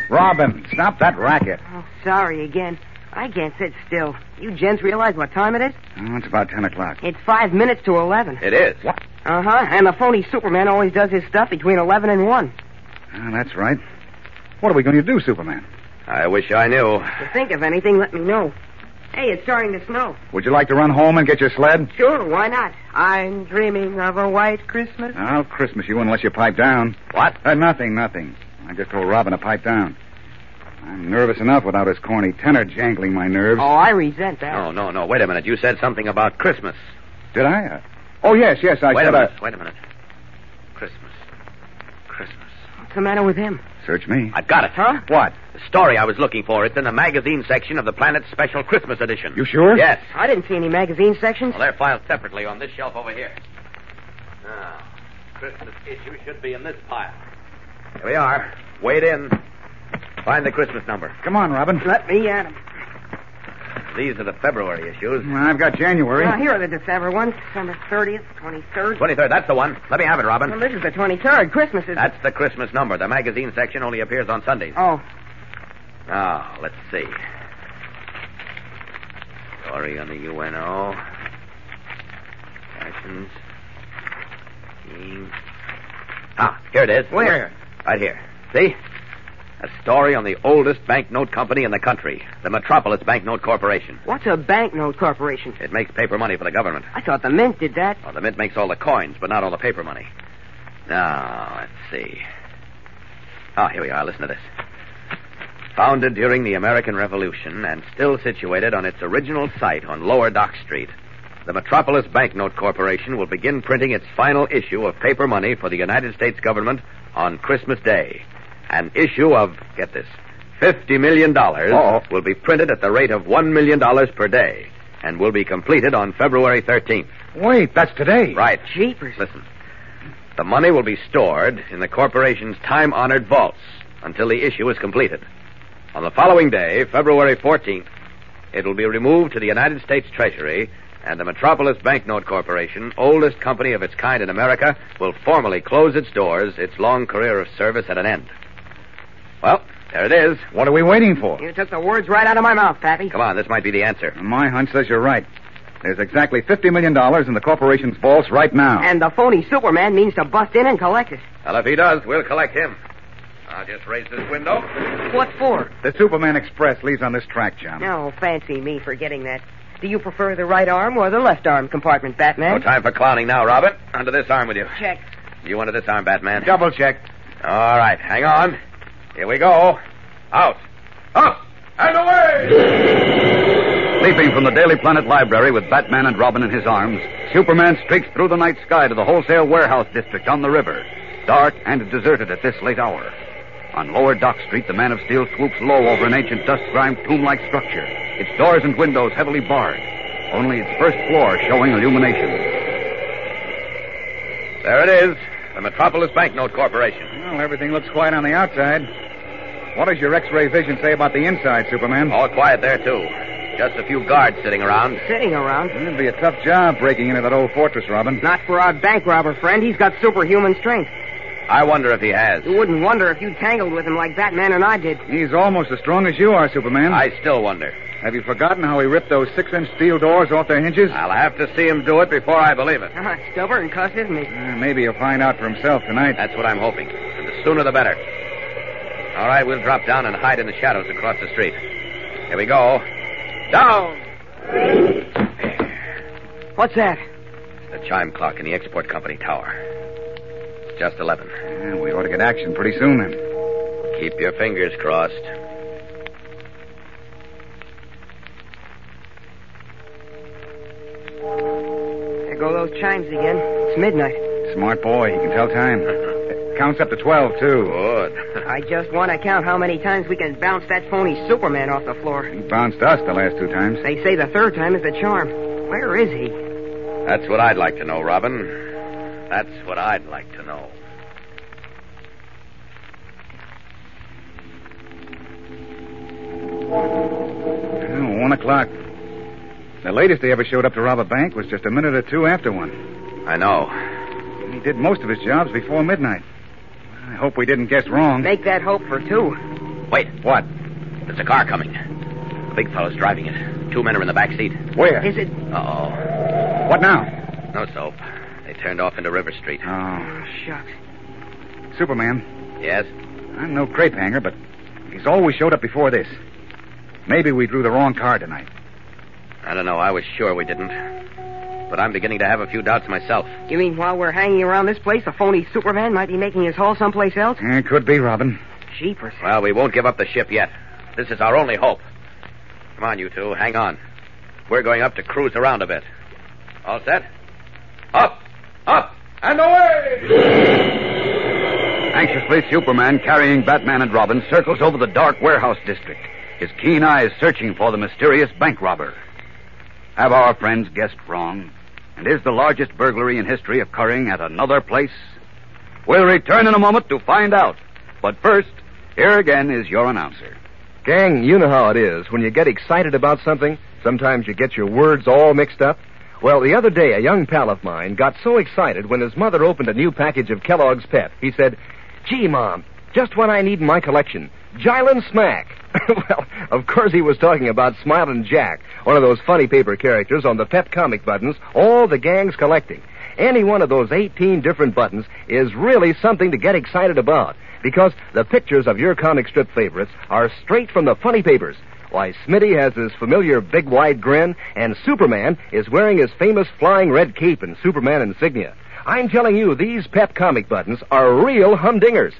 Speaker 18: Robin, stop that racket.
Speaker 17: Oh, sorry again. I can't sit still. You gents realize what time it is?
Speaker 18: Oh, it's about 10 o'clock.
Speaker 17: It's 5 minutes to 11.
Speaker 15: It is?
Speaker 18: What?
Speaker 17: Uh-huh, and the phony Superman always does his stuff between 11 and 1.
Speaker 18: Oh, that's right. What are we going to do, Superman?
Speaker 15: I wish I knew.
Speaker 17: If you think of anything, let me know. Hey, it's starting to snow.
Speaker 18: Would you like to run home and get your sled?
Speaker 17: Sure, why not? I'm dreaming of a white Christmas.
Speaker 18: I'll Christmas you unless you pipe down.
Speaker 15: What?
Speaker 18: Nothing. I just told Robin to pipe down. I'm nervous enough without his corny tenor jangling my nerves.
Speaker 17: Oh, I resent that.
Speaker 15: No. Wait a minute. You said something about Christmas.
Speaker 18: Did I? Oh, yes, I said...
Speaker 15: Wait a minute. Christmas.
Speaker 17: What's the matter with him?
Speaker 18: Search me.
Speaker 15: I've got it.
Speaker 17: Huh?
Speaker 18: What?
Speaker 15: The story I was looking for. It's in the magazine section of the Planet's special Christmas edition.
Speaker 18: You sure?
Speaker 15: Yes.
Speaker 17: I didn't see any magazine sections.
Speaker 15: Well, they're filed separately on this shelf over here. Now, Christmas issue should be in this pile. Here we are. Wade in. Find the Christmas number.
Speaker 18: Come on, Robin.
Speaker 17: Let me at him.
Speaker 15: These are the February issues.
Speaker 18: I've got January.
Speaker 17: Here are the December ones. December 30th, 23rd.
Speaker 15: 23rd, that's the one. Let me have it, Robin.
Speaker 17: Well, this is the 23rd. Christmas is...
Speaker 15: That's the Christmas number. The magazine section only appears on Sundays.
Speaker 17: Oh.
Speaker 15: Now, let's see. Story on the UNO. Fashions. Here it is.
Speaker 17: Where?
Speaker 15: Right here. See? A story on the oldest banknote company in the country, the Metropolis Banknote Corporation.
Speaker 17: What's a banknote corporation?
Speaker 15: It makes paper money for the government.
Speaker 17: I thought the mint did that.
Speaker 15: Well, the mint makes all the coins, but not all the paper money. Now, let's see. Here we are. Listen to this. Founded during the American Revolution and still situated on its original site on Lower Dock Street, the Metropolis Banknote Corporation will begin printing its final issue of paper money for the United States government on Christmas Day. An issue of, get this, $50 million will be printed at the rate of $1 million per day and will be completed on February 13th.
Speaker 18: Wait, that's today.
Speaker 15: Right.
Speaker 17: Jeepers.
Speaker 15: Listen. The money will be stored in the corporation's time-honored vaults until the issue is completed. On the following day, February 14th, it will be removed to the United States Treasury, and the Metropolis Banknote Corporation, oldest company of its kind in America, will formally close its doors, its long career of service at an end. Well, there it is.
Speaker 18: What are we waiting for?
Speaker 17: You took the words right out of my mouth, Pappy.
Speaker 15: Come on, this might be the answer.
Speaker 18: My hunch says you're right. There's exactly $50 million in the corporation's vaults right now.
Speaker 17: And the phony Superman means to bust in and collect it.
Speaker 15: Well, if he does, we'll collect him. I'll just raise this window.
Speaker 17: What for?
Speaker 18: The Superman Express leaves on this track, John.
Speaker 17: Oh, fancy me forgetting that. Do you prefer the right arm or the left arm compartment, Batman?
Speaker 15: No time for clowning now, Robin. Under this arm with you.
Speaker 17: Check.
Speaker 15: You under this arm, Batman.
Speaker 18: Double check.
Speaker 15: All right, hang on. Here we go. Out. Up. And away!
Speaker 1: Leaping from the Daily Planet library with Batman and Robin in his arms, Superman streaks through the night sky to the wholesale warehouse district on the river, dark and deserted at this late hour. On Lower Dock Street, the Man of Steel swoops low over an ancient dust-grimed tomb-like structure, its doors and windows heavily barred, only its first floor showing illumination.
Speaker 15: There it is, the Metropolis Banknote Corporation.
Speaker 18: Well, everything looks quiet on the outside. What does your X-ray vision say about the inside, Superman?
Speaker 15: All quiet there, too. Just a few guards sitting around.
Speaker 17: Sitting around?
Speaker 18: It'd be a tough job breaking into that old fortress, Robin.
Speaker 17: Not for our bank robber friend. He's got superhuman strength.
Speaker 15: I wonder if he has.
Speaker 17: You wouldn't wonder if you tangled with him like Batman and I did.
Speaker 18: He's almost as strong as you are, Superman.
Speaker 15: I still wonder.
Speaker 18: Have you forgotten how he ripped those 6-inch steel doors off their hinges?
Speaker 15: I'll have to see him do it before I believe it.
Speaker 17: Stubborn cuss, isn't he?
Speaker 18: Maybe he'll find out for himself tonight.
Speaker 15: That's what I'm hoping. And the sooner the better. All right, we'll drop down and hide in the shadows across the street. Here we go. Down!
Speaker 17: What's that?
Speaker 15: The chime clock in the export company tower. It's just 11.
Speaker 18: Yeah, we ought to get action pretty soon, then.
Speaker 15: Keep your fingers crossed.
Speaker 17: There go those chimes again. It's midnight.
Speaker 18: Smart boy. He can tell time. Counts up to 12, too.
Speaker 15: Good.
Speaker 17: I just want to count how many times we can bounce that phony Superman off the floor.
Speaker 18: He bounced us the last 2 times.
Speaker 17: They say the third time is the charm. Where is he?
Speaker 15: That's what I'd like to know, Robin. That's what I'd like to know.
Speaker 18: Oh, 1 o'clock. The latest he ever showed up to rob a bank was just a minute or 2 after 1.
Speaker 15: I know.
Speaker 18: He did most of his jobs before midnight. I hope we didn't guess wrong.
Speaker 17: Make that hope for 2.
Speaker 15: Wait.
Speaker 18: What?
Speaker 15: There's a car coming. The big fellow's driving it. 2 men are in the back seat.
Speaker 18: Where?
Speaker 17: Is it?
Speaker 15: Uh-oh.
Speaker 18: What now?
Speaker 15: No soap. They turned off into River Street.
Speaker 18: Oh.
Speaker 17: Shucks.
Speaker 18: Superman.
Speaker 15: Yes?
Speaker 18: I'm no crepe hanger, but he's always showed up before this. Maybe we drew the wrong card tonight.
Speaker 15: I don't know. I was sure we didn't. But I'm beginning to have a few doubts myself.
Speaker 17: You mean while we're hanging around this place, a phony Superman might be making his haul someplace else?
Speaker 18: It could be, Robin.
Speaker 17: Jeepers.
Speaker 15: Well, we won't give up the ship yet. This is our only hope. Come on, you two. Hang on. We're going up to cruise around a bit. All set? Up! Up! And away!
Speaker 12: Anxiously, Superman, carrying Batman and Robin, circles over the dark warehouse district, his keen eyes searching for the mysterious bank robber. Have our friends guessed wrong? And is the largest burglary in history occurring at another place? We'll return in a moment to find out. But first, here again is your announcer.
Speaker 3: Gang, you know how it is. When you get excited about something, sometimes you get your words all mixed up. Well, the other day, a young pal of mine got so excited when his mother opened a new package of Kellogg's Pep. He said, "Gee, Mom, just what I need in my collection. Jylin Smack." Well, of course he was talking about Smilin' Jack, one of those funny paper characters on the Pep comic buttons all the gang's collecting. Any one of those 18 different buttons is really something to get excited about, because the pictures of your comic strip favorites are straight from the funny papers. Why, Smitty has his familiar big wide grin, and Superman is wearing his famous flying red cape and Superman insignia. I'm telling you, these Pep comic buttons are real humdingers.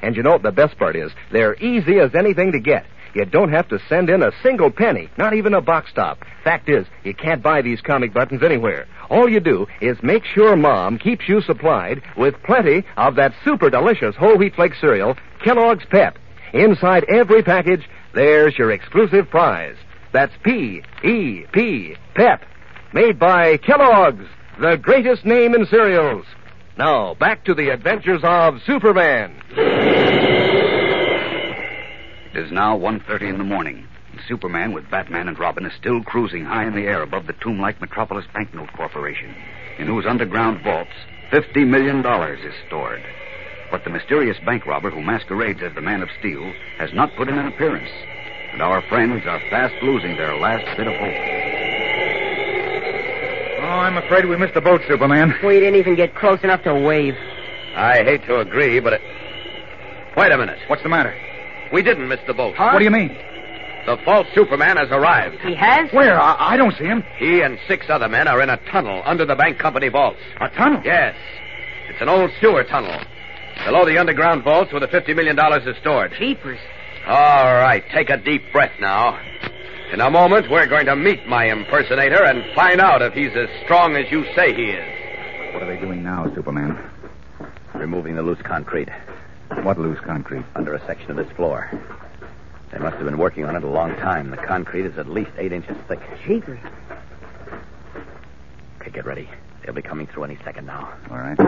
Speaker 3: And you know what the best part is? They're easy as anything to get. You don't have to send in a single penny, not even a box top. Fact is, you can't buy these comic buttons anywhere. All you do is make sure Mom keeps you supplied with plenty of that super delicious whole wheat flake cereal, Kellogg's Pep. Inside every package, there's your exclusive prize. That's P-E-P, Pep. Made by Kellogg's, the greatest name in cereals. Now, back to the adventures of Superman.
Speaker 12: It is now 1:30 in the morning. Superman, with Batman and Robin, is still cruising high in the air above the tomb-like Metropolis Banknote Corporation, in whose underground vaults $50 million is stored. But the mysterious bank robber who masquerades as the Man of Steel has not put in an appearance, and our friends are fast losing their last bit of hope.
Speaker 18: Oh, I'm afraid we missed the boat, Superman.
Speaker 17: We didn't even get close enough to wave.
Speaker 15: I hate to agree, but Wait a minute.
Speaker 18: What's the matter?
Speaker 15: We didn't miss the boat.
Speaker 18: Huh? What do you mean?
Speaker 15: The false Superman has arrived.
Speaker 17: He has?
Speaker 18: Where? I don't see him.
Speaker 15: He and 6 other men are in a tunnel under the bank company vaults.
Speaker 18: A tunnel?
Speaker 15: Yes. It's an old sewer tunnel. Below the underground vaults where the $50 million is stored.
Speaker 17: Jeepers.
Speaker 15: All right, take a deep breath now. In a moment, we're going to meet my impersonator and find out if he's as strong as you say he is.
Speaker 18: What are they doing now, Superman?
Speaker 15: Removing the loose concrete.
Speaker 18: What loose concrete?
Speaker 15: Under a section of this floor. They must have been working on it a long time. The concrete is at least 8 inches thick.
Speaker 17: Jeepers.
Speaker 15: Okay, get ready. They'll be coming through any second now.
Speaker 18: All right.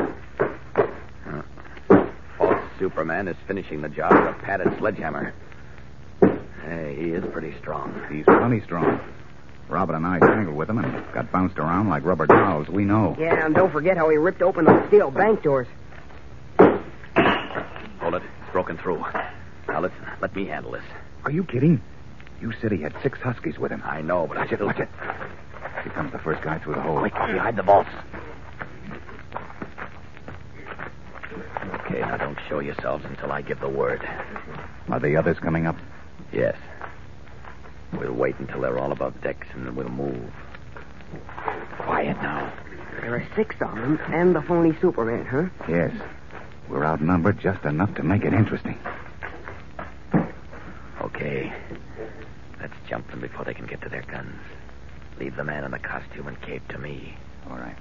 Speaker 15: False Superman is finishing the job with a padded sledgehammer. Hey, he is pretty strong.
Speaker 18: He's plenty strong. Robin and I tangled with him and got bounced around like rubber dolls. We know.
Speaker 17: Yeah, and don't forget how he ripped open those steel bank doors.
Speaker 15: Hold it. It's broken through. Now, let me handle this.
Speaker 18: Are you kidding? You said he had 6 huskies with him.
Speaker 15: I know, but
Speaker 18: Watch it. Here comes the first guy through the hole.
Speaker 15: Quick, behind the vaults. Okay, now don't show yourselves until I give the word.
Speaker 18: Are the others coming up?
Speaker 15: Yes. We'll wait until they're all above decks, and then we'll move. Quiet now.
Speaker 17: There are 6 of them, and the phony Superman, huh?
Speaker 18: Yes. We're outnumbered just enough to make it interesting.
Speaker 15: Okay. Let's jump them before they can get to their guns. Leave the man in the costume and cape to me.
Speaker 18: All right.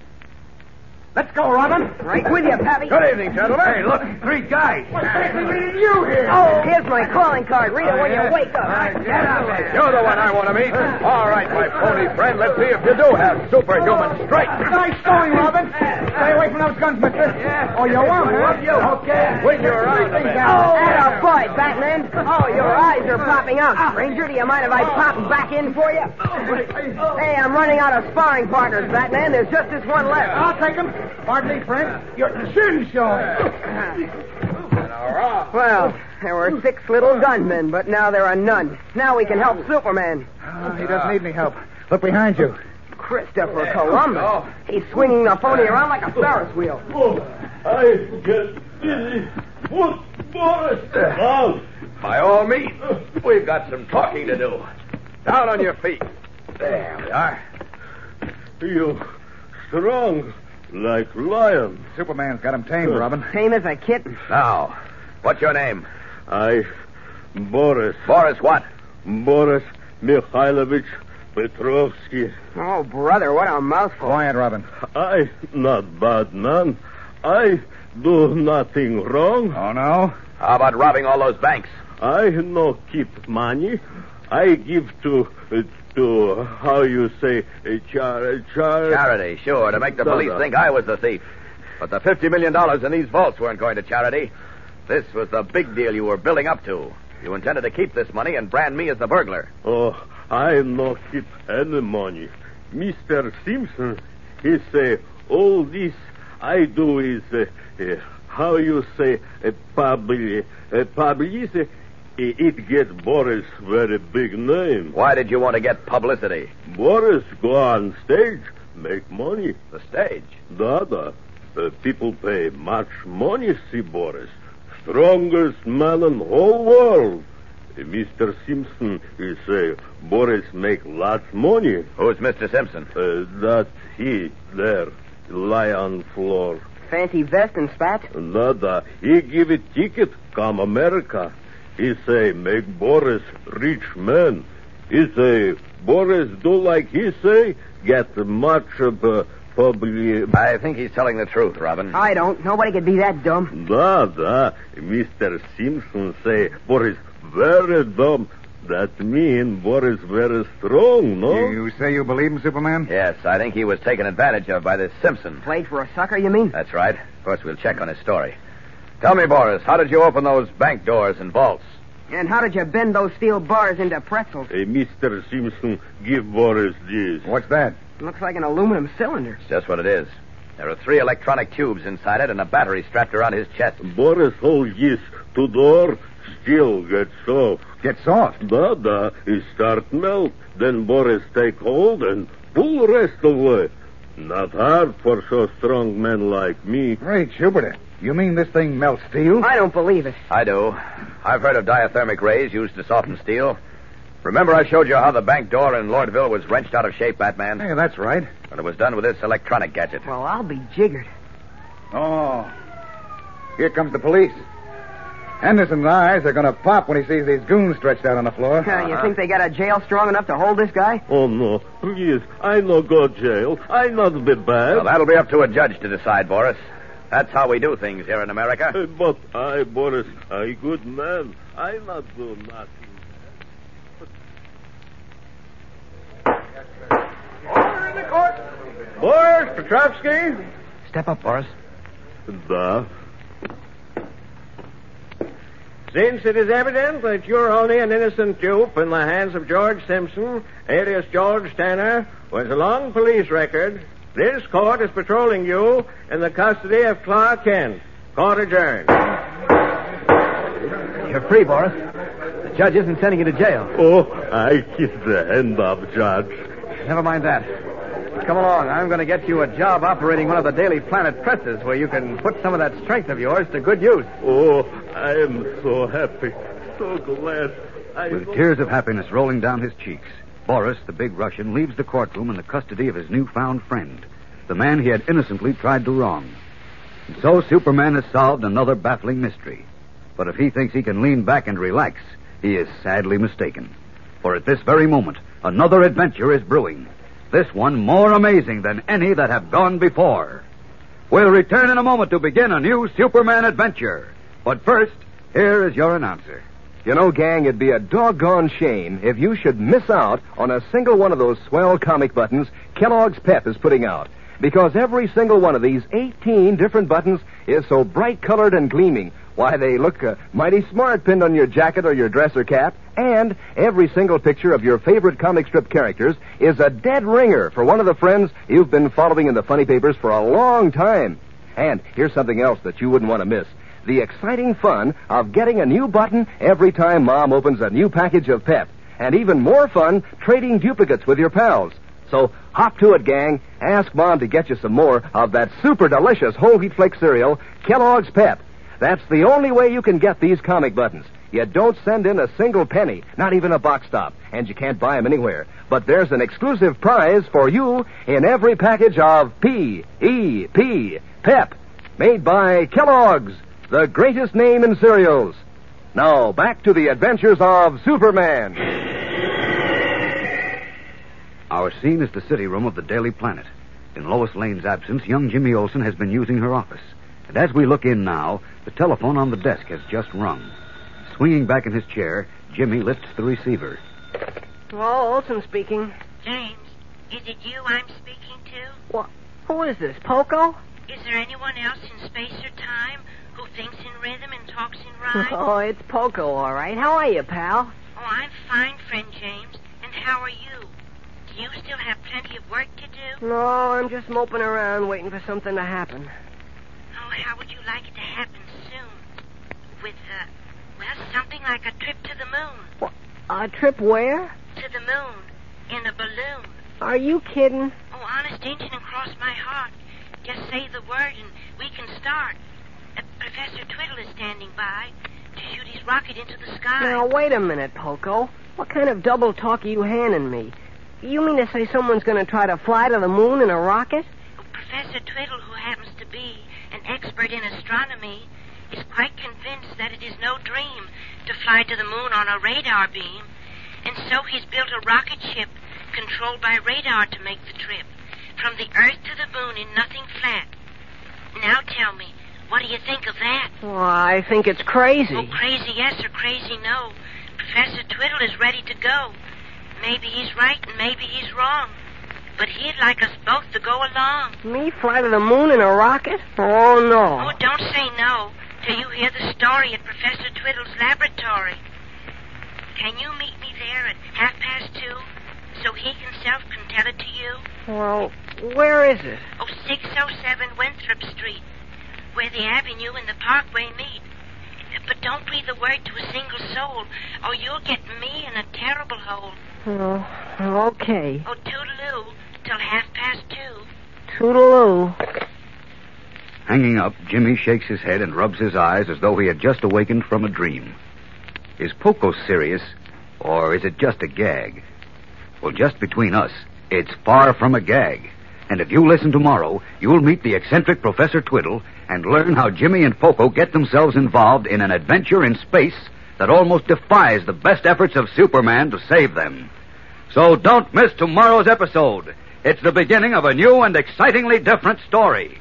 Speaker 17: Let's go, Robin. Right with you, Pappy.
Speaker 9: Good evening, gentlemen. Hey, look, 3 guys.
Speaker 17: What's meeting you here? Oh, here's my calling card. Read it when you wake up.
Speaker 9: Get out there.
Speaker 3: You're the one I want to meet. All right, my phony friend. Let's see if you do have superhuman strength.
Speaker 9: Nice going, Robin. Stay away from those guns, mister. Yeah. Oh, you won't, huh? Okay.
Speaker 3: When you're around the
Speaker 17: Oh, atta boy, Batman. Oh, your eyes are popping out. Stranger, do you mind if I pop back in for you? Hey, I'm running out of sparring partners, Batman. There's just this one left.
Speaker 9: I'll take him. Pardon me, friend. Your chin's showing.
Speaker 17: Well, there were 6 little gunmen, but now there are none. Now we can help Superman.
Speaker 18: He doesn't need any help. Look behind you.
Speaker 17: Christopher Columbus. He's swinging the phony around like a Ferris wheel.
Speaker 19: I get dizzy. What, Boris?
Speaker 15: By all means, we've got some talking to do. Down on your feet. There we are.
Speaker 19: You strong like lion.
Speaker 18: Superman's got him tamed, Robin.
Speaker 17: Tame as a kitten.
Speaker 15: Now, what's your name?
Speaker 19: Boris.
Speaker 15: Boris what?
Speaker 19: Boris Mikhailovich Petrovsky.
Speaker 17: Oh, brother, what a mouthful.
Speaker 18: Quiet, Robin.
Speaker 19: I not bad man. I do nothing wrong.
Speaker 18: Oh, no?
Speaker 15: How about robbing all those banks?
Speaker 19: I no keep money. I give to how you say,
Speaker 15: charity, sure, to make the police think I was the thief. But the $50 million in these vaults weren't going to charity. This was the big deal you were building up to. You intended to keep this money and brand me as the burglar.
Speaker 19: Oh, I no keep any money. Mr. Simpson, he say, all this I do is, how you say, publicity. It gets Boris very big name.
Speaker 15: Why did you want to get publicity?
Speaker 19: Boris go on stage, make money.
Speaker 15: The stage?
Speaker 19: Da. People pay much money see Boris. Strongest man in the whole world. Mr. Simpson, he say, Boris make lots money.
Speaker 15: Who's Mr. Simpson?
Speaker 19: That he there, lie on floor.
Speaker 17: Fancy vest and spats?
Speaker 19: Da. He give it ticket, come America. He say, make Boris rich man. He say, Boris do like he say, get much of public...
Speaker 15: I think he's telling the truth, Robin.
Speaker 17: I don't. Nobody could be that dumb.
Speaker 19: Da. Mr. Simpson say, Boris very dumb. That mean Boris very strong, no?
Speaker 18: You say you believe him, Superman?
Speaker 15: Yes, I think he was taken advantage of by this Simpson.
Speaker 17: Played for a sucker, you mean?
Speaker 15: That's right. Of course, we'll check on his story. Tell me, Boris, how did you open those bank doors and vaults?
Speaker 17: And how did you bend those steel bars into pretzels?
Speaker 19: Hey, Mr. Simpson, give Boris this.
Speaker 18: What's that?
Speaker 17: Looks like an aluminum cylinder.
Speaker 15: It's just what it is. There are 3 electronic tubes inside it and a battery strapped around his chest.
Speaker 19: Boris hold this to door, still get soft.
Speaker 18: Get soft?
Speaker 19: Da. He start melt. Then Boris take hold and pull rest away. Not hard for so strong men like me.
Speaker 18: Great Jupiter. You mean this thing melts steel?
Speaker 17: I don't believe it.
Speaker 15: I do. I've heard of diathermic rays used to soften steel. Remember I showed you how the bank door in Lordville was wrenched out of shape, Batman?
Speaker 18: Hey, that's right.
Speaker 15: And it was done with this electronic gadget.
Speaker 17: Well, I'll be jiggered.
Speaker 18: Oh. Here comes the police. Henderson's eyes are going to pop when he sees these goons stretched out on the floor.
Speaker 17: You think they got a jail strong enough to hold this guy?
Speaker 19: Oh, no. Please, I no go jail. I not be bad.
Speaker 15: Well, that'll be up to a judge to decide, Boris. That's how we do things here in America.
Speaker 19: But I, Boris, I good man. I not do nothing.
Speaker 9: Order in the court. Boris Petrovsky.
Speaker 2: Step up, Boris.
Speaker 19: Da.
Speaker 20: Since it is evident that you're only an innocent dupe in the hands of George Simpson, alias George Tanner, with a long police record, this court is patrolling you in the custody of Clark Kent. Court adjourned.
Speaker 9: You're free, Boris. The judge isn't sending you to jail.
Speaker 19: Oh, I kiss the hand of Judge.
Speaker 9: Never mind that. Come along. I'm going to get you a job operating one of the Daily Planet presses where you can put some of that strength of yours to good use.
Speaker 19: Oh, I am so happy. So glad.
Speaker 2: With tears of happiness rolling down his cheeks, Boris, the big Russian, leaves the courtroom in the custody of his newfound friend, the man he had innocently tried to wrong. And so Superman has solved another baffling mystery. But if he thinks he can lean back and relax, he is sadly mistaken. For at this very moment, another adventure is brewing. This one more amazing than any that have gone before. We'll return in a moment to begin a new Superman adventure. But first, here is your announcer.
Speaker 3: You know, gang, it'd be a doggone shame if you should miss out on a single one of those swell comic buttons Kellogg's Pep is putting out. Because every single one of these 18 different buttons is so bright-colored and gleaming. Why, they look mighty smart pinned on your jacket or your dress or cap. And every single picture of your favorite comic strip characters is a dead ringer for one of the friends you've been following in the funny papers for a long time. And here's something else that you wouldn't want to miss. The exciting fun of getting a new button every time Mom opens a new package of Pep. And even more fun trading duplicates with your pals. So hop to it, gang. Ask Mom to get you some more of that super delicious whole wheat flake cereal, Kellogg's Pep. That's the only way you can get these comic buttons. You don't send in a single penny, not even a box stop, and you can't buy them anywhere. But there's an exclusive prize for you in every package of P.E.P. Pep, made by Kellogg's, the greatest name in cereals. Now, back to the adventures of Superman.
Speaker 2: Our scene is the city room of the Daily Planet. In Lois Lane's absence, young Jimmy Olsen has been using her office. And as we look in now, the telephone on the desk has just rung. Swinging back in his chair, Jimmy lifts the receiver.
Speaker 17: Well, Olsen speaking.
Speaker 21: James, is it you I'm speaking to?
Speaker 17: What? Who is this, Poco?
Speaker 21: Is there anyone else in space or time who thinks in rhythm and talks in rhyme?
Speaker 17: Oh, it's Poco, all right. How are you, pal?
Speaker 21: Oh, I'm fine, friend James. And how are you? Do you still have plenty of work to do?
Speaker 17: No, I'm just moping around waiting for something to happen.
Speaker 21: Oh, how would you like it to happen soon? With, something like a trip to the moon.
Speaker 17: What? A trip where?
Speaker 21: To the moon. In a balloon.
Speaker 17: Are you kidding?
Speaker 21: Oh, honest Injun, and cross my heart. Just say the word and we can start. Professor Twiddle is standing by to shoot his rocket into the sky.
Speaker 17: Now, wait a minute, Poco. What kind of double talk are you handing me? You mean to say someone's going to try to fly to the moon in a rocket?
Speaker 21: Oh, Professor Twiddle, who happens to be an expert in astronomy, is quite convinced that it is no dream to fly to the moon on a radar beam. And so he's built a rocket ship controlled by radar to make the trip. From the Earth to the moon in nothing flat. Now tell me, what do you think of that?
Speaker 17: Well, I think it's crazy.
Speaker 21: Oh, crazy yes or crazy no. Professor Twiddle is ready to go. Maybe he's right and maybe he's wrong. But he'd like us both to go along.
Speaker 17: Me fly to the moon in a rocket? Oh, no.
Speaker 21: Oh, don't say no till you hear the story at Professor Twiddle's laboratory. Can you meet me there at 2:30 so he himself can tell it to you?
Speaker 17: Well, where is it?
Speaker 21: Oh, 607 Winthrop Street, where the avenue and the parkway meet. But don't breathe a word to a single soul, or you'll get me in a terrible hole.
Speaker 17: Oh, okay.
Speaker 21: Oh, toodaloo, till 2:30.
Speaker 17: Toodaloo.
Speaker 2: Hanging up, Jimmy shakes his head and rubs his eyes as though he had just awakened from a dream. Is Poco serious, or is it just a gag? Well, just between us, it's far from a gag. And if you listen tomorrow, you'll meet the eccentric Professor Twiddle and learn how Jimmy and Poco get themselves involved in an adventure in space that almost defies the best efforts of Superman to save them. So don't miss tomorrow's episode. It's the beginning of a new and excitingly different story.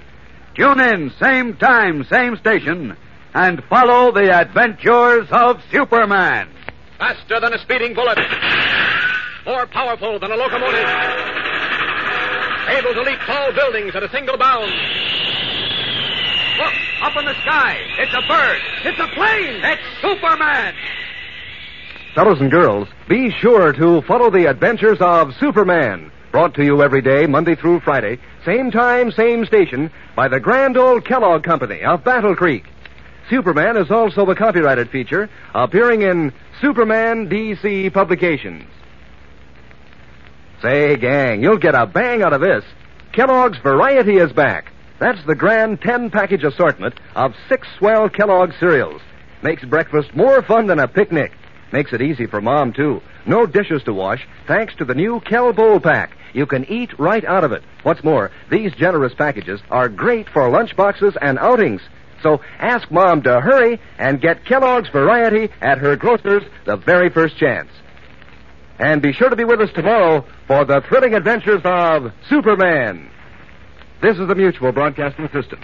Speaker 2: Tune in, same time, same station, and follow the adventures of Superman.
Speaker 15: Faster than a speeding bullet. More powerful than a locomotive. Able to leap tall buildings at a single bound. Look!
Speaker 9: Up in the sky. It's a bird. It's a plane. It's Superman.
Speaker 3: Fellows and girls, be sure to follow the adventures of Superman. Brought to you every day, Monday through Friday, same time, same station, by the Grand Old Kellogg Company of Battle Creek. Superman is also a copyrighted feature appearing in Superman DC Publications. Say, gang, you'll get a bang out of this. Kellogg's Variety is back. That's the grand 10-package assortment of 6 swell Kellogg cereals. Makes breakfast more fun than a picnic. Makes it easy for Mom, too. No dishes to wash, thanks to the new Kell Bowl Pack. You can eat right out of it. What's more, these generous packages are great for lunchboxes and outings. So ask Mom to hurry and get Kellogg's Variety at her grocer's the very first chance. And be sure to be with us tomorrow for the thrilling adventures of Superman. This is the Mutual Broadcasting System.